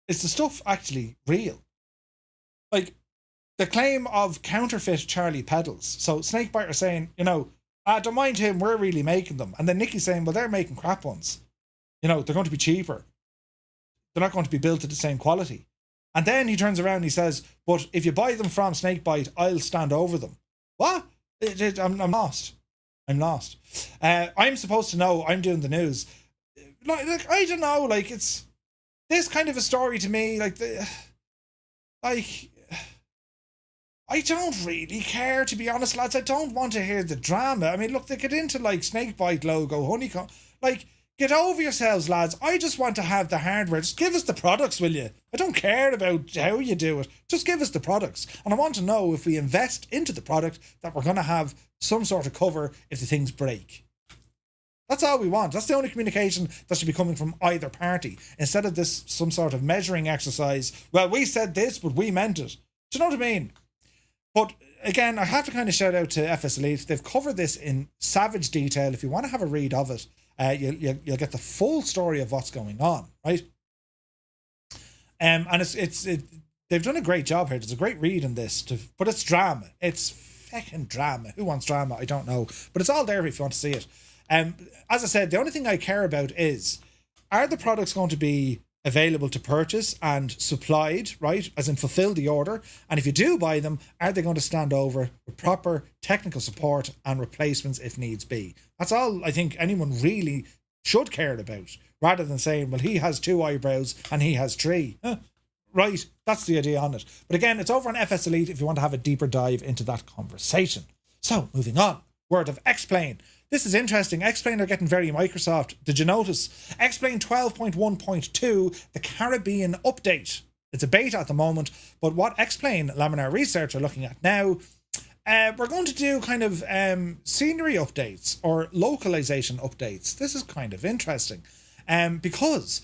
is the stuff actually real? Like the claim of counterfeit Charlie pedals. So Snakebite are saying, you know, don't mind him, we're really making them. And then Nicky's saying, well, they're making crap ones. You know, they're going to be cheaper. They're not going to be built to the same quality. And then he turns around and he says, but if you buy them from Snakebite, I'll stand over them. What? I'm lost. I'm lost. I'm supposed to know. I'm doing the news. Like I don't know. Like it's this kind of a story to me, like I don't really care, to be honest, lads. I don't want to hear the drama. I mean, look, they get into like snakebite logo, honeycomb. Like, get over yourselves, lads. I just want to have the hardware. Just give us the products, will you? I don't care about how you do it. Just give us the products. And I want to know, if we invest into the product, that we're going to have some sort of cover if the things break. That's all we want. That's the only communication that should be coming from either party. Instead of this, some sort of measuring exercise. Well, we said this, but we meant it. Do you know what I mean? But again, I have to kind of shout out to FS Elite. They've covered this in savage detail. If you want to have a read of it, you'll get the full story of what's going on, right? And they've done a great job here. There's a great read in this, but it's drama. It's fucking drama. Who wants drama? I don't know, but it's all there if you want to see it. As I said, the only thing I care about is, are the products going to be available to purchase and supplied, right? As in, fulfill the order. And if you do buy them, are they going to stand over with proper technical support and replacements if needs be? That's all I think anyone really should care about, rather than saying, well, he has 2 eyebrows and he has 3. Right, that's the idea on it. But again, it's over on FS Elite if you want to have a deeper dive into that conversation. So, moving on. Word of X-Plane. This is interesting. X-Plane are getting very Microsoft. Did you notice? X-Plane 12.1.2, the Caribbean update. It's a beta at the moment, but what X-Plane Laminar Research are looking at now, we're going to do kind of scenery updates or localization updates. This is kind of interesting because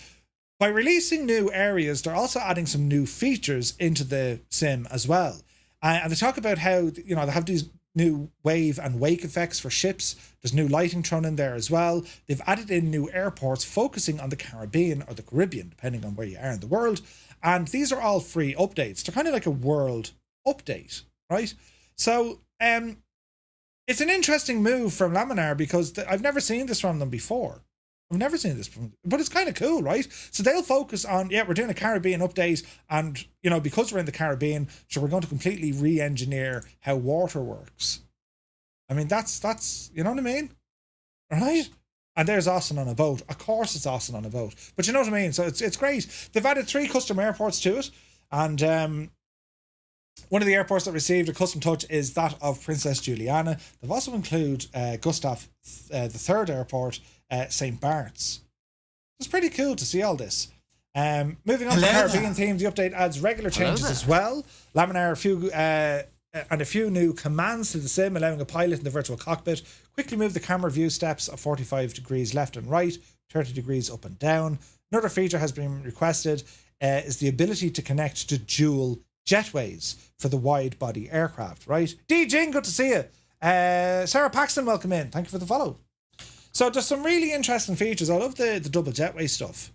by releasing new areas, they're also adding some new features into the sim as well. And they talk about how, you know, they have these new wave and wake effects for ships. There's new lighting thrown in there as well. They've added in new airports focusing on the Caribbean or the Caribbean, depending on where you are in the world. And these are all free updates. They're kind of like a world update, right? So it's an interesting move from Laminar because I've never seen this from them before. I've never seen this from, but it's kind of cool, right? So they'll focus on, yeah, we're doing a Caribbean update, and, you know, because we're in the Caribbean, so we're going to completely re-engineer how water works. I mean, that's you know what I mean? Right? And there's Austin on a boat. Of course it's Austin on a boat. But you know what I mean? So it's great. They've added 3 custom airports to it, and one of the airports that received a custom touch is that of Princess Juliana. They've also included Gustav the Third Airport, St. Bart's. It's pretty cool to see all this. Moving on to the Caribbean theme, the update adds regular changes as well. Laminar a few new commands to the sim, allowing a pilot in the virtual cockpit quickly move the camera view steps of 45 degrees left and right, 30 degrees up and down. Another feature has been requested is the ability to connect to dual jetways for the wide body aircraft, right? D Jing, good to see you. Sarah Paxton, welcome in. Thank you for the follow. So there's some really interesting features. I love the double jetway stuff,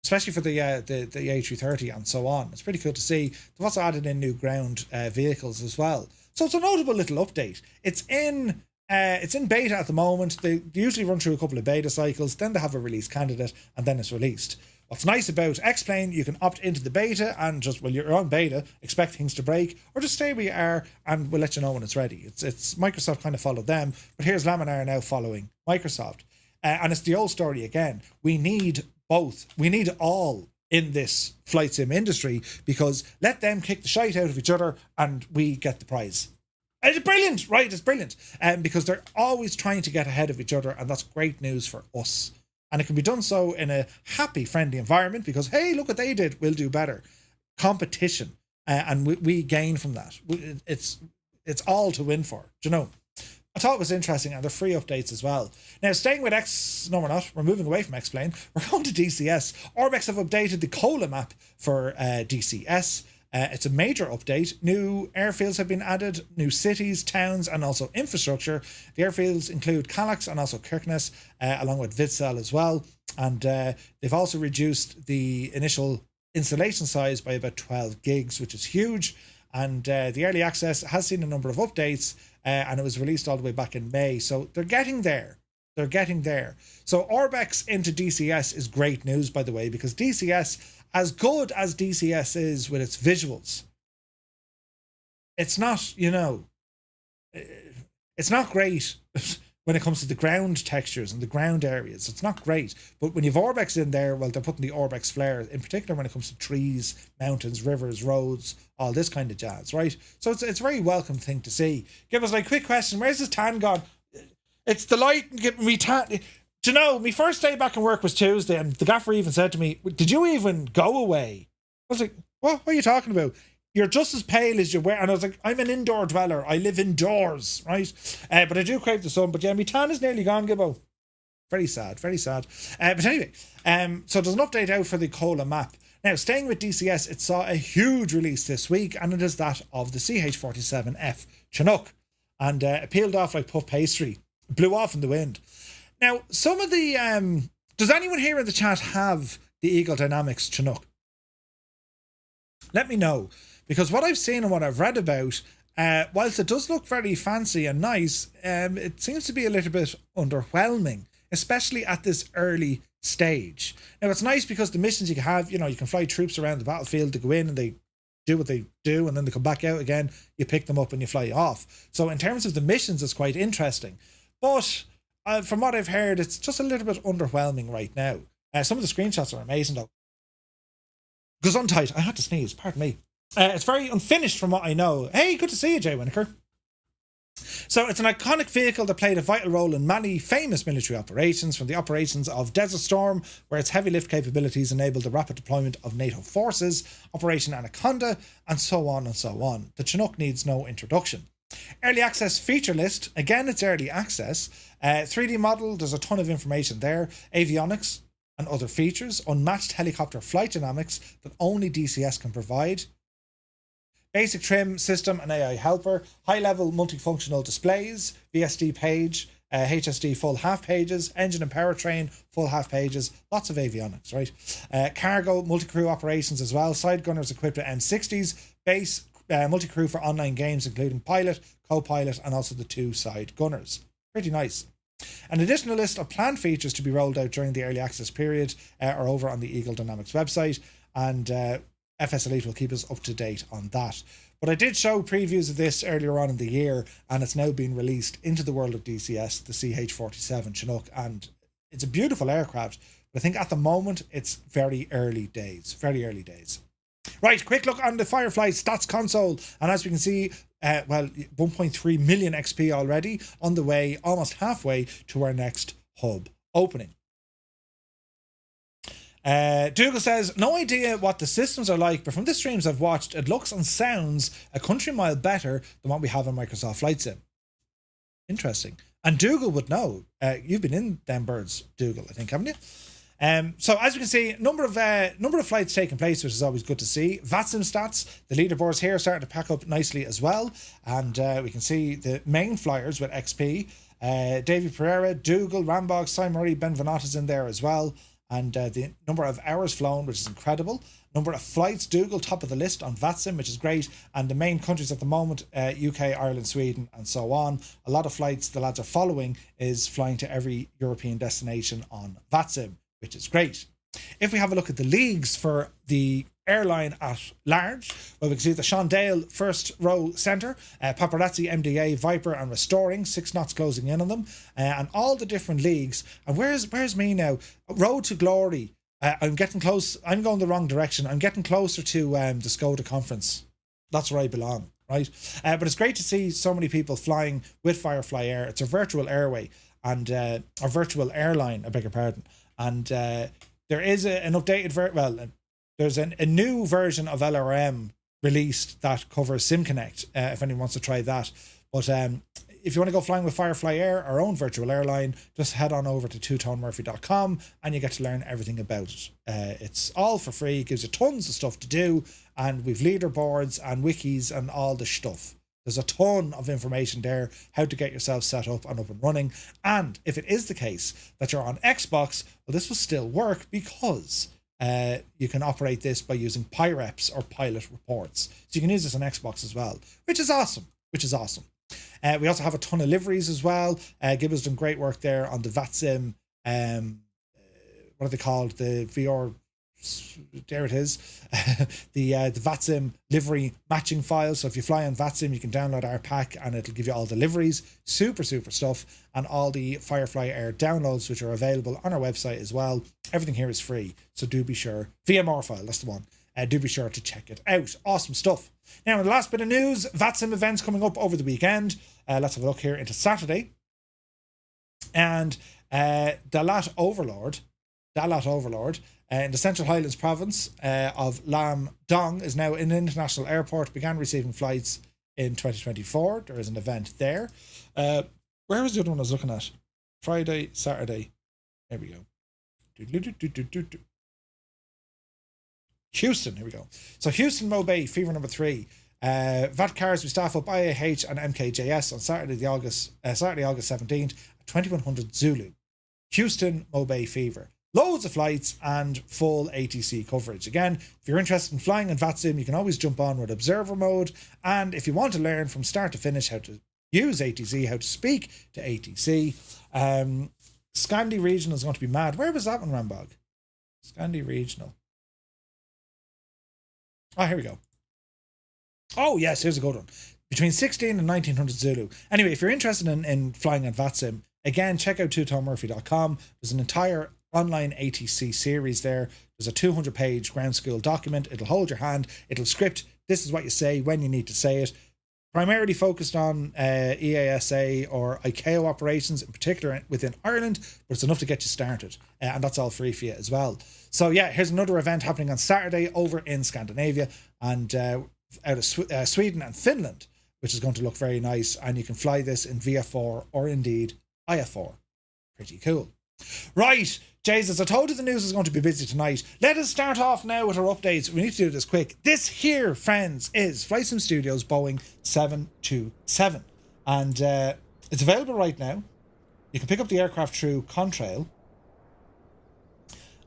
especially for the A330 and so on. It's pretty cool to see. They've also added in new ground vehicles as well. So it's a notable little update. It's in beta at the moment. They usually run through a couple of beta cycles, then they have a release candidate, and then it's released. What's nice about X-Plane, you can opt into the beta and just, well, you're on beta, expect things to break, or just stay where you are and we'll let you know when it's ready. It's Microsoft kind of followed them, but here's Laminar now following Microsoft. And it's the old story again. We need both. We need all in this flight sim industry, because let them kick the shite out of each other and we get the prize. And it's brilliant, right? It's brilliant. Because they're always trying to get ahead of each other, and that's great news for us. And it can be done so in a happy, friendly environment because, hey, look what they did, we'll do better. Competition, and we gain from that. It's all to win for, do you know? I thought it was interesting, and they're free updates as well. Now, staying with no, we're not. We're moving away from X-Plane. We're going to DCS. Orbex have updated the COLA map for DCS. It's a major update. New airfields have been added, new cities, towns, and also infrastructure. The airfields include Callax and also Kirkenes, along with Vidsel as well. And they've also reduced the initial installation size by about 12 gigs, which is huge. And the early access has seen a number of updates, and it was released all the way back in May. So they're getting there. They're getting there. So Orbex into DCS is great news, by the way, because DCS, as good as DCS is with its visuals, it's not, you know, it's not great when it comes to the ground textures and the ground areas. It's not great. But when you've Orbex in there, well, they're putting the Orbex flare, in particular when it comes to trees, mountains, rivers, roads, all this kind of jazz, right? So it's a very welcome thing to see. Give us like quick question, where's this tan gone? It's the light getting me tan. Do you know, my first day back in work was Tuesday, and the gaffer even said to me, did you even go away? I was like, what are you talking about? You're just as pale as you were. And I was like, I'm an indoor dweller. I live indoors, right? But I do crave the sun. But yeah, my tan is nearly gone, Gibbo. Very sad, very sad. But anyway, so there's an update out for the Cola map. Now, staying with DCS, it saw a huge release this week, and it is that of the CH47F Chinook. And it peeled off like puff pastry. It blew off in the wind. Now, some of the... does anyone here in the chat have the Eagle Dynamics Chinook? Let me know. Because what I've seen and what I've read about, whilst it does look very fancy and nice, it seems to be a little bit underwhelming, especially at this early stage. Now, it's nice because the missions you can have, you know, you can fly troops around the battlefield to go in and they do what they do, and then they come back out again, you pick them up and you fly off. So in terms of the missions, it's quite interesting. But from what I've heard, it's just a little bit underwhelming right now. Some of the screenshots are amazing, though. Goes on tight. I had to sneeze, pardon me. It's very unfinished from what I know. Hey, good to see you, Jay Winokur. So it's an iconic vehicle that played a vital role in many famous military operations, from the operations of Desert Storm, where its heavy lift capabilities enabled the rapid deployment of NATO forces, Operation Anaconda, and so on and so on. The Chinook needs no introduction. Early access feature list, again, it's early access. 3D model, there's a ton of information there. Avionics and other features. Unmatched helicopter flight dynamics that only DCS can provide. Basic trim system and AI helper, high-level multifunctional displays, VSD page, HSD full half pages, engine and powertrain full half pages, lots of avionics, right? Cargo, multi-crew operations as well, side gunners equipped with M60s, base multi-crew for online games including pilot, co-pilot and also the 2 side gunners. Pretty nice. An additional list of planned features to be rolled out during the early access period are over on the Eagle Dynamics website, and FS Elite will keep us up to date on that. But I did show previews of this earlier on in the year, and it's now been released into the world of DCS, the CH47 Chinook, and it's a beautiful aircraft. But I think at the moment it's very early days. Right, quick look on the FireFly stats console, and as we can see, 1.3 million XP already, on the way, almost halfway to our next hub opening. Dougal says, no idea what the systems are like, but from the streams I've watched, it looks and sounds a country mile better than what we have in Microsoft Flight Sim. Interesting. And Dougal would know. You've been in them birds, Dougal, I think, haven't you? So as we can see, number of flights taking place, which is always good to see. VATSIM stats, the leaderboards here are starting to pack up nicely as well. And we can see the main flyers with XP. Davy Pereira, Dougal, Rambog, Simon Murray, Ben Venata's in there as well. And the number of hours flown, which is incredible. Number of flights, Dougal, top of the list on VATSIM, which is great. And the main countries at the moment, UK, Ireland, Sweden, and so on. A lot of flights the lads are following is flying to every European destination on VATSIM, which is great. If we have a look at the leagues for the airline at large, well, we can see the Sean Dale first row centre, Paparazzi, MDA, Viper and Restoring, 6 knots closing in on them, and all the different leagues. And where's me now? Road to Glory. I'm getting close. I'm going the wrong direction. I'm getting closer to the Skoda conference. That's where I belong, right? But it's great to see so many people flying with FireFly Air. It's a virtual airway and a virtual airline, I beg your pardon. And there is an updated there's a new version of LRM released that covers SimConnect, if anyone wants to try that. But if you want to go flying with FireFly Air, our own virtual airline, just head on over to twotonemurphy.com and you get to learn everything about it. It's all for free, it gives you tons of stuff to do, and we've leaderboards and wikis and all the stuff. There's a ton of information there, how to get yourself set up and running. And if it is the case that you're on Xbox, well, this will still work because you can operate this by using PyReps or pilot reports. So you can use this on Xbox as well, which is awesome. We also have a ton of liveries as well. Gibba's done great work there on the VATSIM, what are they called? The VR there it is. The VATSIM livery matching file. So if you fly on VATSIM, you can download our pack and it'll give you all the liveries. Super stuff. And all the FireFly Air downloads, which are available on our website as well. Everything here is free. So do be sure. VMR file, that's the one. Do be sure to check it out. Awesome stuff. Now, in the last bit of news, VATSIM events coming up over the weekend. Let's have a look here into Saturday. And Dalat Overlord in the Central Highlands province of Lam Dong is now an international airport, began receiving flights in 2024. There is an event there. Where was the other one I was looking at? Friday, Saturday. There we go. Houston, here we go. So Houston Mobay, fever number 3. VAT cars will staff up IAH and MKJS on Saturday, August 17th at 2100 Zulu. Houston Mobay fever. Loads of flights and full ATC coverage. Again, if you're interested in flying in VATSIM, you can always jump on with observer mode. And if you want to learn from start to finish how to use ATC, how to speak to ATC, Scandi Regional is going to be mad. Where was that one, Rambog? Scandi Regional. Oh, here we go. Oh, yes, here's a good one. Between 16 and 1900 Zulu. Anyway, if you're interested in flying on VATSIM, again, check out twotomemurphy.com. There's an entire online ATC series there. There's a 200-page ground school document. It'll hold your hand. It'll script. This is what you say when you need to say it. Primarily focused on EASA or ICAO operations, in particular within Ireland, but it's enough to get you started. And that's all free for you as well. So yeah, here's another event happening on Saturday over in Scandinavia and out of Sweden and Finland, which is going to look very nice. And you can fly this in VF4 or indeed IF4. Pretty cool. Right, Jesus, I told you the news is going to be busy tonight. Let us start off now with our updates. We need to do this quick. This here, friends, is FlightSim Studios Boeing 727. And it's available right now. You can pick up the aircraft through Contrail.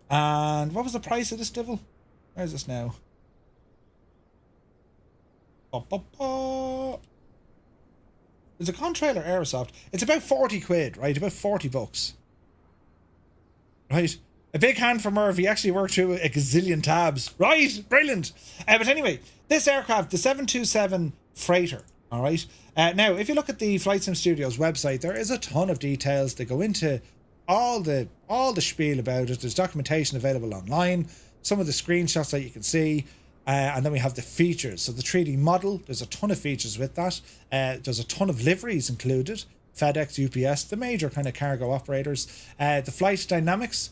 And what was the price of this devil? Where is this now? Is it Contrail or Aerosoft? It's about 40 quid, right? About 40 bucks. Right. A big hand for Merv. He actually worked through a gazillion tabs. Right. Brilliant. But anyway, this aircraft, the 727 freighter. All right. Now, if you look at the FlightSim Studios website, there is a ton of details. They go into all the spiel about it. There's documentation available online. Some of the screenshots that you can see. And then we have the features. So the 3D model, there's a ton of features with that. There's a ton of liveries included. FedEx, UPS, the major kind of cargo operators. The flight dynamics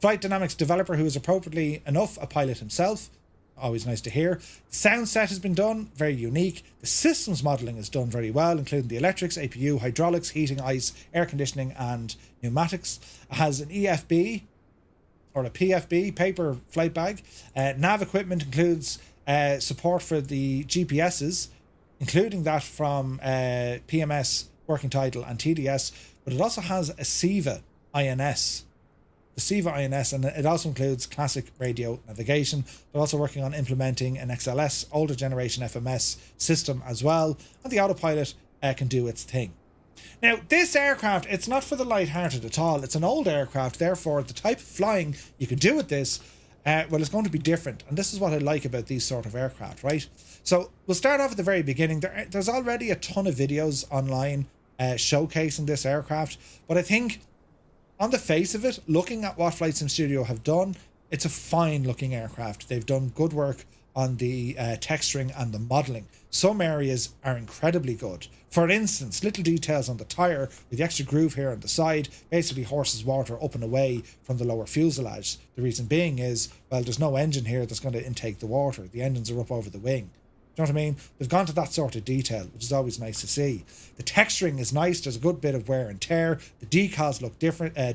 developer who is appropriately enough a pilot himself. Always nice to hear. The sound set has been done, very unique. The systems modelling is done very well, including the electrics, APU, hydraulics, heating, ice, air conditioning and pneumatics. It has an EFB or a PFB, paper flight bag. Nav equipment includes support for the GPSs, including that from PMS, working title and TDS, but it also has a SIVA INS. The SIVA INS, and it also includes classic radio navigation. They're also working on implementing an XLS, older generation FMS system as well, and the autopilot can do its thing. Now, this aircraft, it's not for the light-hearted at all. It's an old aircraft, therefore the type of flying you can do with this, well, it's going to be different. And this is what I like about these sort of aircraft, right? So we'll start off at the very beginning. There's already a ton of videos online showcasing this aircraft, but I think on the face of it, looking at what FlightSim Studio have done, it's a fine looking aircraft. They've done good work on the texturing and the modelling. Some areas are incredibly good. For instance, little details on the tyre with the extra groove here on the side basically horses water up and away from the lower fuselage. The reason being is, well, there's no engine here that's going to intake the water. The engines are up over the wing. Do you know what I mean? They've gone to that sort of detail, which is always nice to see. The texturing is nice. There's a good bit of wear and tear. The decals look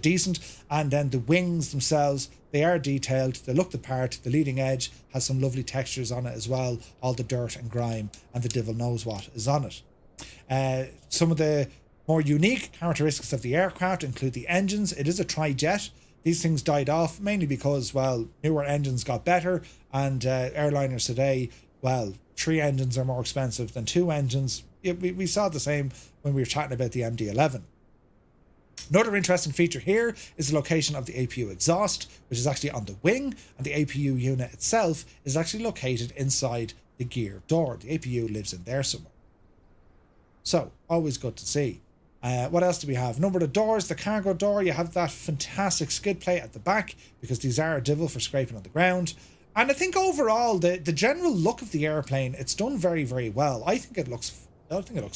decent. And then the wings themselves, they are detailed. They look the part. The leading edge has some lovely textures on it as well. All the dirt and grime and the devil knows what is on it. Some of the more unique characteristics of the aircraft include the engines. It is a tri-jet. These things died off mainly because, well, newer engines got better, and airliners today, well, 3 engines are more expensive than 2 engines. We saw the same when we were chatting about the MD-11. Another interesting feature here is the location of the APU exhaust, which is actually on the wing, and the APU unit itself is actually located inside the gear door. The APU lives in there somewhere. So, always good to see. What else do we have? Number of the doors, the cargo door, you have that fantastic skid plate at the back, because these are a divil for scraping on the ground. And I think overall, the general look of the airplane, it's done very, very well. I think it looks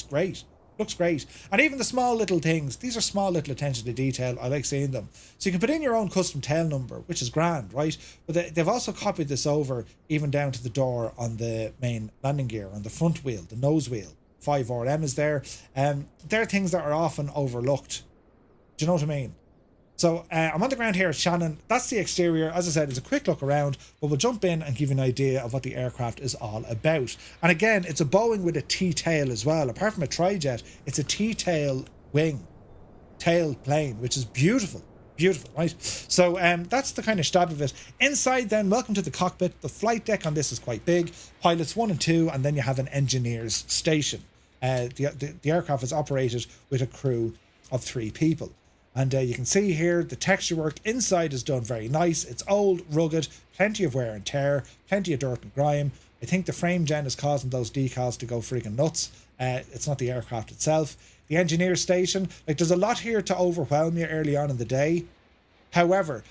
great. Looks great. And even the small little things, these are small little attention to detail. I like seeing them. So you can put in your own custom tail number, which is grand, right? But they've also copied this over even down to the door on the main landing gear, on the front wheel, the nose wheel. 5RM is there. They're things that are often overlooked. Do you know what I mean? So I'm on the ground here at Shannon. That's the exterior. As I said, it's a quick look around, but we'll jump in and give you an idea of what the aircraft is all about. And again, it's a Boeing with a T-tail as well. Apart from a tri-jet, it's a T-tail wing, tail plane, which is beautiful. Beautiful, right? So that's the kind of stab of it. Inside then, welcome to the cockpit. The flight deck on this is quite big. Pilots 1 and 2, and then you have an engineer's station. The aircraft is operated with a crew of 3 people. And you can see here the texture work inside is done very nice. It's old, rugged, plenty of wear and tear, plenty of dirt and grime. I think the frame gen is causing those decals to go freaking nuts. It's not the aircraft itself. The engineer station, like there's a lot here to overwhelm you early on in the day. However,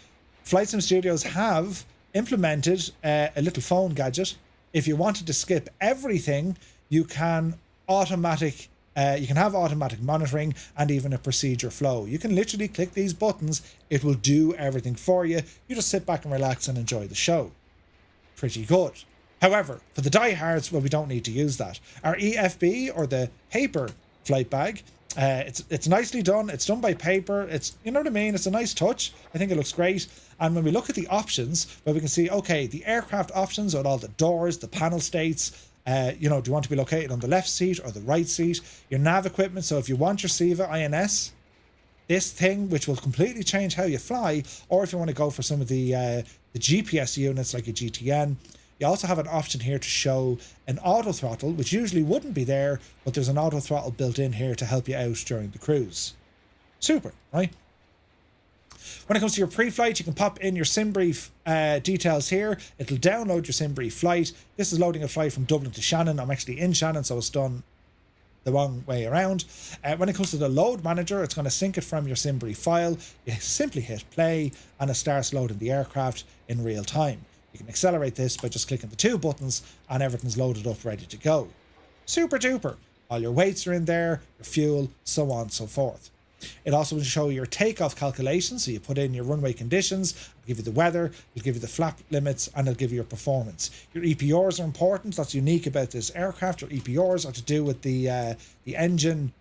Flight Sim Studios have implemented a little phone gadget. If you wanted to skip everything, you can have automatic monitoring and even a procedure flow. You can literally click these buttons. It will do everything for you. You just sit back and relax and enjoy the show. Pretty good. However, for the diehards, well, we don't need to use that. Our EFB, or the paper flight bag, it's nicely done. It's done by paper. It's, you know what I mean? It's a nice touch. I think it looks great. And when we look at the options, well, we can see, okay, the aircraft options with all the doors, the panel states, do you want to be located on the left seat or the right seat? Your nav equipment. So if you want your SIVA INS, this thing, which will completely change how you fly, or if you want to go for some of the GPS units like a GTN, you also have an option here to show an auto throttle, which usually wouldn't be there, but there's an auto throttle built in here to help you out during the cruise. Super, right? When it comes to your pre-flight, you can pop in your sim brief details here. It'll download your sim brief flight. This is loading a flight from Dublin to Shannon. I'm actually in Shannon, so it's done the wrong way around. When it comes to the load manager, it's going to sync it from your sim brief file. You simply hit play and it starts loading the aircraft in real time. You can accelerate this by just clicking the 2 buttons and everything's loaded up, ready to go. Super duper. All your weights are in there, your fuel, so on and so forth. It also will show your takeoff calculations, so you put in your runway conditions, it'll give you the weather, it'll give you the flap limits, and it'll give you your performance. Your EPRs are important. That's unique about this aircraft. Your EPRs are to do with the engine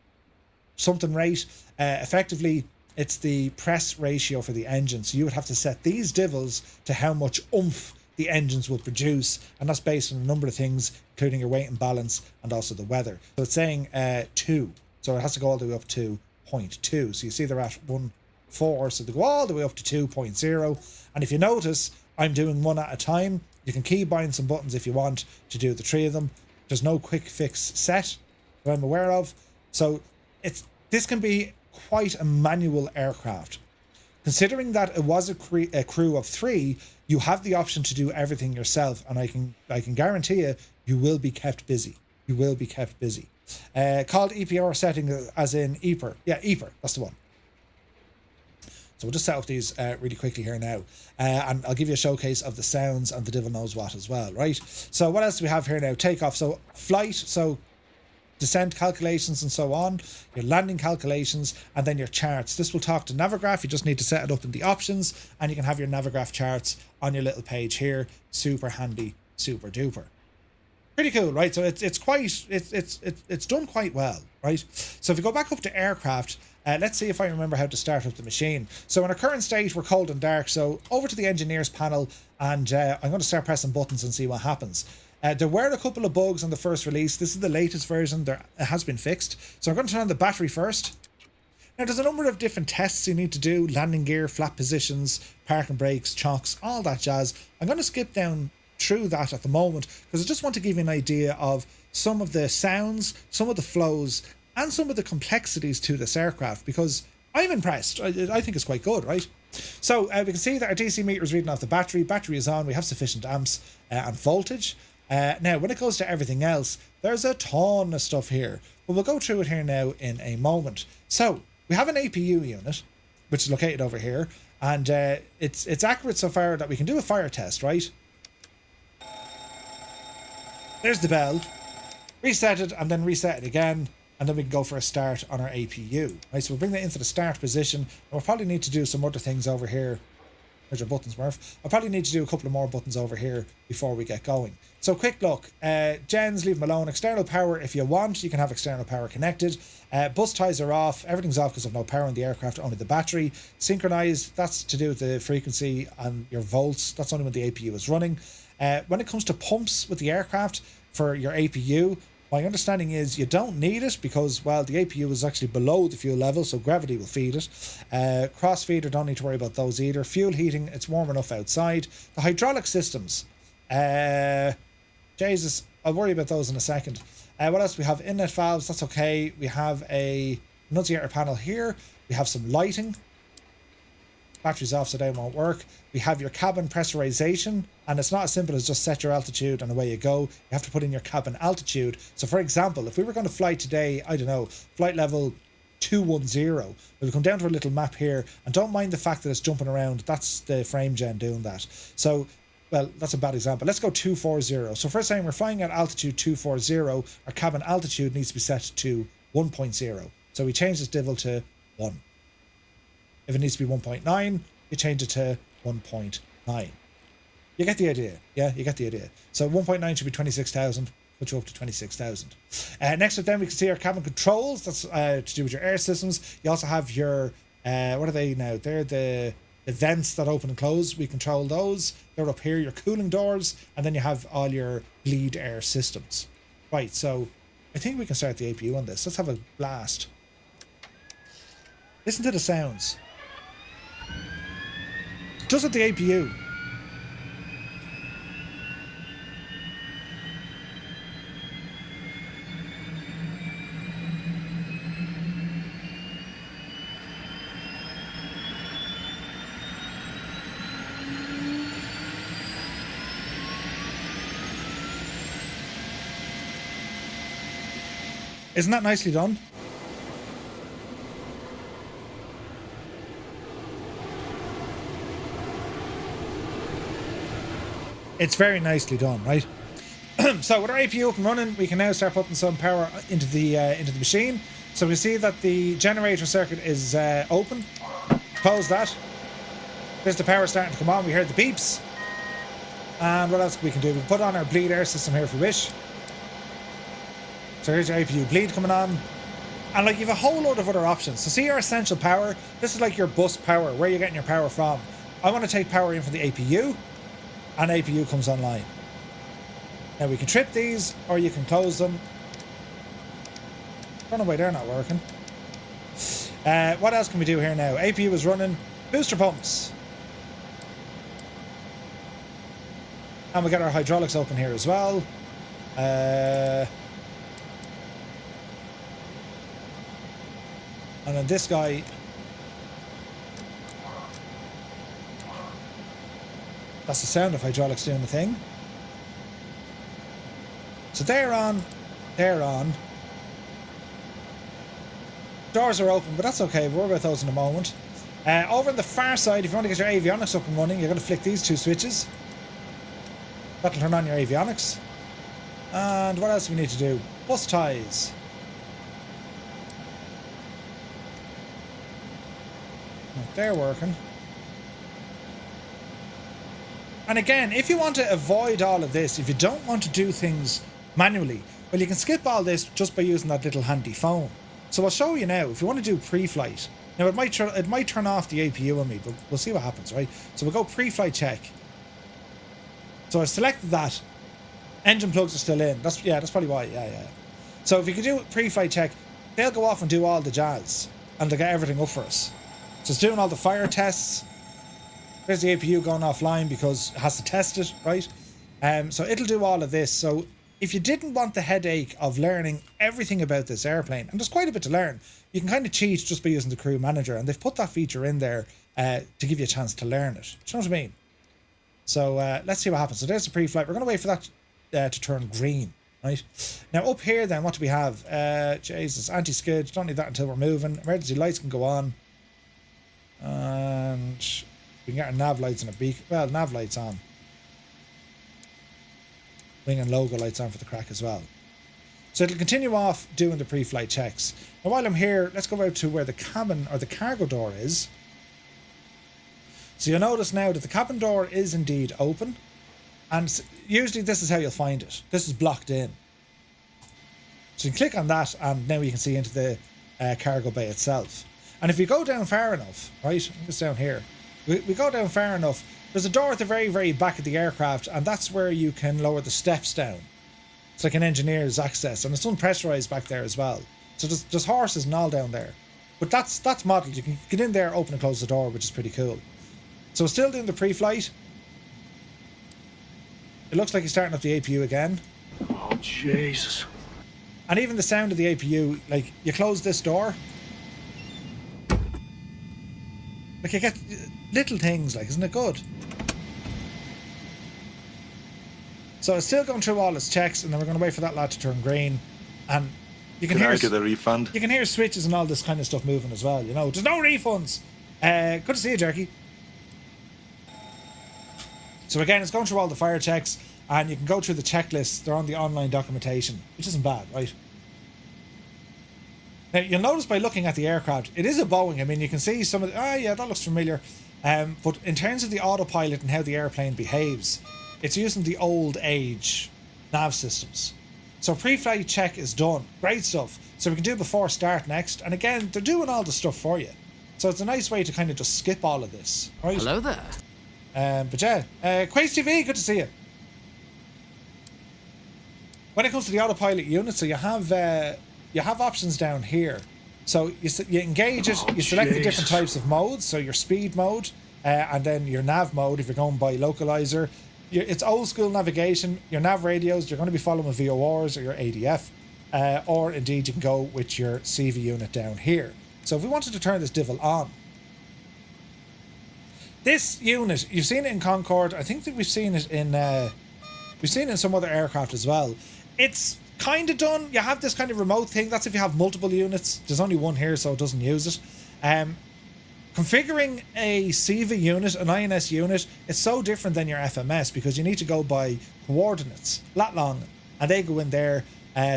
something rate. Effectively, it's the press ratio for the engine. So you would have to set these divils to how much oomph the engines will produce, and that's based on a number of things, including your weight and balance and also the weather. So it's saying 2, so it has to go all the way up to 0.2. So you see they're at 1.4, so they go all the way up to 2.0. And if you notice, I'm doing one at a time. You can key bind some buttons if you want to do the 3 of them. There's no quick fix set that I'm aware of. So this can be quite a manual aircraft. Considering that it was a crew of 3, you have the option to do everything yourself, and I can guarantee you will be kept busy. You will be kept busy. Called EPR setting as in EPR. Yeah, EPR, that's the one. So we'll just set up these really quickly here now. And I'll give you a showcase of the sounds and the devil knows what as well, right? So what else do we have here now? Takeoff. So flight, so descent calculations and so on, your landing calculations, and then your charts. This will talk to Navigraph. You just need to set it up in the options, and you can have your Navigraph charts on your little page here. Super handy, super duper. Pretty cool, right? So it's done quite well, right? So if you go back up to aircraft, let's see if I remember how to start up the machine. So in our current state, we're cold and dark. So over to the engineers panel, and I'm going to start pressing buttons and see what happens. There were a couple of bugs on the first release. This is the latest version. It has been fixed. So I'm going to turn on the battery first. Now there's a number of different tests you need to do: landing gear, flap positions, parking brakes, chocks, all that jazz. I'm going to skip down through that at the moment because I just want to give you an idea of some of the sounds, some of the flows, and some of the complexities to this aircraft, because I'm impressed. I think it's quite good, right? So we can see that our DC meter is reading off the battery. Battery is on. We have sufficient amps and voltage. Now, when it goes to everything else, there's a ton of stuff here. But we'll go through it here now in a moment. So we have an APU unit, which is located over here. And it's accurate so far that we can do a fire test, right? There's the bell. Reset it and then reset it again. And then we can go for a start on our APU. Right, so we'll bring that into the start position. And we'll probably need to do some other things over here. There's your buttons, Murph. I'll probably need to do a couple of more buttons over here before we get going. So quick look. Gens, leave them alone. External power, if you want, you can have external power connected. Bus ties are off. Everything's off because of no power in the aircraft, only the battery. Synchronized, that's to do with the frequency and your volts. That's only when the APU is running. When it comes to pumps with the aircraft for your APU, my understanding is you don't need it because, well, the APU is actually below the fuel level, so gravity will feed it. Cross feeder, don't need to worry about those either. Fuel heating, it's warm enough outside. The hydraulic systems, Jesus, I'll worry about those in a second. What else? We have inlet valves, that's okay. We have a annunciator panel here. We have some lighting. Batteries off, so they won't work. We have your cabin pressurization, and it's not as simple as just set your altitude and away you go. You have to put in your cabin altitude. So for example, if we were going to fly today, I don't know, flight level 210, we'll come down to a little map here, and don't mind the fact that it's jumping around. That's the frame gen doing that. So, well, that's a bad example. Let's go 240. So first time we're flying at altitude 240, our cabin altitude needs to be set to 1.0. So we change this divel to 1. If it needs to be 1.9, you change it to 1.9. You get the idea. Yeah, you get the idea. So 1.9 should be 26,000. Put you up to 26,000. Next up then, we can see our cabin controls. That's to do with your air systems. You also have your, what are they now? They're the vents that open and close. We control those. They're up here, your cooling doors. And then you have all your bleed air systems. Right, so I think we can start the APU on this. Let's have a blast. Listen to the sounds. Just at the APU. Isn't that nicely done? It's very nicely done, right? So with our APU up and running, we can now start putting some power into the machine. So we see that the generator circuit is open. Close that. There's the power starting to come on. We heard the beeps. And what else we can do? We can put on our bleed air system here if we wish. So here's your APU bleed coming on. And like you have a whole load of other options. So see your essential power. This is like your bus power, where you're getting your power from. I want to take power in from the APU. And APU comes online. Now we can trip these, or you can close them. Don't know why they're not working. What else can we do here now? APU is running. Booster pumps. And we got our hydraulics open here as well. And then this guy. That's the sound of hydraulics doing the thing. So they're on. They're on. Doors are open, but that's okay. We'll worry about those in a moment. Over on the far side, if you want to get your avionics up and running, you're going to flick these two switches. That'll turn on your avionics. And what else do we need to do? Bus ties. They're working. And again, if you want to avoid all of this, if you don't want to do things manually, well, you can skip all this just by using that little handy phone. So I'll show you now. If you want to do pre-flight, now it might turn off the APU on me, but we'll see what happens, right? So we'll go pre-flight check. So I've selected that. Engine plugs are still in. That's probably why. Yeah. So if you can do pre-flight check, they'll go off and do all the jazz, and they'll get everything up for us. So it's doing all the fire tests. There's the APU going offline because it has to test it, right? So it'll do all of this. So if you didn't want the headache of learning everything about this airplane, and there's quite a bit to learn, you can kind of cheat just by using the crew manager, and they've put that feature in there to give you a chance to learn it. Do you know what I mean? So let's see what happens. So there's the pre-flight. We're going to wait for that to turn green, right? Now up here then, what do we have? Jesus, anti-skid. Don't need that until we're moving. Emergency lights can go on. And we can get our nav lights and a beacon. Well, nav lights on. Wing and logo lights on for the crack as well. So it'll continue off doing the pre-flight checks. Now while I'm here, let's go out to where the cabin or the cargo door is. So you'll notice now that the cabin door is indeed open. And usually this is how you'll find it. This is blocked in. So you can click on that and now you can see into the cargo bay itself. And if you go down far enough, right, just down here, we go down far enough, there's a door at the very, very back of the aircraft, and that's where you can lower the steps down. It's like an engineer's access, and it's unpressurized back there as well. So there's horses and all down there. But that's modelled. You can get in there, open and close the door, which is pretty cool. So we're still doing the pre-flight. It looks like he's starting up the APU again. Oh, Jesus. And even the sound of the APU, like, you close this door. Like, you get little things, like, isn't it good? So it's still going through all its checks, and then we're going to wait for that lad to turn green. And you can hear... I get a refund? You can hear switches and all this kind of stuff moving as well, you know. There's no refunds. Good to see you, Jerky. So again, it's going through all the fire checks, and you can go through the checklists. They're on the online documentation, which isn't bad, right? Now, you'll notice by looking at the aircraft, it is a Boeing. I mean, you can see some of the... Oh, yeah, that looks familiar. But in terms of the autopilot and how the airplane behaves, it's using the old age nav systems. So pre-flight check is done. Great stuff. So we can do before start next. And again, they're doing all the stuff for you. So it's a nice way to kind of just skip all of this. Right? Hello there. But yeah, Quace TV, good to see you. When it comes to the autopilot unit, so you have options down here. So you engage it, you select the different types of modes. So your speed mode, and then your nav mode if you're going by localizer. It's old school navigation. Your nav radios, you're going to be following VORs or your ADF, or indeed you can go with your CV unit down here. So if we wanted to turn this divel on, this unit, you've seen it in Concorde. I think that we've seen it in some other aircraft as well. It's kind of done. You have this kind of remote thing. That's if you have multiple units. There's only one here, so it doesn't use it. Configuring a CV unit, an INS unit, it's so different than your FMS because you need to go by coordinates, lat long, and they go in there.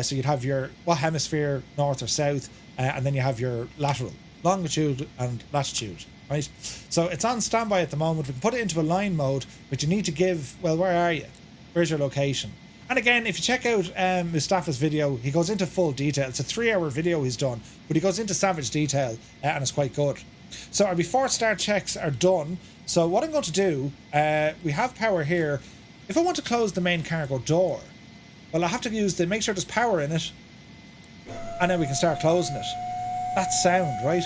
So you'd have your what hemisphere, north or south, and then you have your lateral, longitude and latitude, right? So it's on standby at the moment. We can put it into a line mode, but you need to give, well, where are you? Where's your location? And again, if you check out Mustafa's video, he goes into full detail. It's a 3-hour video he's done, but he goes into savage detail, and it's quite good. So our before start checks are done. So what I'm going to do, we have power here. If I want to close the main cargo door, well, I have to make sure there's power in it, and then we can start closing it. That's sound, right?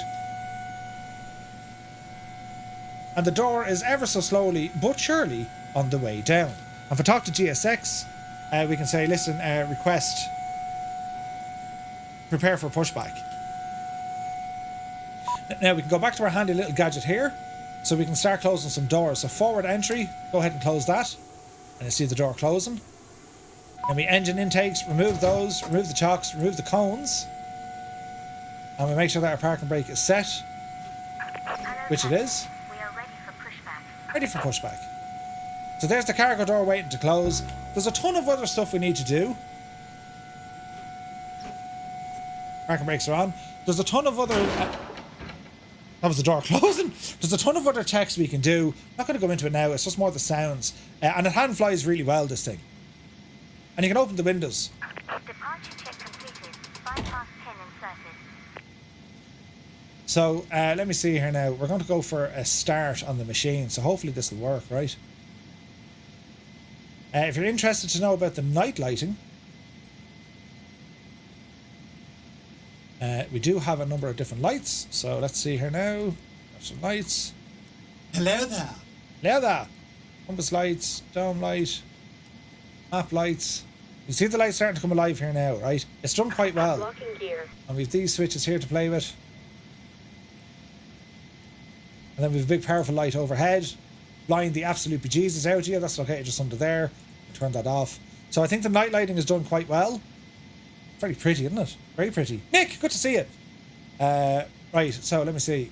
And the door is ever so slowly, but surely, on the way down. And if I talk to GSX, we can say, listen, request, prepare for pushback. Now we can go back to our handy little gadget here, so we can start closing some doors. So forward entry, go ahead and close that, and you see the door closing. Then we engine intakes, remove those, remove the chocks, remove the cones, and we make sure that our parking brake is set, which it is. We are ready for pushback. Ready for pushback. So there's the cargo door waiting to close. There's a ton of other stuff we need to do. Parking brakes are on. There's a ton of other... that was the door closing. There's a ton of other checks we can do. I'm not going to go into it now. It's just more the sounds. And it hand flies really well, this thing. And you can open the windows. Departure check completed. Bypass pin inserted. So let me see here now. We're going to go for a start on the machine. So hopefully this will work, right? If you're interested to know about the night lighting, we do have a number of different lights. So let's see here now. There's some lights. Hello there. Hello there. Compass lights, dome light, map lights. You see the light starting to come alive here now, right? It's done quite well. Locking gear. And we've these switches here to play with. And then we've a big powerful light overhead. Blind the absolute bejesus out of you. That's okay, just under there. Turn that off. So I think the night lighting is done quite well. Very pretty, isn't it? Very pretty. Nick, good to see you. Right, so let me see.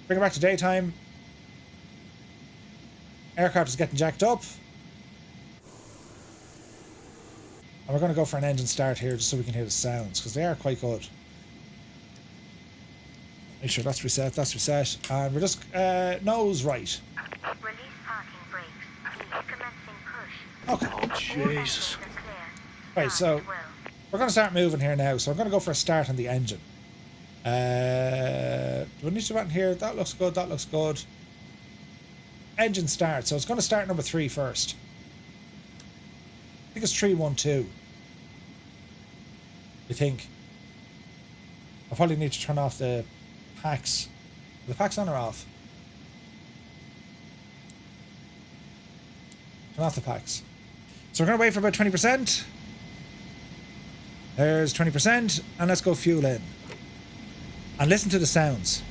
Bring it back to daytime. Aircraft is getting jacked up. And we're going to go for an engine start here just so we can hear the sounds, because they are quite good. Make sure that's reset, And we're just nose right. Release parking brakes. Commencing push. Okay. Oh, Jesus. Right, so we're going to start moving here now. So I'm going to go for a start on the engine. Do we need to run here? That looks good, that looks good. Engine start. So it's going to start number 3 first. I think it's 312. I think. I probably need to turn off the packs. Are the packs on or off? Turn off the packs. So we're going to wait for about 20%. There's 20%. And let's go fuel in. And listen to the sounds.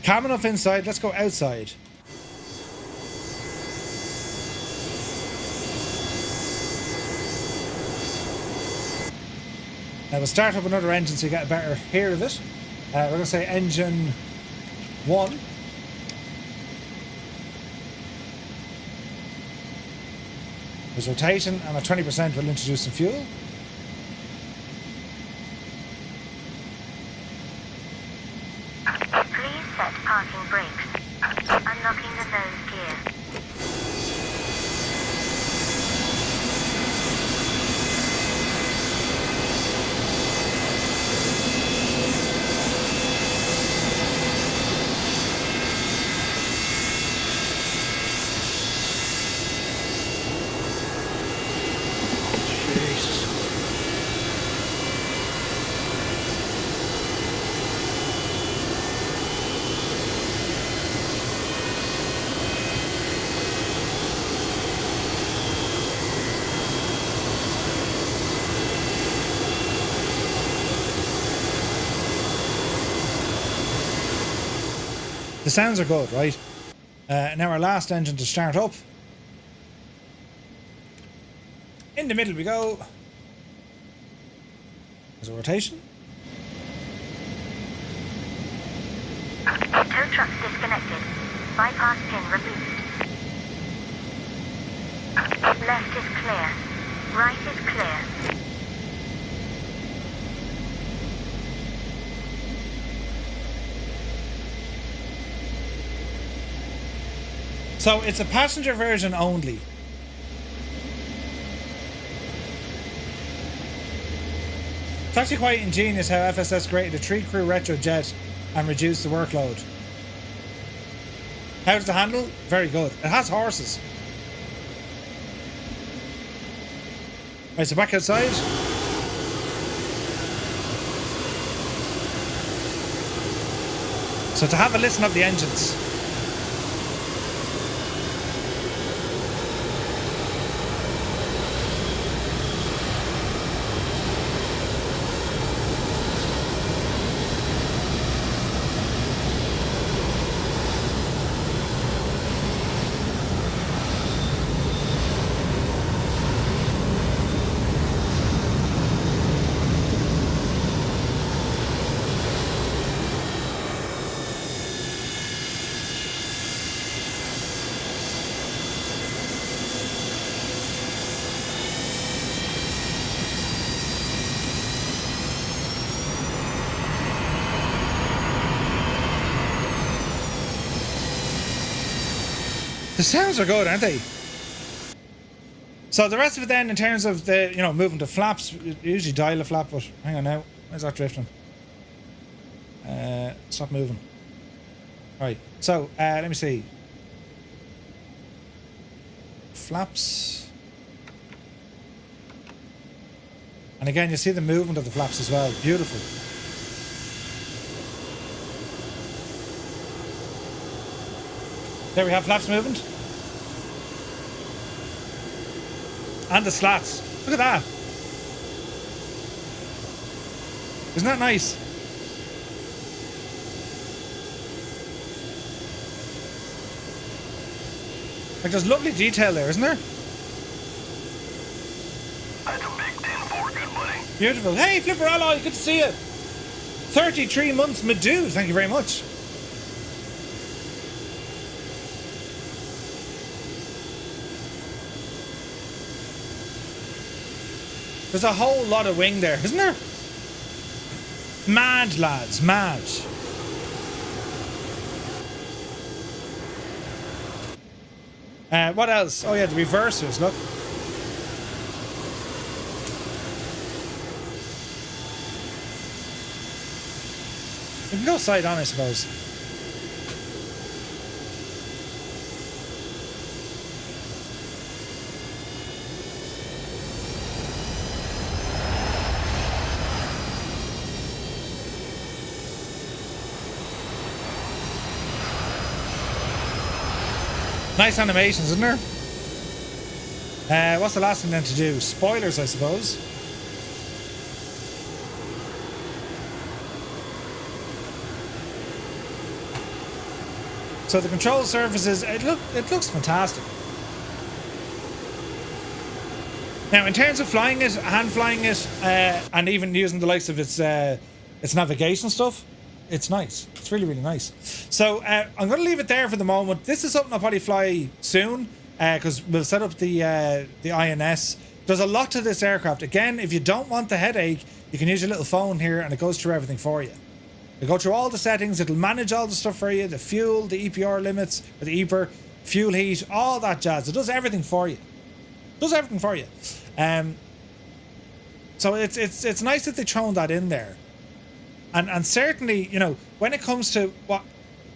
Calm enough inside, let's go outside. Now we'll start up another engine so you get a better hear of it. We're going to say engine 1. There's rotation, and at 20% we'll introduce some fuel. Parking brakes. Unlocking the nose gear. Jesus. The sounds are good, right? Now our last engine to start up. In the middle we go. There's a rotation. Tow truck disconnected. Bypass pin released. Left is clear. Right is clear. So it's a passenger version only. It's actually quite ingenious how FSS created a 3-crew retro jet and reduced the workload. How does it handle? Very good. It has horses. Right, so back outside. So to have a listen of the engines. The sounds are good, aren't they? So the rest of it then, in terms of the, you know, moving the flaps, you usually dial a flap, but hang on now. Where's that drifting? Stop moving. Right, so let me see. Flaps. And again, you see the movement of the flaps as well. Beautiful. There we have flaps moving. And the slats. Look at that. Isn't that nice? Like, there's lovely detail there, isn't there? That's a big 10-4, good buddy. Beautiful. Hey, Flipper Alloy, good to see you. 33 months, Madhu. Thank you very much. There's a whole lot of wing there, isn't there? Mad, lads, mad. What else? Oh yeah, the reversers, look. We can go side on, I suppose. Nice animations, isn't there? What's the last thing then to do? Spoilers, I suppose. So the control surfaces, it looks fantastic. Now, in terms of flying it, hand flying it, and even using the likes of its navigation stuff, it's nice. It's really, really nice. So I'm going to leave it there for the moment. This is something I'll probably fly soon, because we'll set up the INS. There's a lot to this aircraft. Again, if you don't want the headache, you can use your little phone here and it goes through everything for you. It'll go through all the settings. It'll manage all the stuff for you. The fuel, the EPR limits, or the EPR, fuel heat, all that jazz. It does everything for you. It does everything for you. So it's nice that they've thrown that in there. And certainly, you know, when it comes to what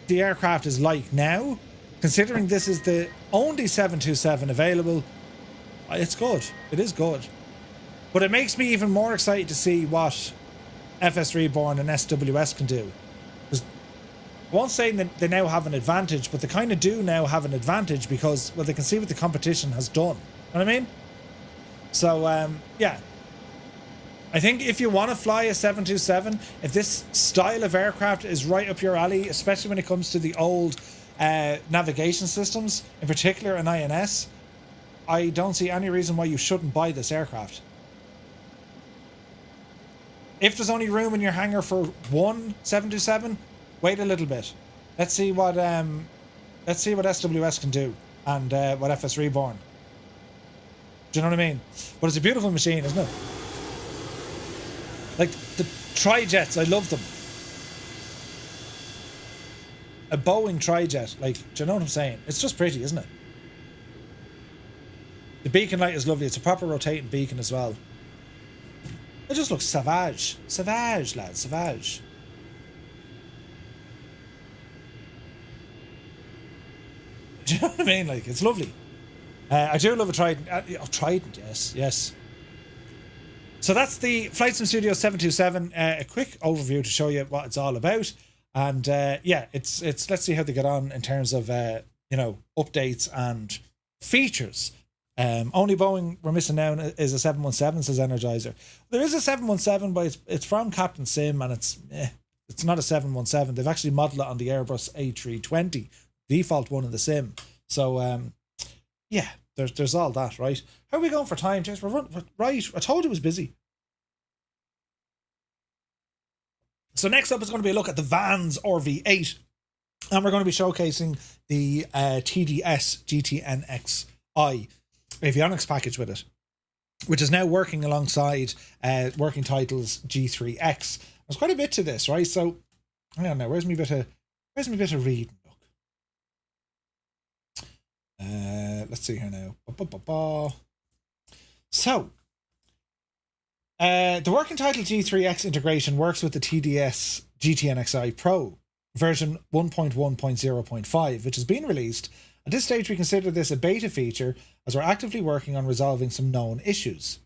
the aircraft is like now, considering this is the only 727 available, it's good. It is good. But it makes me even more excited to see what FS Reborn and SWS can do. Because I won't say that they now have an advantage, but they kind of do now have an advantage because, well, they can see what the competition has done. You know what I mean? So, yeah. I think if you want to fly a 727, if this style of aircraft is right up your alley, especially when it comes to the old navigation systems, in particular an INS, I don't see any reason why you shouldn't buy this aircraft. If there's only room in your hangar for one 727, wait a little bit. Let's see what SWS can do and what FS Reborn. Do you know what I mean? But it's a beautiful machine, isn't it? Like the tri-jets, I love them. A Boeing tri-jet, like, do you know what I'm saying? It's just pretty, isn't it? The beacon light is lovely. It's a proper rotating beacon as well. It just looks savage. Savage, lads, savage. Do you know what I mean? Like, it's lovely. I do love a Trident. Trident, yes, yes. So that's the Flight Sim Studio 727. A quick overview to show you what it's all about. And yeah, it's let's see how they get on in terms of you know, updates and features. Only Boeing we're missing now is a 717, says Energizer. There is a 717, but it's from Captain Sim, and it's not a 717. They've actually modelled it on the Airbus A330, default one in the sim. So yeah, there's all that, right? How are we going for time, James? We're right. I told you it was busy. So next up is going to be a look at the Vans RV-8, and we're going to be showcasing the TDS GTNXi avionics package with it, which is now working alongside working titles G3X. There's quite a bit to this, right? So hang on now, where's my bit of reading? Let's see here now. So, the working title G3X integration works with the TDS GTNXi Pro version 1.1.0.5, which has been released. At this stage, we consider this a beta feature as we're actively working on resolving some known issues.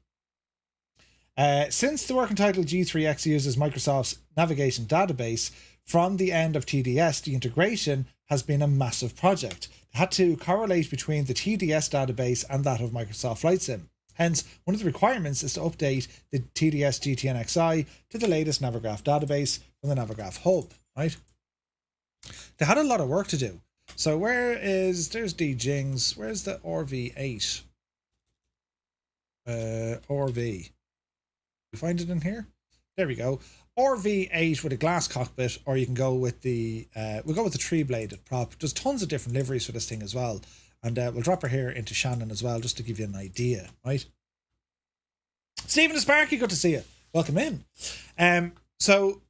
Since the working title G3X uses Microsoft's navigation database, from the end of TDS, the integration has been a massive project. They had to correlate between the TDS database and that of Microsoft FlightSim. Hence, one of the requirements is to update the TDS GTNXi to the latest Navigraph database from the Navigraph hub, right? They had a lot of work to do. So there's DJings, where's the RV-8? RV. You find it in here? There we go. RV-8 with a glass cockpit, or you can go with the we'll go with the three-bladed prop. There's tons of different liveries for this thing as well. And we'll drop her here into Shannon as well, just to give you an idea, right? Stephen Sparky, good to see you. Welcome in. So,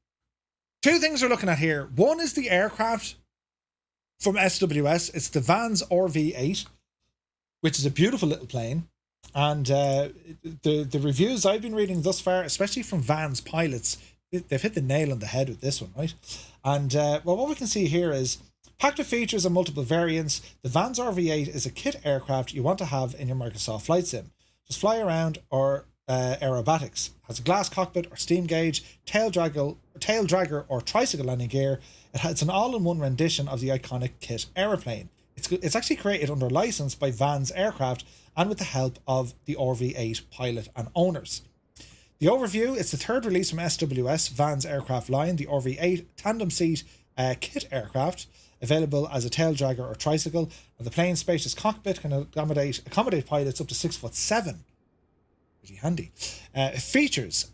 two things we're looking at here. One is the aircraft from SWS. It's the Vans RV-8, which is a beautiful little plane. And the reviews I've been reading thus far, especially from Vans pilots, they've hit the nail on the head with this one, right? And well, what we can see here is packed with features and multiple variants. The Vans RV-8 is a kit aircraft you want to have in your Microsoft Flight Sim. Just fly around or aerobatics. Has a glass cockpit or steam gauge, tail dragger or tricycle landing gear. It's an all-in-one rendition of the iconic kit aeroplane. It's actually created under license by Vans Aircraft and with the help of the RV-8 pilot and owners. The overview, it's the third release from SWS Vans Aircraft line, the RV-8 tandem seat kit aircraft, available as a tail dragger or tricycle, and the plane's spacious cockpit can accommodate pilots up to 6'7". Pretty handy. Features: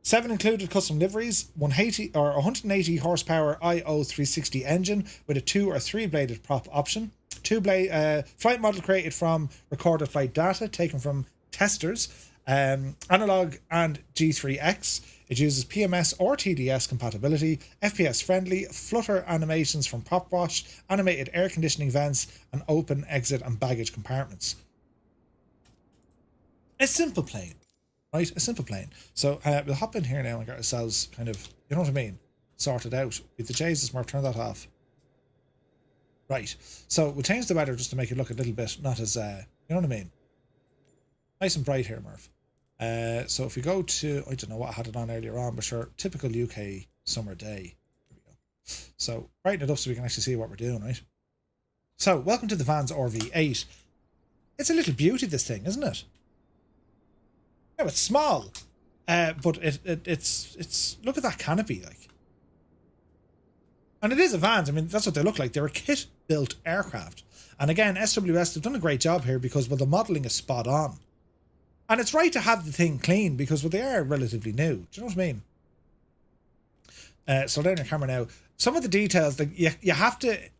7 included custom liveries, 180 horsepower IO360 engine with a 2 or 3 bladed prop option, flight model created from recorded flight data taken from testers, analog and G3X. It uses PMS or TDS compatibility, FPS friendly, flutter animations from prop wash, animated air conditioning vents, and open exit and baggage compartments. A simple plane, right? A simple plane. So we'll hop in here now and get ourselves kind of, you know what I mean, sorted out. With the Jesus, Murph, turn that off. Right. So we'll change the weather just to make it look a little bit not as, you know what I mean? Nice and bright here, Murph. So if we go to, I don't know what I had it on earlier on, but sure, typical UK summer day. There we go. So brighten it up so we can actually see what we're doing, right? So welcome to the Vans RV-8. It's a little beauty, this thing, isn't it? Yeah, it's small, but it's look at that canopy, like. And it is a Vans. I mean, that's what they look like. They're a kit-built aircraft. And again, SWS, they've done a great job here because, well, the modelling is spot on. And it's right to have the thing clean because, well, they are relatively new. Do you know what I mean? So down your camera now. Some of the details, like you have to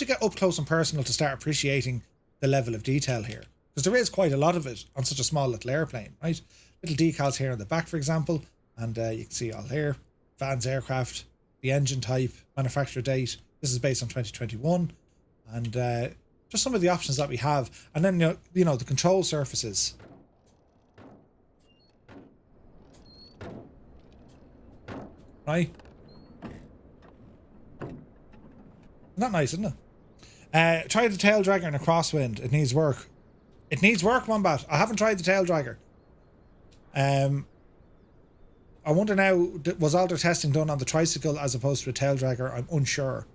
get up close and personal to start appreciating the level of detail here, because there is quite a lot of it on such a small little airplane, right? Little decals here on the back, for example, and you can see all here. Vans aircraft, the engine type, manufacturer date. This is based on 2021, and just some of the options that we have, and then you know the control surfaces. Right? Not nice, isn't it? Try the tail dragger in a crosswind. It needs work. It needs work, Wombat. I haven't tried the tail dragger. I wonder now, was all their testing done on the tricycle as opposed to a tail dragger? I'm unsure.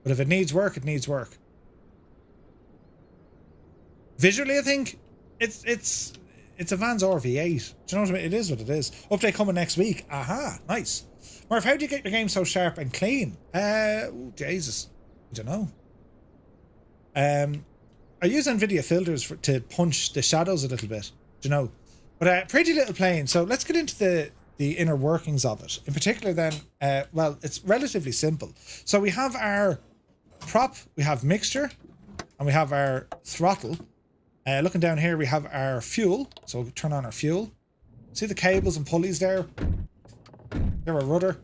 But if it needs work, it needs work. Visually, I think it's a Vans RV-8. Do you know what I mean? It is what it is. Update coming next week. Aha, nice. Murph, how do you get your game so sharp and clean? Oh, Jesus. I don't know. I use NVIDIA filters to punch the shadows a little bit. Do you know? But pretty little plane. So let's get into the inner workings of it. In particular then, well, it's relatively simple. So we have our prop, we have mixture, and we have our throttle. Looking down here, we have our fuel. So we'll turn on our fuel. See the cables and pulleys there? They're a rudder.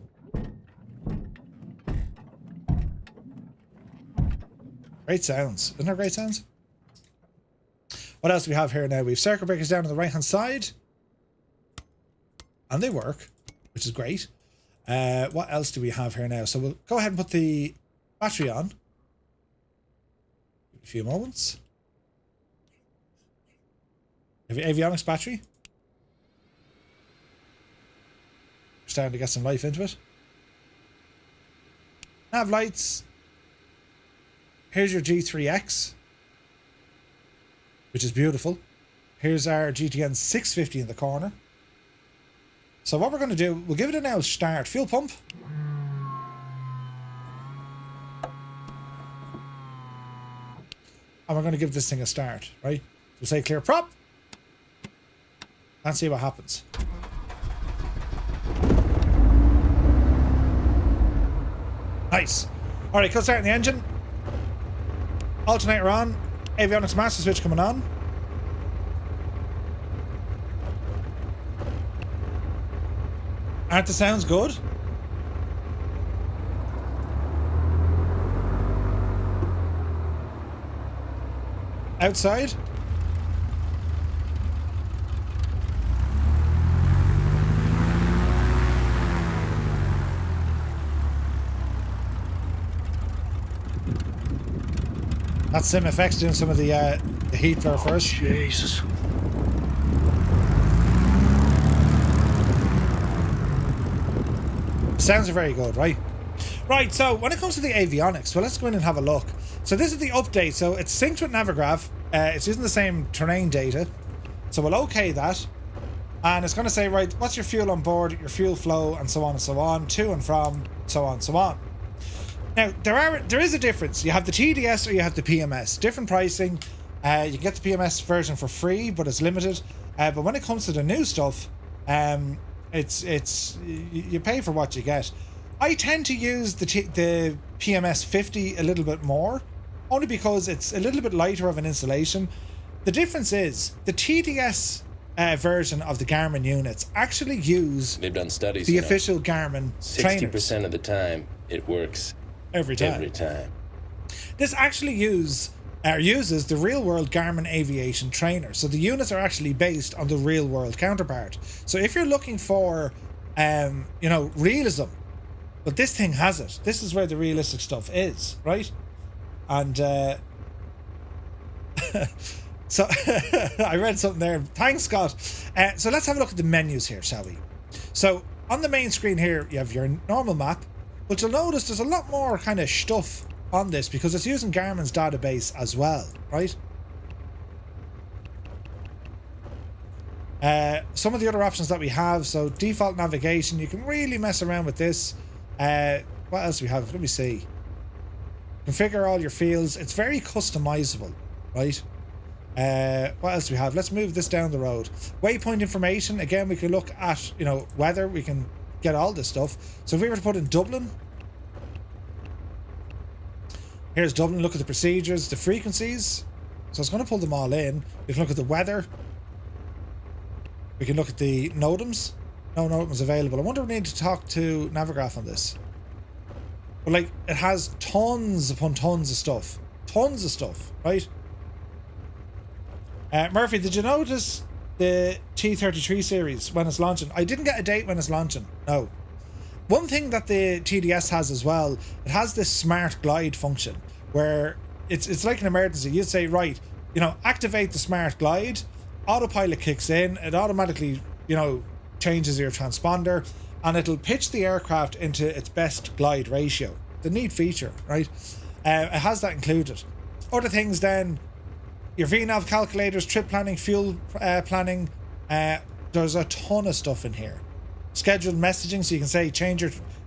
Great sounds. Isn't there great sounds? What else do we have here now? We have circuit breakers down on the right hand side. And they work, which is great. What else do we have here now? So we'll go ahead and put the battery on. A few moments. Have you avionics battery? We're starting to get some life into it. Nav lights. Here's your G3X, which is beautiful. Here's our GTN 650 in the corner. So what we're going to do, we'll give it an now start. Fuel pump. And we're going to give this thing a start, right? We'll say clear prop. And see what happens. Nice. Alright, cut starting the engine. Alternator on. Avionics master switch coming on. Aren't the sounds good? Outside? That's SimFX doing some of the heat there first. Jesus. Sounds are very good, right? Right, so when it comes to the avionics, well, let's go in and have a look. So this is the update. So it's synced with Navigraph. It's using the same terrain data. So we'll okay that. And it's going to say, right, what's your fuel on board, your fuel flow, and so on, to and from, so on. Now, there is a difference. You have the TDS or you have the PMS. Different pricing. You can get the PMS version for free, but it's limited. But when it comes to the new stuff, it's you pay for what you get. I tend to use the PMS 50 a little bit more, only because it's a little bit lighter of an installation. The difference is the TDS version of the Garmin units actually use They've done studies. the official Garmin 60% trainers. of the time it works. Every time. Every time. This actually uses the real-world Garmin aviation trainer. So the units are actually based on the real-world counterpart. So if you're looking for, realism, but this thing has it. This is where the realistic stuff is, right? And so I read something there. Thanks, Scott. So let's have a look at the menus here, shall we? So on the main screen here, you have your normal map. But you'll notice there's a lot more kind of stuff on this because it's using Garmin's database as well, right? Some of the other options that we have, so default navigation, you can really mess around with this. What else do we have? Let me see. Configure all your fields. It's very customizable, right? What else do we have? Let's move this down the road. Waypoint information. Again, we can look at, weather. We can get all this stuff. So if we were to put in Dublin, here's Dublin. Look at the procedures, the frequencies. So it's going to pull them all in. We can look at the weather. We can look at the NOTAMs. No NOTAMs available. I wonder if we need to talk to Navigraph on this. But it has tons upon tons of stuff. Tons of stuff, right? Murphy, did you notice the T33 series when it's launching? I didn't get a date when it's launching. No. One thing that the TDS has as well, it has this smart glide function where it's like an emergency. You'd say, right, activate the smart glide, autopilot kicks in, it automatically, changes your transponder, and it'll pitch the aircraft into its best glide ratio. The neat feature, right? It has that included. Other things then, your VNAV calculators, trip planning, fuel planning. There's a ton of stuff in here. Scheduled messaging, so you can say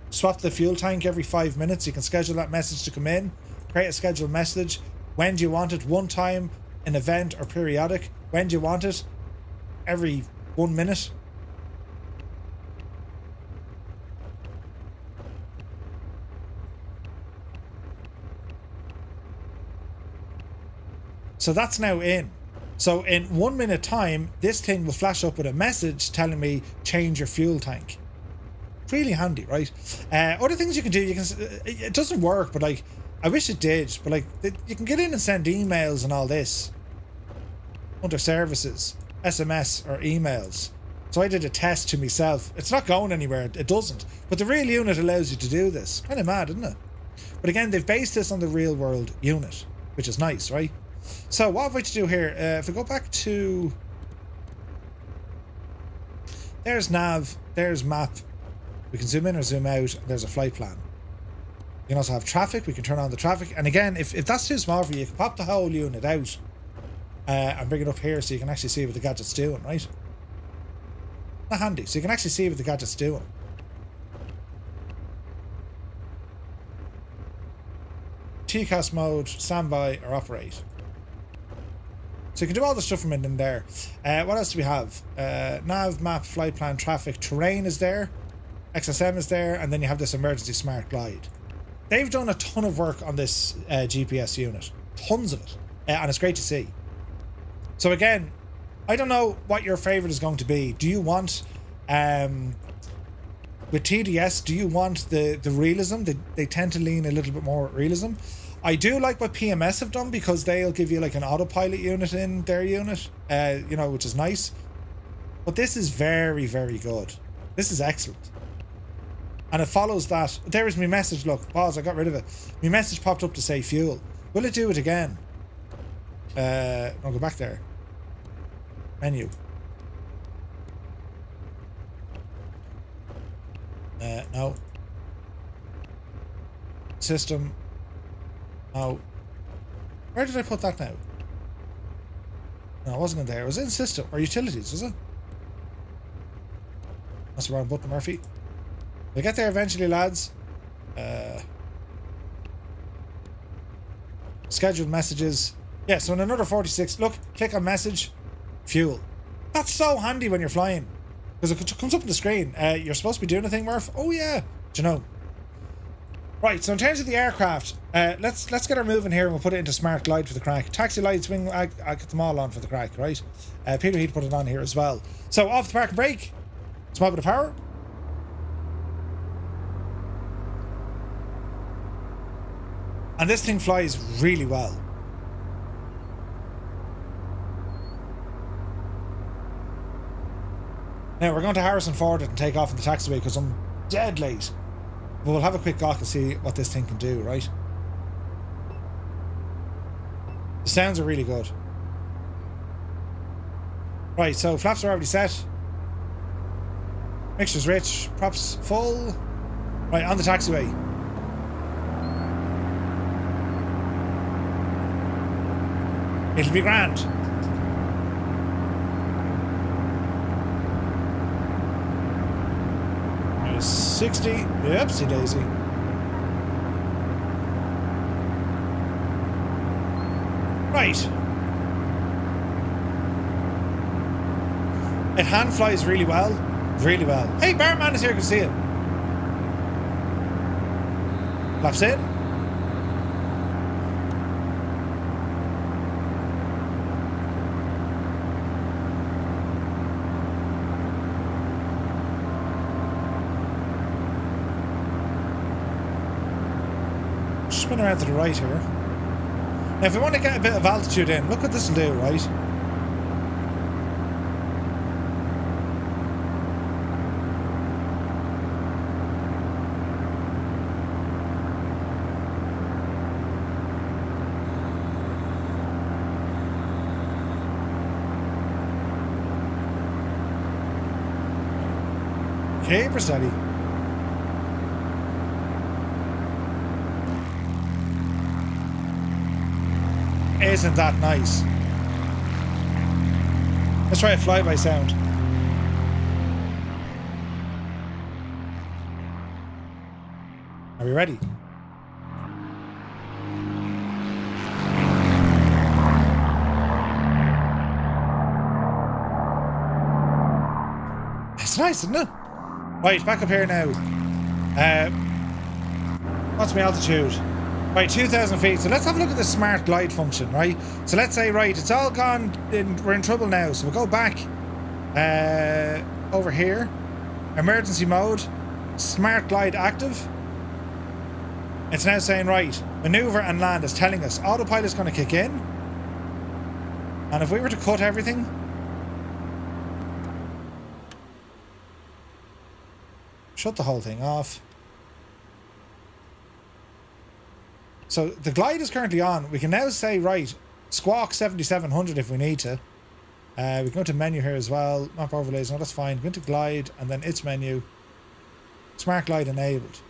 swap the fuel tank every 5 minutes. You can schedule that message to come in. Create a scheduled message. When do you want it? One time, an event, or periodic? When do you want it? Every 1 minute. So that's now in. So in 1 minute time, this thing will flash up with a message telling me change your fuel tank. Really handy, right? Other things you can do, it doesn't work, but I wish it did. But you can get in and send emails and all this. under services, SMS or emails. So I did a test to myself. It's not going anywhere, it doesn't. But the real unit allows you to do this. Kind of mad, isn't it? But again, they've based this on the real world unit, which is nice, right? So what have I to do here? If we go back to... There's nav, there's map. We can zoom in or zoom out. There's a flight plan. You can also have traffic. We can turn on the traffic. And again, if that's too small for you, you can pop the whole unit out and bring it up here so you can actually see what the gadget's doing, right? Not handy. So you can actually see what the gadget's doing. TCAS mode, standby, or operate. So you can do all the stuff from in there. What else do we have? Nav, map, flight plan, traffic, terrain is there. XSM is there. And then you have this emergency smart glide. They've done a ton of work on this GPS unit. Tons of it. And it's great to see. So again, I don't know what your favorite is going to be. Do you want, with TDS, do you want the realism? They tend to lean a little bit more realism. I do like what PMS have done because they'll give you like an autopilot unit in their unit, you know, which is nice. But this is very, very good. This is excellent. And it follows that. There is my message. Look, pause, I got rid of it. My message popped up to say fuel. Will it do it again? I'll go back there. Menu. No. System. No. Where did I put that now? No, it wasn't in there. It was in system or utilities, was it? That's the wrong button, Murphy. We'll get there eventually, lads. Scheduled messages. Yeah, so in another 46, look, click on message, fuel. That's so handy when you're flying. Because it comes up on the screen. You're supposed to be doing a thing, Murph? Oh yeah. Do you know? Right, so in terms of the aircraft, let's get her moving here and we'll put it into smart glide for the crack. Taxi lights, wing, I get them all on for the crack, right? Peter Heat put it on here as well. So off the park and brake. Small bit of power. And this thing flies really well. Now we're going to Harrison Ford it and take off in the taxiway because I'm dead late. But we'll have a quick gawk and see what this thing can do, right? The sounds are really good. Right, so flaps are already set. Mixture's rich, props full. Right, on the taxiway. It'll be grand. There's 60. Oopsie daisy. Right. It hand flies really well. Really well. Hey, Barman is here, can see it. Flaps in. Spin around to the right here. Now if we want to get a bit of altitude in, look what this will do, right? Okay, we're steady. Isn't that nice? Let's try a flyby sound. Are we ready? It's nice, isn't it? Right, back up here now. What's my altitude? Right, 2,000 feet. So let's have a look at the smart glide function, right? So let's say, right, it's all gone. We're in trouble now. So we'll go back over here. Emergency mode. Smart glide active. It's now saying, right, maneuver and land is telling us autopilot's going to kick in. And if we were to cut everything, shut the whole thing off. So the glide is currently on. We can now say, right, squawk 7700 if we need to. We can go to menu here as well. Map overlays, no, that's fine. Go into glide and then its menu. Smart glide enabled.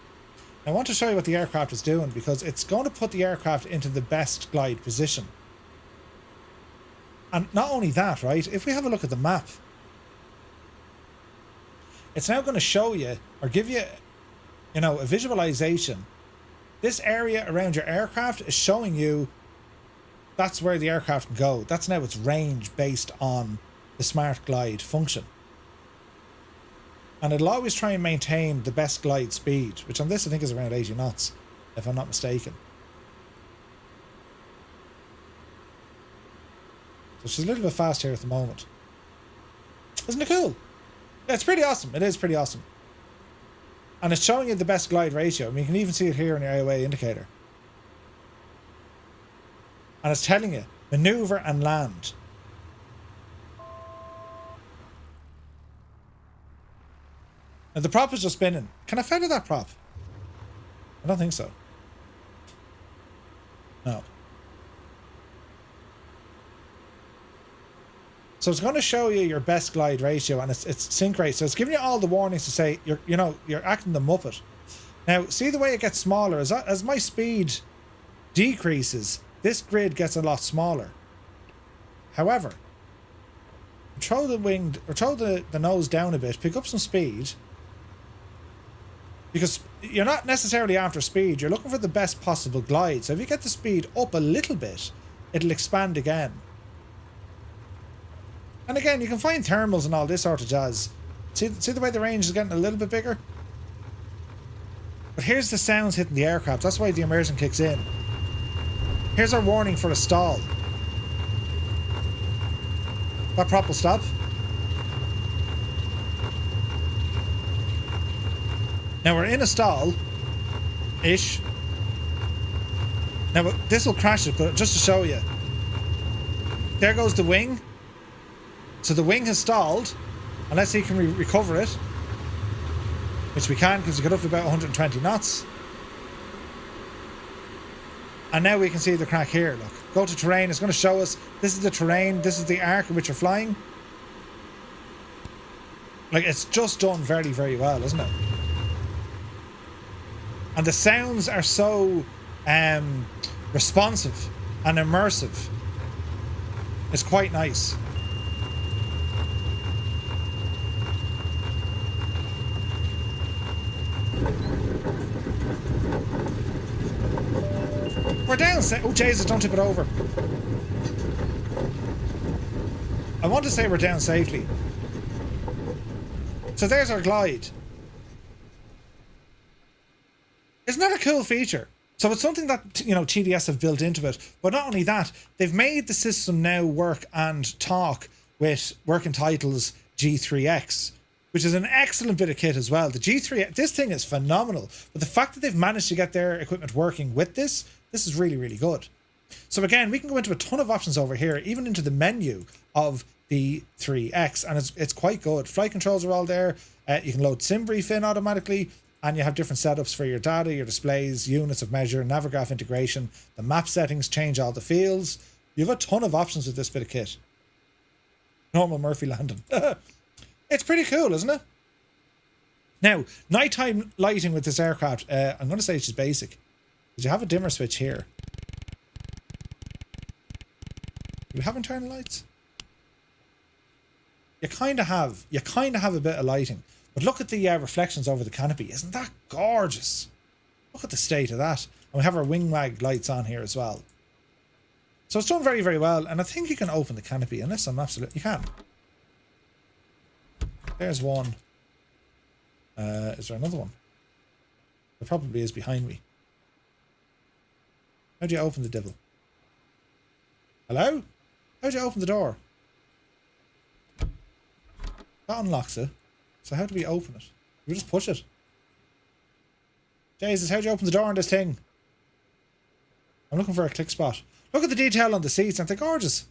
Now I want to show you what the aircraft is doing because it's going to put the aircraft into the best glide position. And not only that, right, if we have a look at the map, it's now going to show you or give you, you know, a visualization. This area around your aircraft is showing you that's where the aircraft can go. That's now its range based on the smart glide function. And it'll always try and maintain the best glide speed, which on this I think is around 80 knots, if I'm not mistaken. So she's a little bit fast here at the moment. Isn't it cool? Yeah, it's pretty awesome. It is pretty awesome. And it's showing you the best glide ratio. I mean, you can even see it here in the AOA indicator. And it's telling you, maneuver and land. Now the prop is just spinning. Can I feather that prop? I don't think so. No. So it's going to show you your best glide ratio and it's sync rate. So it's giving you all the warnings to say you're acting the Muppet. Now see the way it gets smaller as my speed decreases, this grid gets a lot smaller. However, throw the wing or throw the nose down a bit, pick up some speed. Because you're not necessarily after speed, you're looking for the best possible glide. So if you get the speed up a little bit, it'll expand again. And again, you can find thermals and all this sort of jazz. See the way the range is getting a little bit bigger? But here's the sounds hitting the aircraft. That's why the immersion kicks in. Here's our warning for a stall. That prop will stop. Now we're in a stall-ish. Now this will crash it, but just to show you. There goes the wing. So the wing has stalled. And let's see, can we recover it? Which we can, because we got up to about 120 knots. And now we can see the crack here, look. Go to terrain, it's going to show us, this is the terrain, this is the arc in which you're flying. Like, it's just done very, very well, isn't it? And the sounds are so responsive and immersive. It's quite nice. We're down. Oh, Jesus, don't tip it over. I want to say we're down safely. So there's our glide. Isn't that a cool feature? So it's something that, you know, TDS have built into it. But not only that, they've made the system now work and talk with working titles G3X, which is an excellent bit of kit as well. The G3, this thing is phenomenal. But the fact that they've managed to get their equipment working with this is really, really good. So again, we can go into a ton of options over here, even into the menu of the 3X, and it's quite good. Flight controls are all there. You can load sim brief in automatically, and you have different setups for your data, your displays, units of measure, Navigraph integration. The map settings change all the fields. You have a ton of options with this bit of kit. Normal Murphy landing. It's pretty cool, isn't it? Now, nighttime lighting with this aircraft, I'm going to say it's just basic. Did you have a dimmer switch here? Do we have internal lights? You kind of have. You kind of have a bit of lighting. But look at the reflections over the canopy. Isn't that gorgeous? Look at the state of that. And we have our wing wag lights on here as well. So it's done very, very well. And I think you can open the canopy, unless I'm absolutely... You can. There's one. Is there another one? There probably is behind me. How do you open the devil? Hello? How do you open the door? That unlocks it. So how do we open it? We just push it. Jesus, how do you open the door on this thing? I'm looking for a click spot. Look at the detail on the seats, aren't they gorgeous?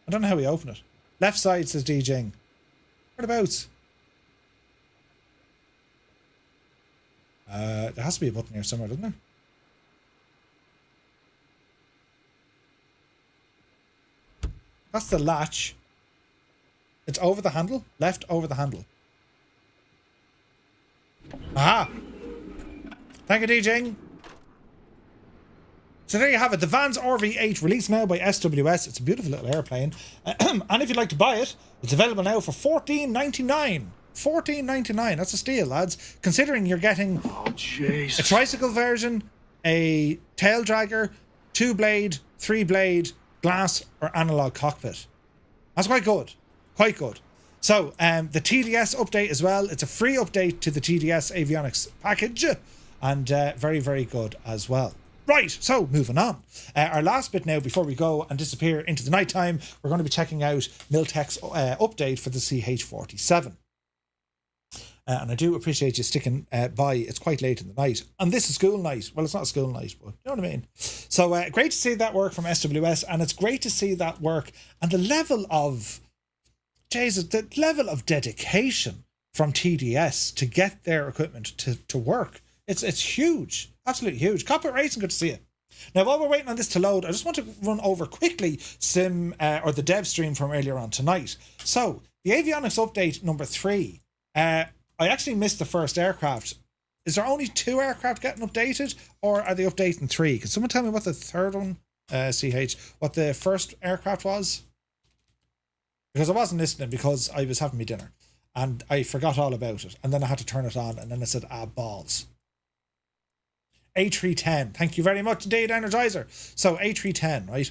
I don't know how we open it. Left side, says DJing. Whereabouts? There has to be a button here somewhere, doesn't there? That's the latch. It's over the handle. Left over the handle. Aha! Thank you, DJing. So there you have it. The Vans RV-8 released now by SWS. It's a beautiful little airplane. And if you'd like to buy it, it's available now for $14.99. $14.99. That's a steal, lads. Considering you're getting a tricycle version, a tail dragger, 2-blade, 3-blade, glass or analog cockpit. That's quite good. Quite good. So, the TDS update as well. It's a free update to the TDS avionics package. And very, very good as well. Right, so moving on. Our last bit now before we go and disappear into the night time, we're going to be checking out Miltech's update for the CH47. And I do appreciate you sticking by. It's quite late in the night. And this is school night. Well, it's not a school night, but you know what I mean. So great to see that work from SWS. And it's great to see that work and the level of, Jesus, the level of dedication from TDS to get their equipment to work. It's huge. Absolutely huge. Cockpit Racing, good to see it. Now, while we're waiting on this to load, I just want to run over quickly or the dev stream from earlier on tonight. So, the avionics update number 3. I actually missed the first aircraft. Is there only 2 aircraft getting updated, or are they updating 3? Can someone tell me what the third one, what the first aircraft was? Because I wasn't listening because I was having my dinner and I forgot all about it. And then I had to turn it on and then I said, balls. A310. Thank you very much indeed, Energizer. So A310, right?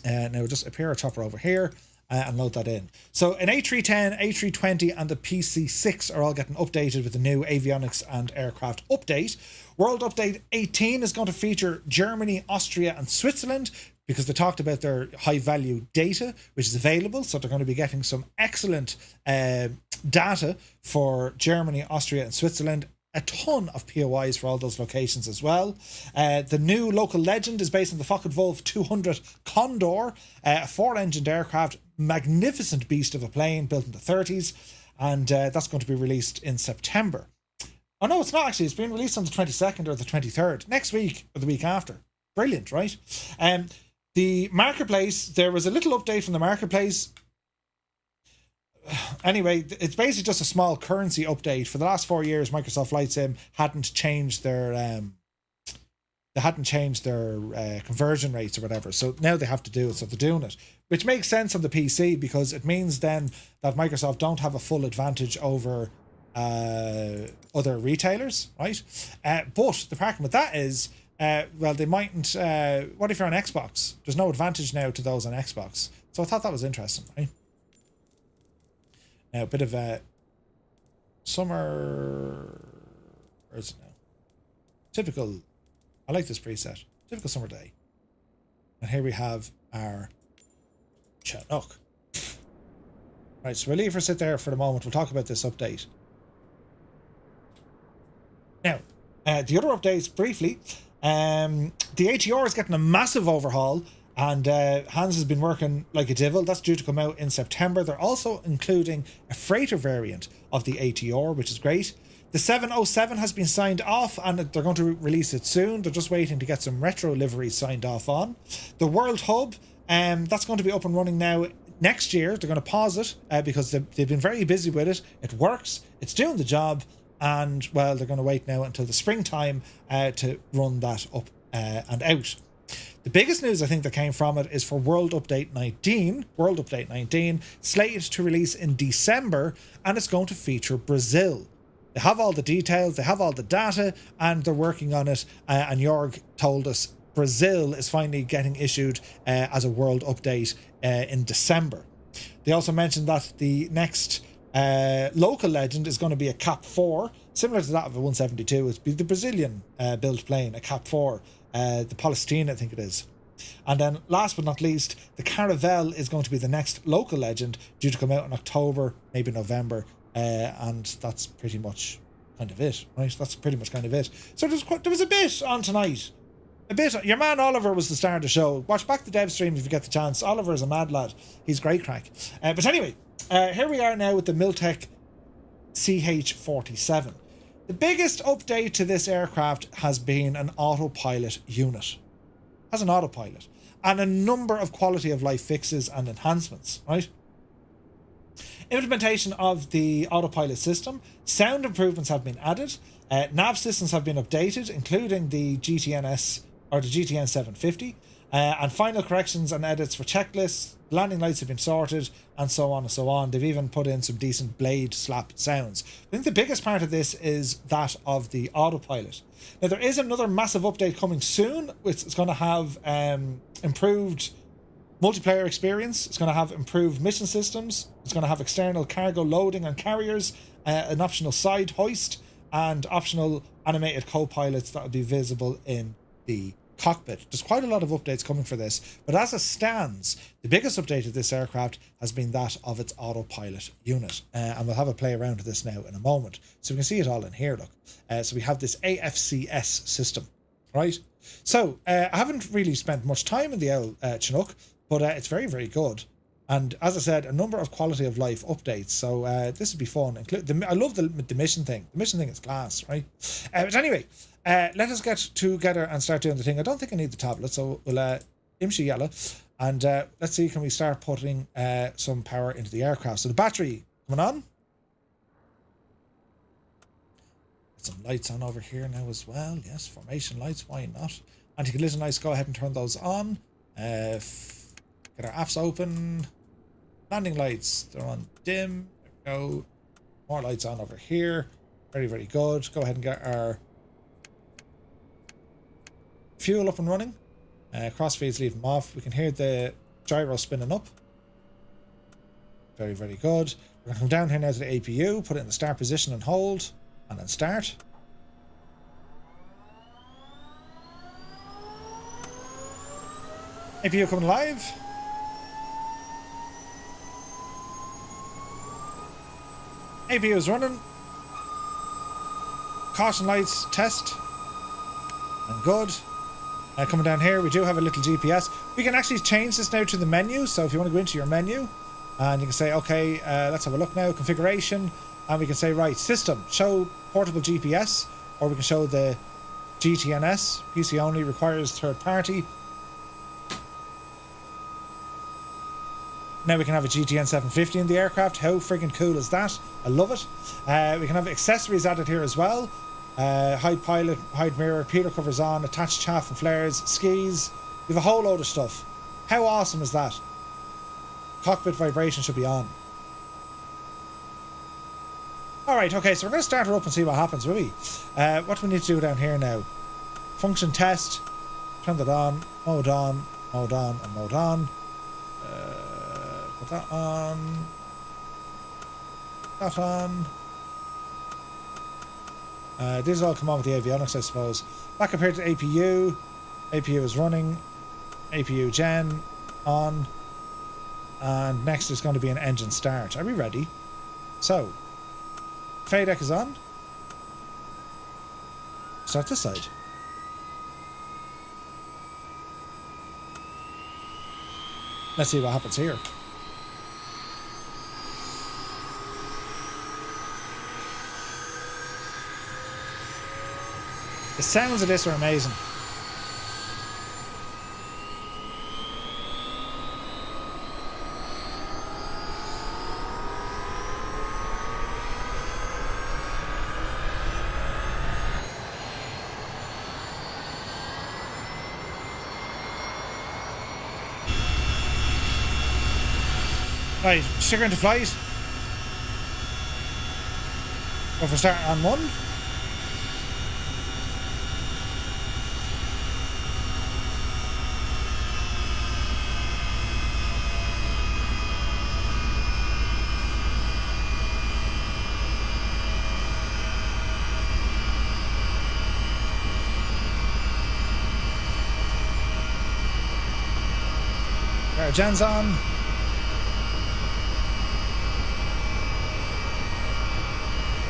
Now just appear a chopper over here and load that in. So an A310, A320 and the PC6 are all getting updated with the new avionics and aircraft update. World Update 18 is going to feature Germany, Austria and Switzerland because they talked about their high value data, which is available. So they're going to be getting some excellent data for Germany, Austria and Switzerland. A ton of POIs for all those locations as well. The new local legend is based on the Focke-Wulf 200 Condor, a 4-engined aircraft, magnificent beast of a plane built in the 30s, and that's going to be released in September. Oh no, it's not actually. It's being released on the 22nd or the 23rd, next week or the week after. Brilliant, right? The marketplace, there was a little update from the marketplace. Anyway, it's basically just a small currency update. For the last 4 years, Microsoft Flight Sim hadn't changed their conversion rates or whatever. So now they have to do it. So they're doing it, which makes sense on the PC because it means then that Microsoft don't have a full advantage over other retailers, right? But the problem with that is, well, they mightn't. What if you're on Xbox? There's no advantage now to those on Xbox. So I thought that was interesting, right? Now, a bit of a summer. Where is it now? Typical. I like this preset. Typical summer day. And here we have our Chinook. Right, so we'll leave her sit there for the moment. We'll talk about this update. Now, the other updates briefly. The ATR is getting a massive overhaul. And Hans has been working like a devil. That's due to come out in September. They're also including a freighter variant of the ATR, which is great. The 707 has been signed off and they're going to release it soon. They're just waiting to get some retro liveries signed off on. The World Hub, that's going to be up and running now next year. They're going to pause it because they've been very busy with it. It works. It's doing the job. And, well, they're going to wait now until the springtime to run that up and out. The biggest news I think that came from it is for World Update 19, slated to release in December, and it's going to feature Brazil. They have all the details, they have all the data, and they're working on it. And Jorg told us Brazil is finally getting issued as a World Update in December. They also mentioned that the next local legend is going to be a Cap 4, similar to that of a 172. It's the Brazilian built plane, a Cap 4. The Palestine, I think it is. And then last but not least, the Caravelle is going to be the next local legend, due to come out in October, maybe November, and that's pretty much kind of it, right? That's pretty much kind of it. So there was a bit on tonight. a bit. Your man Oliver was the star of the show. Watch back the dev stream if you get the chance. Oliver is a mad lad. He's great crack. But anyway, here we are now with the Miltech CH47. The biggest update to this aircraft has been an autopilot unit. Has an autopilot. And a number of quality of life fixes and enhancements, right? Implementation of the autopilot system. Sound improvements have been added. Nav systems have been updated, including the GTNS or the GTN 750. And final corrections and edits for checklists. Landing lights have been sorted, and so on and so on. They've even put in some decent blade slap sounds. I think the biggest part of this is that of the autopilot. Now, there is another massive update coming soon, which is going to have improved multiplayer experience. It's going to have improved mission systems. It's going to have external cargo loading on carriers, an optional side hoist, and optional animated co-pilots that will be visible in the cockpit. There's quite a lot of updates coming for this, but as it stands, the biggest update of this aircraft has been that of its autopilot unit. And we'll have a play around with this now in a moment. So we can see it all in here, look. So we have this AFCS system, right? So I haven't really spent much time in the old Chinook, but it's very, very good. And as I said, a number of quality of life updates. So this would be fun. I love the mission thing. The mission thing is class, right? But anyway, let us get together and start doing the thing. I don't think I need the tablet, so we'll imshi yellow. And let's see, can we start putting some power into the aircraft. So the battery coming on. Some lights on over here now as well. Yes, formation lights, why not? Anti-collision lights, go ahead and turn those on. Get our apps open. Landing lights, they're on dim. There we go. More lights on over here. Very, very good. Go ahead and get our fuel up and running. Crossfeeds, leave them off. We can hear the gyro spinning up. Very, very good. We're going to come down here now to the APU, put it in the start position and hold, and then start. APU coming live. APU is running. Caution lights test. And good. Coming down here, we do have a little GPS. We can actually change this now to the menu. So if you want to go into your menu, and you can say, okay, let's have a look now. Configuration. And we can say, right, system, show portable GPS. Or we can show the GTNS. PC only, requires third party. Now we can have a GTN 750 in the aircraft. How friggin' cool is that? I love it. We can have accessories added here as well. Hide pilot, hide mirror, Peter covers on, attached chaff and flares, skis. We have a whole load of stuff. How awesome is that? Cockpit vibration should be on. Alright, okay, so we're going to start her up and see what happens, will we? What do we need to do down here now? Function test. Turn that on. Mode on. Mode on. And mode on. Put that on. That on. These all come on with the avionics, I suppose. Back up here to APU. APU is running. APU gen on. And next is going to be an engine start. Are we ready? So, FADEC is on. Start this side. Let's see what happens here. The sounds of this are amazing. Right, sugar into flight. Go for start on one. Our gen's on.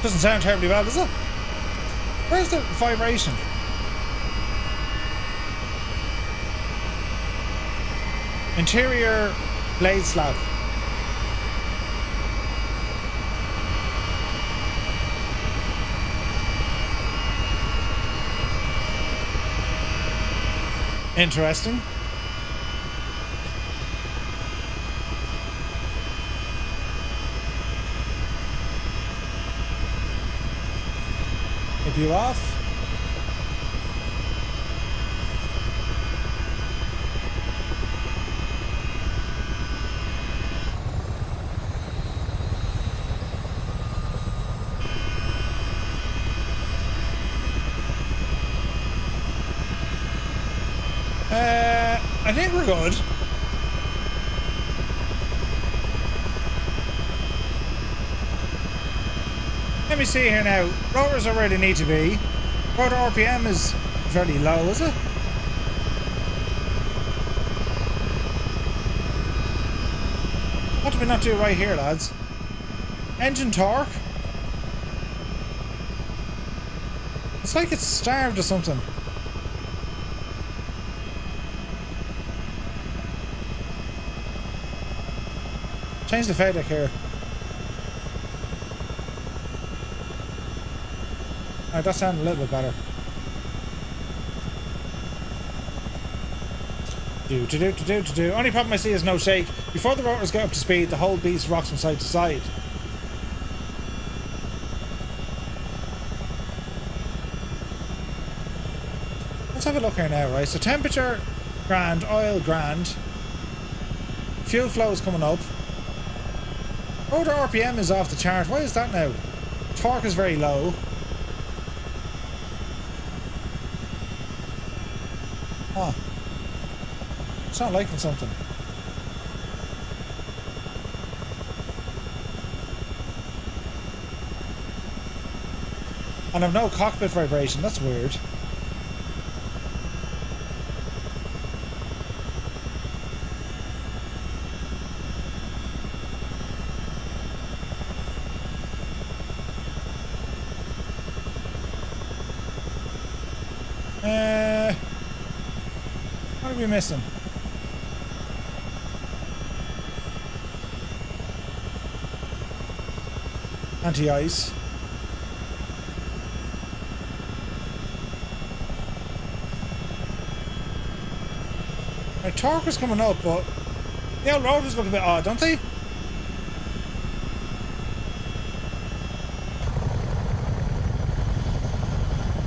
Doesn't sound terribly well, does it? Where's the vibration? Interior blade slab. Interesting. If you off. I think we're good. Let me see here now. Rotors are where they need to be. Rotor RPM is fairly low, is it? What did we not do right here, lads? Engine torque? It's like it's starved or something. Change the FADEC here. Alright, that sounded a little bit better. Do. Only problem I see is no shake. Before the rotors get up to speed, the whole beast rocks from side to side. Let's have a look here now, right? So temperature, grand. Oil, grand. Fuel flow is coming up. Rotor RPM is off the chart. Why is that now? Torque is very low. Oh. It's not liking something. And I've no cockpit vibration. That's weird. What are we missing? Anti-ice. My torque is coming up, but the old rotors look a bit odd, don't they?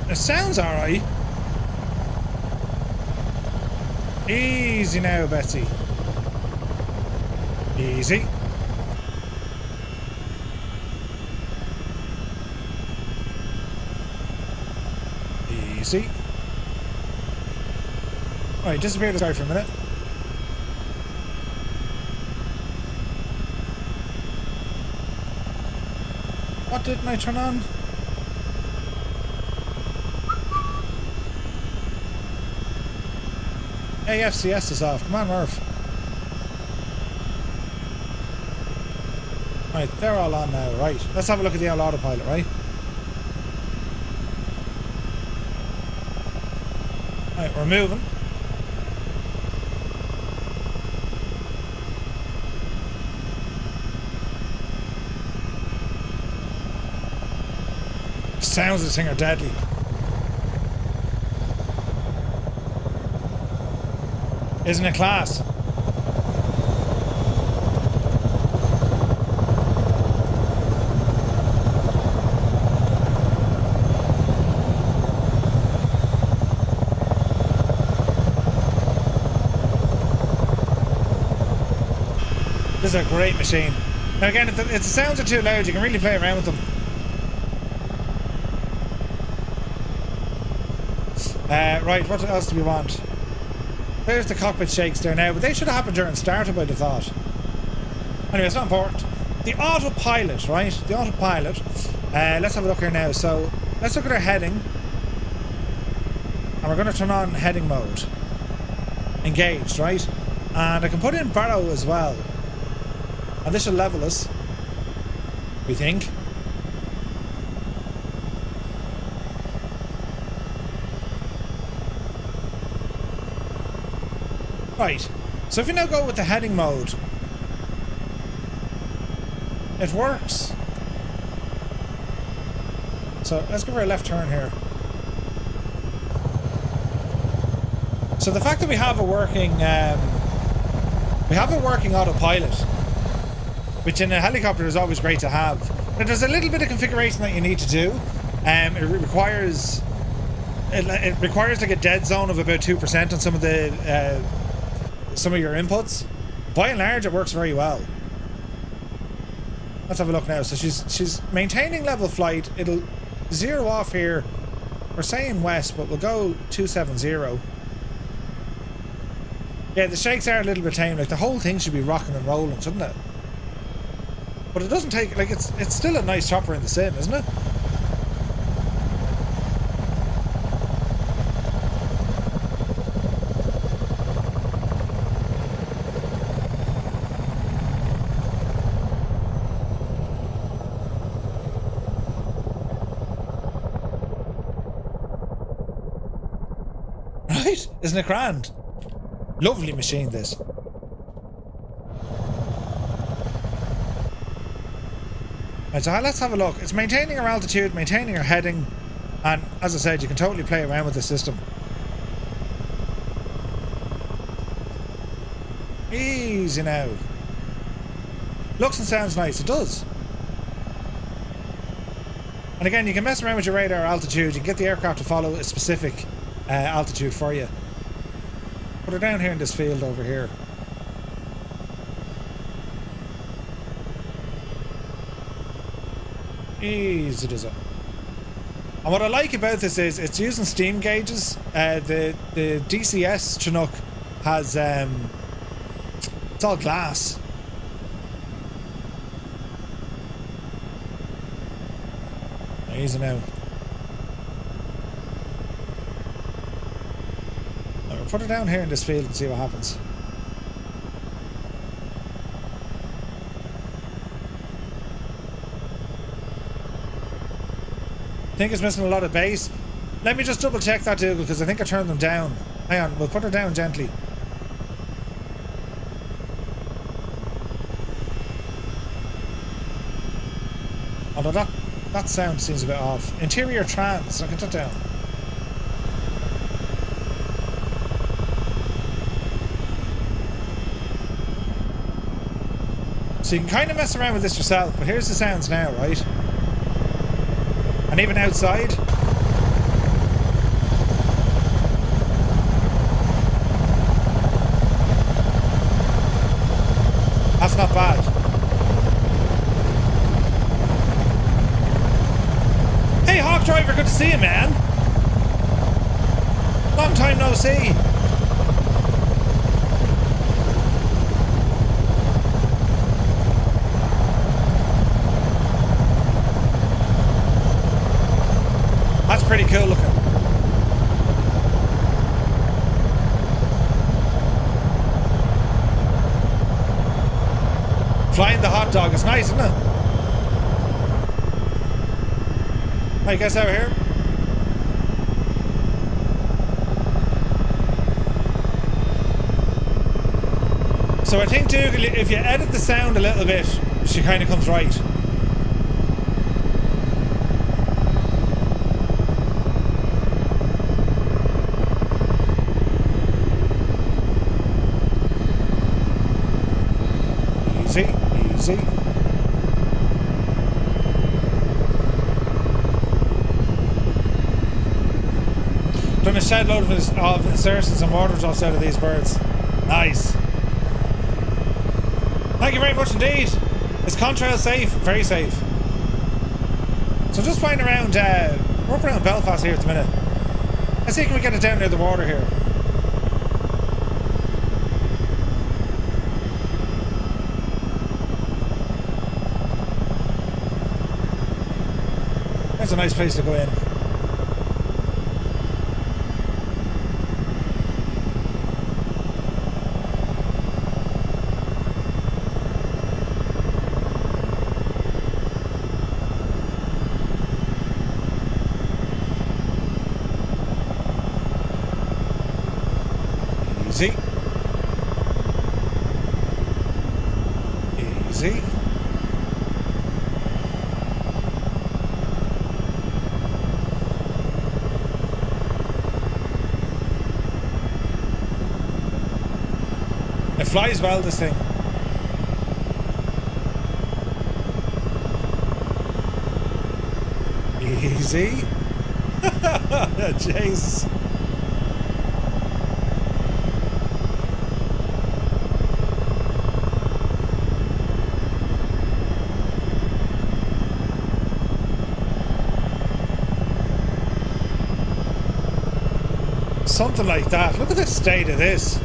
It sounds alright. Easy now, Betsy. Easy. Easy. Alright, disappear the sky for a minute. What didn't I turn on? AFCS is off. Come on, Murph. Right, they're all on now. Right, let's have a look at the old autopilot, right? Right, we're moving. Sounds of this thing are deadly. Isn't it class? This is a great machine. Now again, if the sounds are too loud, you can really play around with them. Right, what else do we want? There's the cockpit shakes there now, but they should have happened during startup, I'd have thought. Anyway, it's not important. The autopilot, right? The autopilot. Let's have a look here now. So, let's look at our heading. And we're going to turn on heading mode. Engaged, right? And I can put in barrow as well. And this should level us. We think. Right, So if you now go with the heading mode, it works. So let's give her a left turn here. So the fact that we have a working autopilot, which in a helicopter is always great to have. Now there's a little bit of configuration that you need to do. It requires like a dead zone of about 2% on some of your inputs. By and large, it works very well. Let's have a look now. So she's maintaining level flight. It'll zero off here. We're saying west, but we'll go 270. Yeah, the shakes are a little bit tame. Like the whole thing should be rocking and rolling, shouldn't it? But it doesn't take, like, it's still a nice chopper in the sim, isn't it? Right? Isn't it grand? Lovely machine, this. Right, so let's have a look. It's maintaining our altitude, maintaining our heading, and as I said, you can totally play around with the system. Easy now. Looks and sounds nice, it does. And again, you can mess around with your radar altitude, you can get the aircraft to follow a specific altitude for you. Put her down here in this field over here. Easy does it. And what I like about this is it's using steam gauges. The DCS Chinook has it's all glass. Easy now. I'll put her down here in this field and see what happens. I think it's missing a lot of base. Let me just double check that, Dougal, because I think I turned them down. Hang on, we'll put her down gently. Although that sound seems a bit off. Interior trans, I'll get that down. So you can kind of mess around with this yourself, but here's the sounds now, right? And even outside. That's not bad. Hey, Hawk Driver, good to see you, man. Long time no see. That's pretty cool looking. Flying the hot dog is nice, isn't it? Hey, guys out here. So I think, Dougal, if you edit the sound a little bit, she kind of comes right. Easy. Done a shed load of insertions and water drops out of these birds. Nice. Thank you very much indeed. Is contrail safe? Very safe. So just flying around, we're up around Belfast here at the minute. Let's see if we can get it down near the water here. That's a nice place to go in. Easy. Easy. It flies well, this thing. Easy. Jesus. Something like that. Look at the state of this.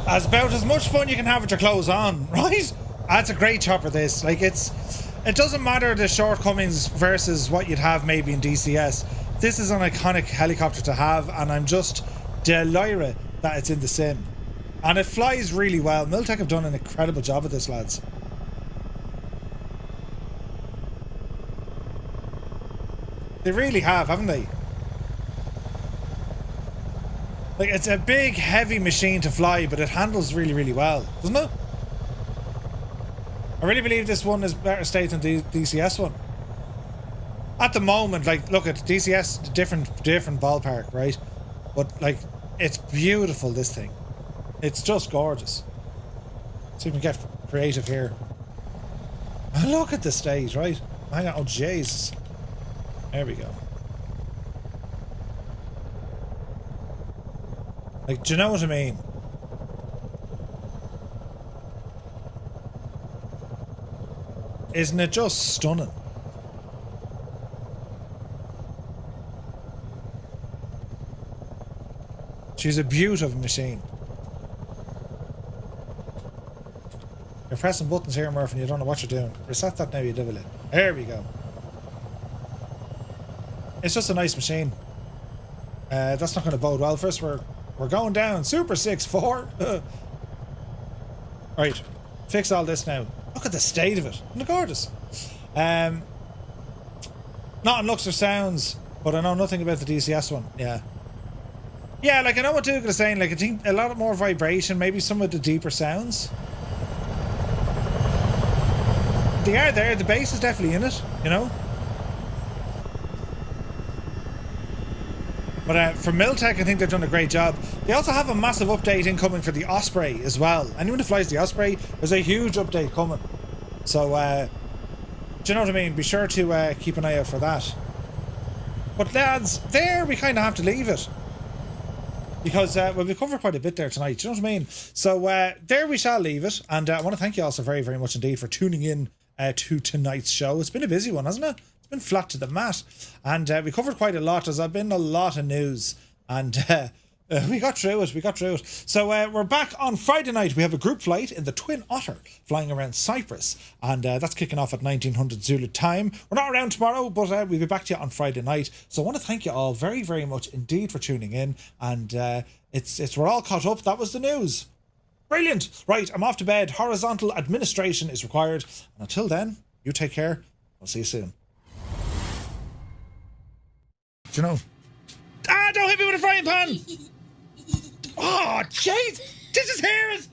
As about as much fun you can have with your clothes on, right? That's a great chopper, this. Like, it doesn't matter the shortcomings versus what you'd have maybe in DCS. This is an iconic helicopter to have, and I'm just delighted that it's in the sim. And it flies really well. Miltech have done an incredible job of this, lads. They really have, haven't they? Like, it's a big, heavy machine to fly, but it handles really, really well, doesn't it? I really believe this one is better state than the DCS one. At the moment, like, look at different ballpark, right? But, like, it's beautiful, this thing. It's just gorgeous. See if we can get creative here. Oh, look at the stage, right? Hang on. Oh, Jesus. There we go. Like, do you know what I mean? Isn't it just stunning? She's a beautiful machine. You're pressing buttons here, Murph, and you don't know what you're doing. Reset that now, you devil it. There we go. It's just a nice machine. That's not going to bode well for us. We're going down. Super 6-4. Right. Fix all this now. Look at the state of it. Isn't it gorgeous? Not in looks or sounds, but I know nothing about the DCS one. Yeah. Yeah, like I know what Duke is saying. Like I think a lot more vibration, maybe some of the deeper sounds. They are there. The bass is definitely in it, you know. But for Miltech, I think they've done a great job. They also have a massive update incoming for the Osprey as well. Anyone who flies the Osprey, there's a huge update coming. So, do you know what I mean? Be sure to keep an eye out for that. But lads, there we kind of have to leave it. Because well, we covered quite a bit there tonight, do you know what I mean? So there we shall leave it. And I want to thank you all so very, very much indeed for tuning in to tonight's show. It's been a busy one, hasn't it? It's been flat to the mat. And we covered quite a lot. There's been a lot of news. And we got through it. So we're back on Friday night. We have a group flight in the Twin Otter flying around Cyprus. And that's kicking off at 1900 Zulu time. We're not around tomorrow, but we'll be back to you on Friday night. So I want to thank you all very, very much indeed for tuning in. And we're all caught up. That was the news. Brilliant. Right, I'm off to bed. Horizontal administration is required. And until then, you take care. I'll see you soon. Do you know? Ah, don't hit me with a frying pan! Oh, jeez! This is hairs!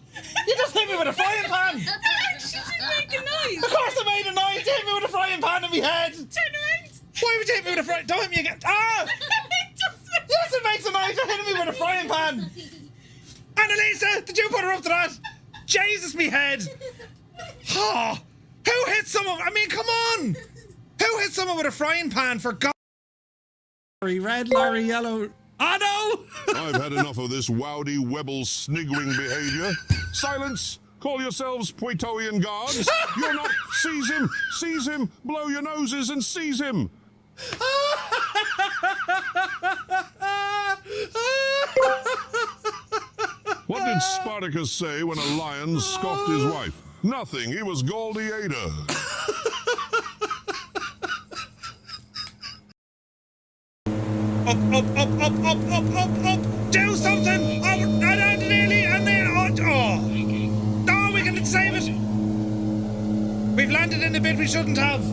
You just hit me with a frying pan! She didn't make a noise! Of course I made a noise! You hit me with a frying pan in my head! Turn around! Why would you hit me with a frying pan? Don't hit me again! Ah! Yes, it makes a noise! You're hitting me with a frying pan! Annalisa, did you put her up to that? Jesus, me head! Oh, who hit someone? I mean, come on! Who hit someone with a frying pan for God? Red, Larry, yellow. Oh no! I've had enough of this wowdy, webble, sniggering behavior. Silence! Call yourselves Praetorian guards. You're not. Seize him, blow your noses and seize him. What did Spartacus say when a lion scoffed his wife? Nothing, he was Gladiator. Up. Do something! Oh, we can save it! We've landed in a bit we shouldn't have.